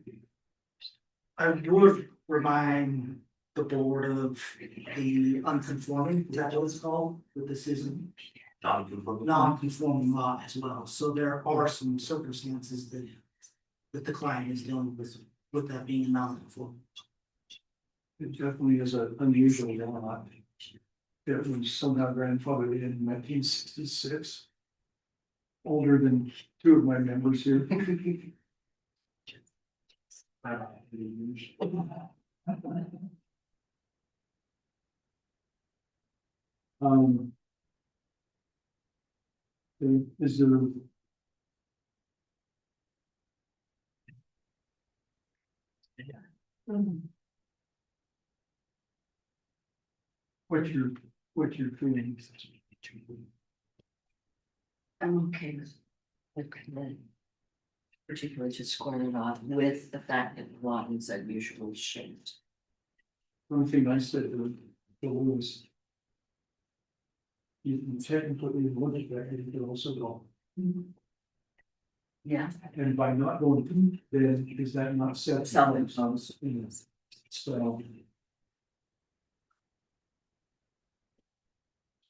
[SPEAKER 11] I would remind the board of the unconforming, is that what it's called? That this isn't non-conforming lot as well, so there are some circumstances that the client is dealing with that being non-conforming.
[SPEAKER 1] It definitely is an unusual lot. It was somehow grandfathered in 1966. Older than two of my members here. Is there? What's your feeling?
[SPEAKER 6] I'm okay with the particularly just squaring it off with the fact that the lot is unusually shaped.
[SPEAKER 1] One thing I said to was. You can technically look at that, you can also go.
[SPEAKER 6] Yeah.
[SPEAKER 1] And by not going, then is that not set?
[SPEAKER 6] Self-imposed.
[SPEAKER 1] So.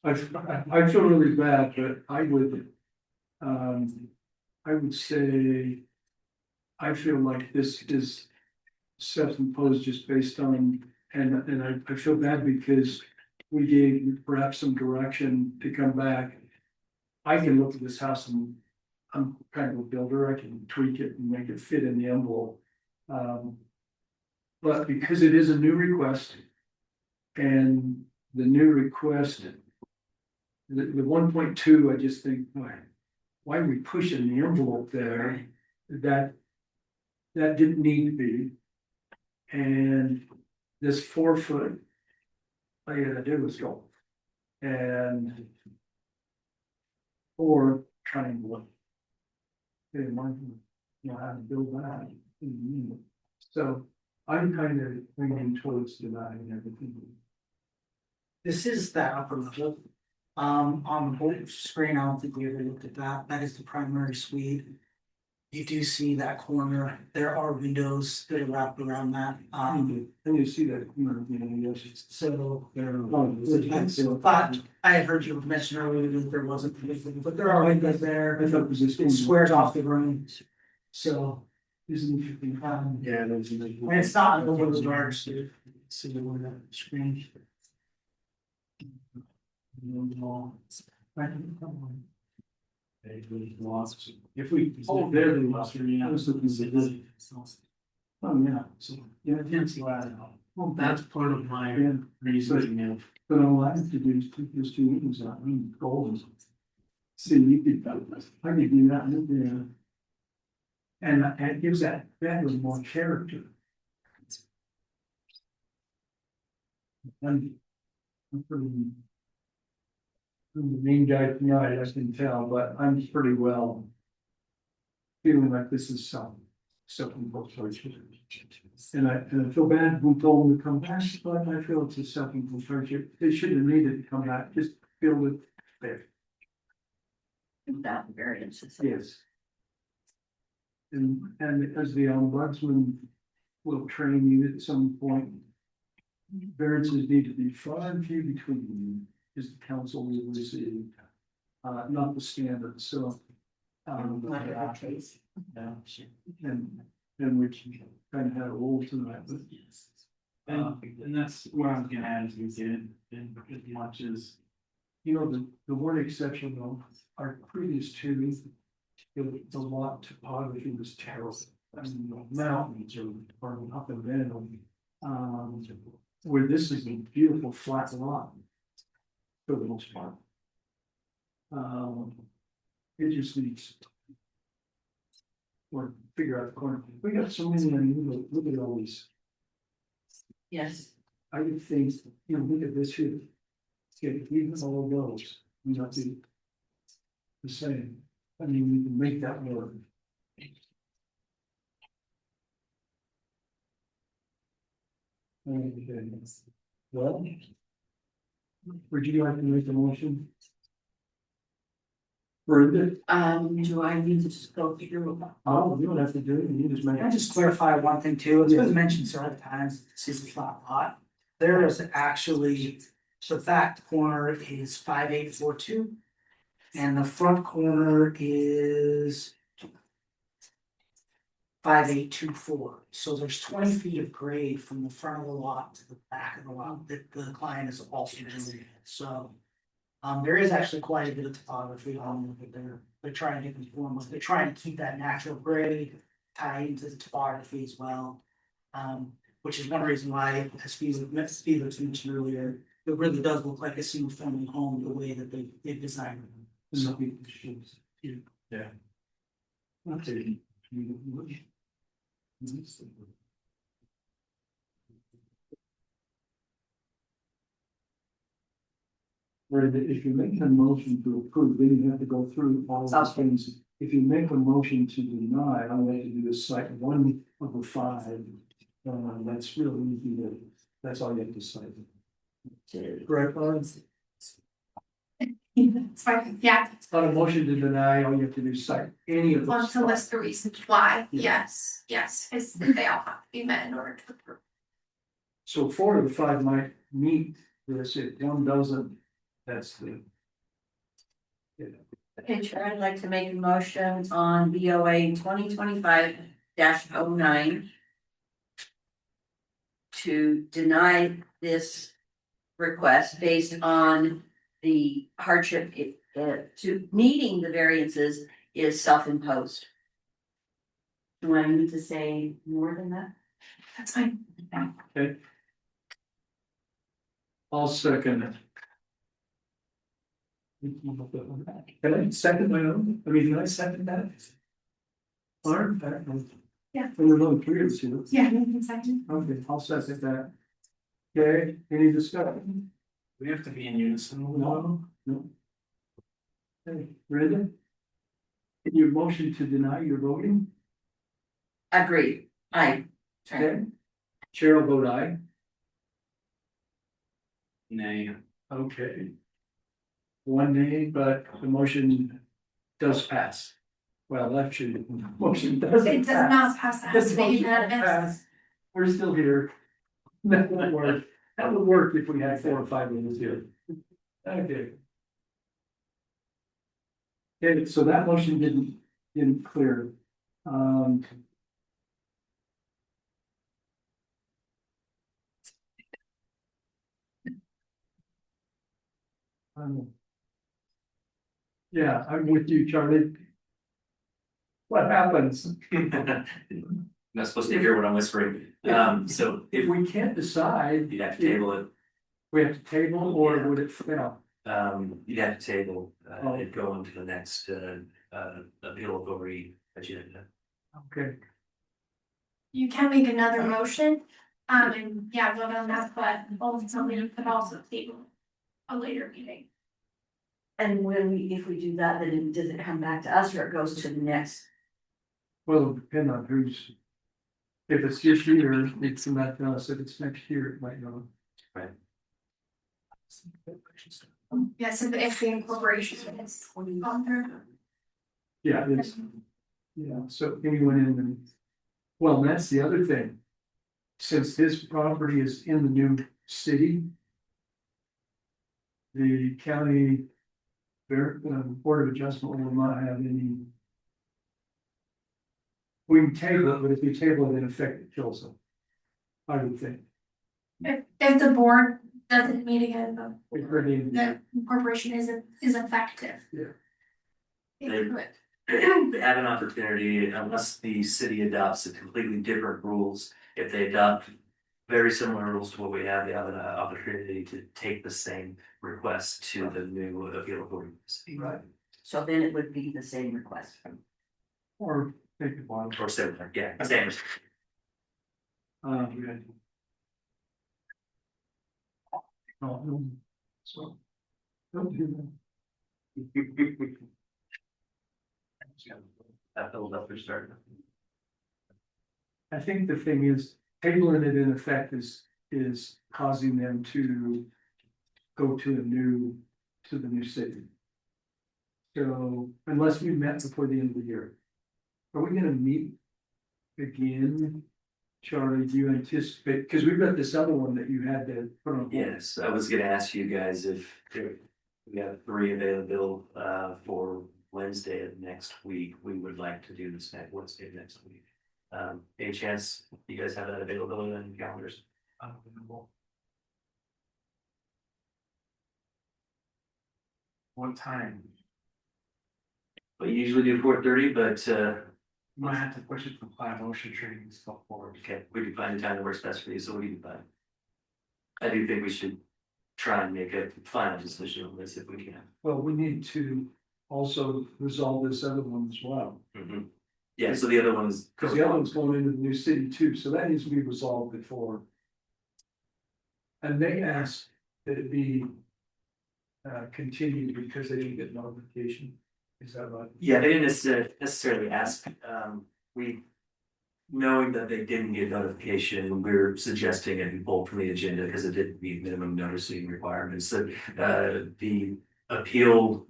[SPEAKER 1] I feel really bad, but I would say. I feel like this is self-imposed just based on, and I feel bad because we gave perhaps some direction to come back. I can look at this house and I'm kind of a builder, I can tweak it and make it fit in the envelope. But because it is a new request and the new request, the 1.2, I just think, why are we pushing the envelope there? That didn't need to be. And this 4 foot, all you gotta do is go. And. Or triangle. They want to know how to build that. So I'm kind of leaning towards denying everything.
[SPEAKER 11] This is that upper level. On the whole screen, I don't think we ever looked at that. That is the primary suite. You do see that corner. There are windows that are wrapped around that.
[SPEAKER 1] And you see that, yes.
[SPEAKER 11] So
[SPEAKER 1] There
[SPEAKER 11] but I had heard you mention earlier that there wasn't anything, but there are windows there.
[SPEAKER 1] I thought it was this
[SPEAKER 11] It squares off the room. So,
[SPEAKER 1] Isn't it? Yeah, there's.
[SPEAKER 11] and it's not in the windows dark, so
[SPEAKER 1] See the one that screen. If we.
[SPEAKER 11] Oh,
[SPEAKER 1] there, we lost. I was looking at this. Oh, yeah, so, yeah, I can't see why. Well, that's part of my reasoning. But all I have to do is take those two windows out, gold. See, you could, I could do that, and it gives that bedroom more character. I'm pretty. I'm the main guy tonight, I can tell, but I'm pretty well. Feeling like this is something both sides. And I feel bad who told them to come back, but I feel it's a self-inflicted. They shouldn't have needed to come back, just build it there.
[SPEAKER 6] Without variances.
[SPEAKER 1] Yes. And as the ombudsman will train you at some point. Variances need to be far and few between, is the council will receive, not the standard, so. Yeah, and which kind of had a role tonight, but. And that's where I'm getting at as we get, and as much as. The one exception though, our previous two, the lot topography was terrible. I mean, the mountains are up and down. Where this is a beautiful flat lot. For the most part. It just needs. Or figure out the corner, we got so many, look at all these,
[SPEAKER 6] Yes.
[SPEAKER 1] I would think, look at this here. If even all of those, we not be. The same, I mean, we can make that work. Okay. Well. Would you like to make a motion? Brenda?
[SPEAKER 6] Do I need to just go through?
[SPEAKER 1] Oh, you don't have to do it, you just make.
[SPEAKER 11] Can I just clarify one thing too? It's been mentioned several times, this is a flat lot. There is actually, the back corner is 5842. And the front corner is 5824. So there's 20 feet of grade from the front of the lot to the back of the lot that the client is also doing. So. There is actually quite a bit of topography on it, but they're trying to conform with, they're trying to keep that natural grade tied into the topography as well. Which is one reason why, as Felix mentioned earlier, it really does look like a single family home the way that they've designed it. So,
[SPEAKER 1] Yeah. Okay. Where if you make a motion to approve, then you have to go through all those things. If you make a motion to deny, all you have to do is cite one of the five. That's really easy that's all you have to cite. Correct, Lawrence?
[SPEAKER 3] It's fine, yeah,
[SPEAKER 1] It's not a motion to deny, all you have to do is cite any of
[SPEAKER 3] want
[SPEAKER 1] those.
[SPEAKER 3] to list the reasons why,
[SPEAKER 1] Yeah.
[SPEAKER 3] yes, because they all have to be met in order to approve.
[SPEAKER 1] So 4 of the 5 might meet this, if one doesn't, that's the.
[SPEAKER 6] Okay, Chair, I'd like to make a motion on BOA 2025-09. To deny this request based on the hardship to meeting the variances is self-imposed. Do I need to say more than that?
[SPEAKER 3] That's fine.
[SPEAKER 1] Okay. I'll second it. Can I second my own? I mean, can I second that? Or,
[SPEAKER 3] Yeah.
[SPEAKER 1] We're really clear to.
[SPEAKER 3] Yeah, you can second.
[SPEAKER 1] Okay, I'll second that. Okay, any discussion?
[SPEAKER 4] We have to be in unison.
[SPEAKER 1] No, no. Okay, Brenda? Your motion to deny your voting?
[SPEAKER 6] Agreed. Aye.
[SPEAKER 1] Okay. Chair will vote aye.
[SPEAKER 4] Nay.
[SPEAKER 1] Okay. One nay, but the motion does pass. Well, actually, the motion doesn't
[SPEAKER 3] It does not pass, that has to be unanimous.
[SPEAKER 1] We're still here. That would work. That would work if we had 4 or 5 minutes here. Okay. Okay, so that motion didn't clear. Yeah, I'm with you, Charlie. What happens?
[SPEAKER 10] Not supposed to hear what I'm whispering. So
[SPEAKER 1] If we can't decide,
[SPEAKER 10] you'd have to table it.
[SPEAKER 1] we have to table or would it fail?
[SPEAKER 10] You'd have to table,
[SPEAKER 1] Oh.
[SPEAKER 10] it'd go into the next, appeal authority agenda.
[SPEAKER 1] Okay,
[SPEAKER 3] You can make another motion, and yeah, vote on that, but ultimately you could also table a later meeting.
[SPEAKER 6] And if we do that, then does it come back to us or it goes to the next?
[SPEAKER 1] well, it'll depend on who's. If it's this year, it's not us, if it's next year, it might not.
[SPEAKER 3] Yes, if the incorporation is on there.
[SPEAKER 1] Yeah, it's, yeah, so anyone in the, well, that's the other thing. Since this property is in the new city. The county. Board of Adjustment will not have any. We can table it, but if we table it, in effect, it kills them. I would think.
[SPEAKER 3] If the board doesn't meet again,
[SPEAKER 1] We've heard any-
[SPEAKER 3] the incorporation is effective.
[SPEAKER 1] Yeah.
[SPEAKER 10] They have an opportunity unless the city adopts a completely different rules. If they adopt very similar rules to what we have. They have an opportunity to take the same request to the new appeal court.
[SPEAKER 1] Right.
[SPEAKER 6] So then it would be the same request.
[SPEAKER 1] Or take the bottom.
[SPEAKER 10] Or similar, yeah, same.
[SPEAKER 1] Yeah. No, so. Don't do
[SPEAKER 10] That build up for starting.
[SPEAKER 1] I think the thing is, tabling it in effect is causing them to go to the new city. So unless we met before the end of the year, are we gonna meet again? Charlie, do you anticipate, because we've got this other one that you had to put on.
[SPEAKER 10] Yes, I was gonna ask you guys if we have 3 available for Wednesday of next week. We would like to do this next Wednesday of next week. Any chance you guys have that availability on your calendars?
[SPEAKER 4] What time?
[SPEAKER 10] We usually do 4:30, but
[SPEAKER 4] Might have to push it to 5 ocean trading stuff forward.
[SPEAKER 10] okay, we can find a time that works best for you, so we can find. I do think we should try and make a final decision on this if we can.
[SPEAKER 1] Well, we need to also resolve this other one as well,
[SPEAKER 10] Yeah, so the other one is.
[SPEAKER 1] because the other one's going into the new city too, so that needs to be resolved before. And they asked that it be continued because they didn't get notification. Is that right?
[SPEAKER 10] Yeah, they didn't necessarily ask, we, knowing that they didn't get notification, we're suggesting it be pulled from the agenda because it didn't meet minimum noticing requirements. So, the appeal,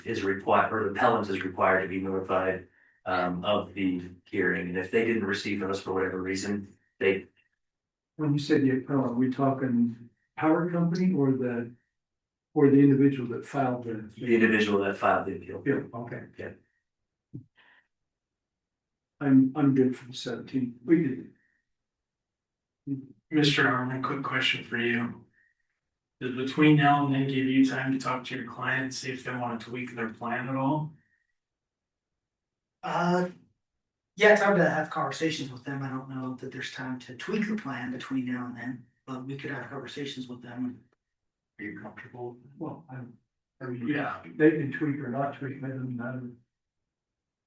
[SPEAKER 10] is required, or the appellant is required to be notified, of the hearing, and if they didn't receive notice for whatever reason, they.
[SPEAKER 1] When you say the appellant, are we talking power company or the individual that filed the?
[SPEAKER 10] The individual that filed the appeal.
[SPEAKER 1] Yeah, okay.
[SPEAKER 10] Yeah.
[SPEAKER 1] I'm good for the 17th. We did.
[SPEAKER 4] Mr. Arlen, quick question for you. Does between now and then give you time to talk to your client, see if they want to tweak their plan at all?
[SPEAKER 11] Yeah, it's hard to have conversations with them. I don't know that there's time to tweak the plan between now and then, but we could have conversations with them.
[SPEAKER 1] Are you comfortable? Well, I mean,
[SPEAKER 4] Yeah.
[SPEAKER 1] they can tweak or not tweak, it doesn't matter.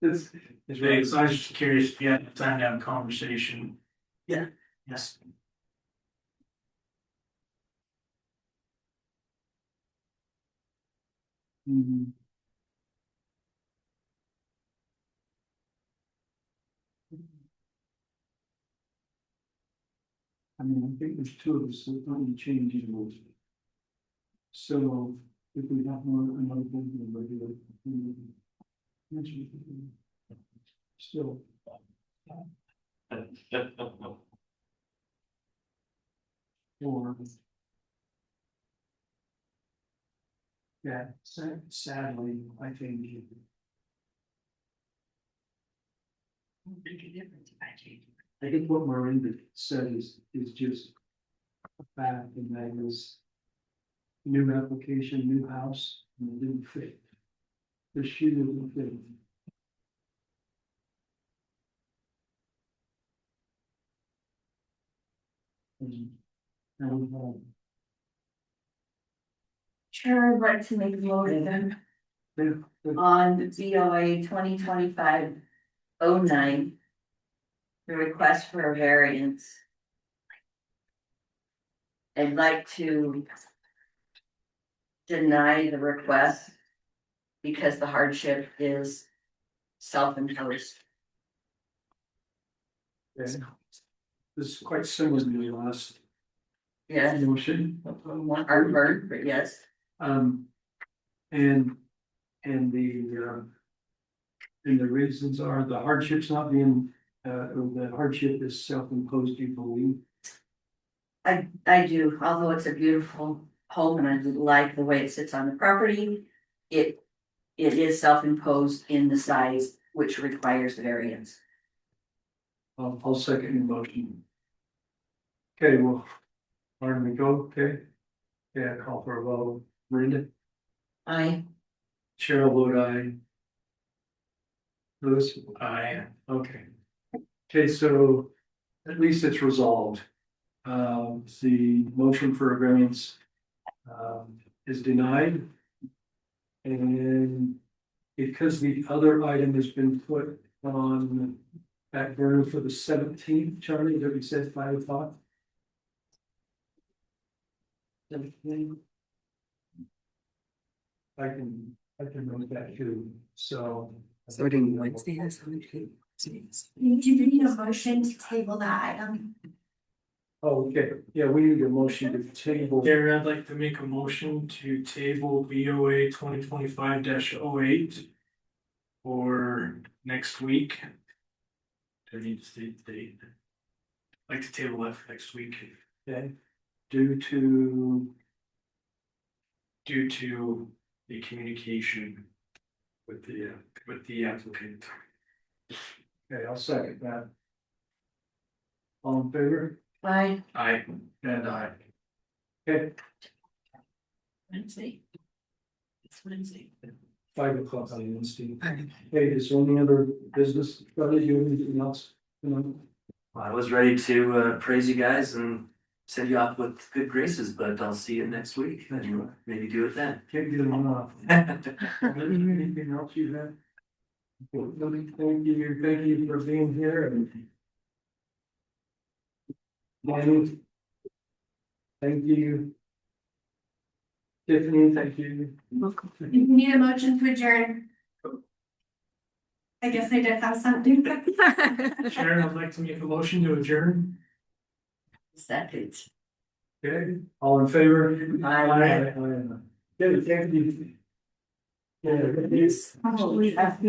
[SPEAKER 1] It's
[SPEAKER 4] So
[SPEAKER 1] right.
[SPEAKER 4] I was just curious if you had time to have a conversation.
[SPEAKER 11] Yes.
[SPEAKER 1] Mhm. I mean, I think there's 2 of us that don't change it. So if we have another thing in the regular. Still. Or. Yeah, sadly, I think. I think what Miranda said is just a fact, and that is. New application, new house, and it didn't fit. The shoe didn't fit. Now we have.
[SPEAKER 6] Chair, I'd like to make a motion on VOA 2025-09. The request for a variance. I'd like to deny the request because the hardship is self-imposed.
[SPEAKER 1] This is quite similar to the last
[SPEAKER 6] Yes,
[SPEAKER 1] motion.
[SPEAKER 6] heartburn, but yes.
[SPEAKER 1] And the reasons are the hardship's not being, or the hardship is self-imposed, you believe?
[SPEAKER 6] I do, although it's a beautiful home and I like the way it sits on the property. It is self-imposed in the size, which requires variance.
[SPEAKER 1] I'll second your motion. Okay, well, Martin, we go, okay? Yeah, call for a vote. Miranda?
[SPEAKER 6] I,
[SPEAKER 1] Cheryl vote aye. Louis? Aye. Okay. Okay, so at least it's resolved. The motion for a variance is denied. And because the other item has been put on back burner for the 17th, Charlie, that we said 5 o'clock. 17th. I can note that too, so.
[SPEAKER 2] Starting Wednesday, the 17th.
[SPEAKER 3] You do need a motion to table that item.
[SPEAKER 1] Oh, okay, yeah, we need a motion to table.
[SPEAKER 4] Gary, I'd like to make a motion to table BOA 2025-08 for next week. Do I need to state the date? I'd like to table that for next week.
[SPEAKER 1] Okay, due to
[SPEAKER 4] the communication with the applicant.
[SPEAKER 1] okay, I'll second that. All in favor?
[SPEAKER 6] Bye.
[SPEAKER 4] I,
[SPEAKER 1] And I. Okay,
[SPEAKER 6] Wednesday. It's Wednesday.
[SPEAKER 1] 5 o'clock on Wednesday. Hey, is there any other business? Charlie, you have anything else?
[SPEAKER 10] I was ready to praise you guys and send you off with good graces, but I'll see you next week and maybe do it then.
[SPEAKER 1] Can't get them off. Anything else you have? Thank you for being here and. Danny. Thank you. Tiffany, thank you.
[SPEAKER 3] You need a motion to adjourn. I guess I did have something.
[SPEAKER 4] Sharon, I'd like to make a motion to adjourn.
[SPEAKER 6] Second.
[SPEAKER 1] Okay, all in favor?
[SPEAKER 6] Aye.
[SPEAKER 1] Okay, thank you. Yeah,
[SPEAKER 6] Oh, we have to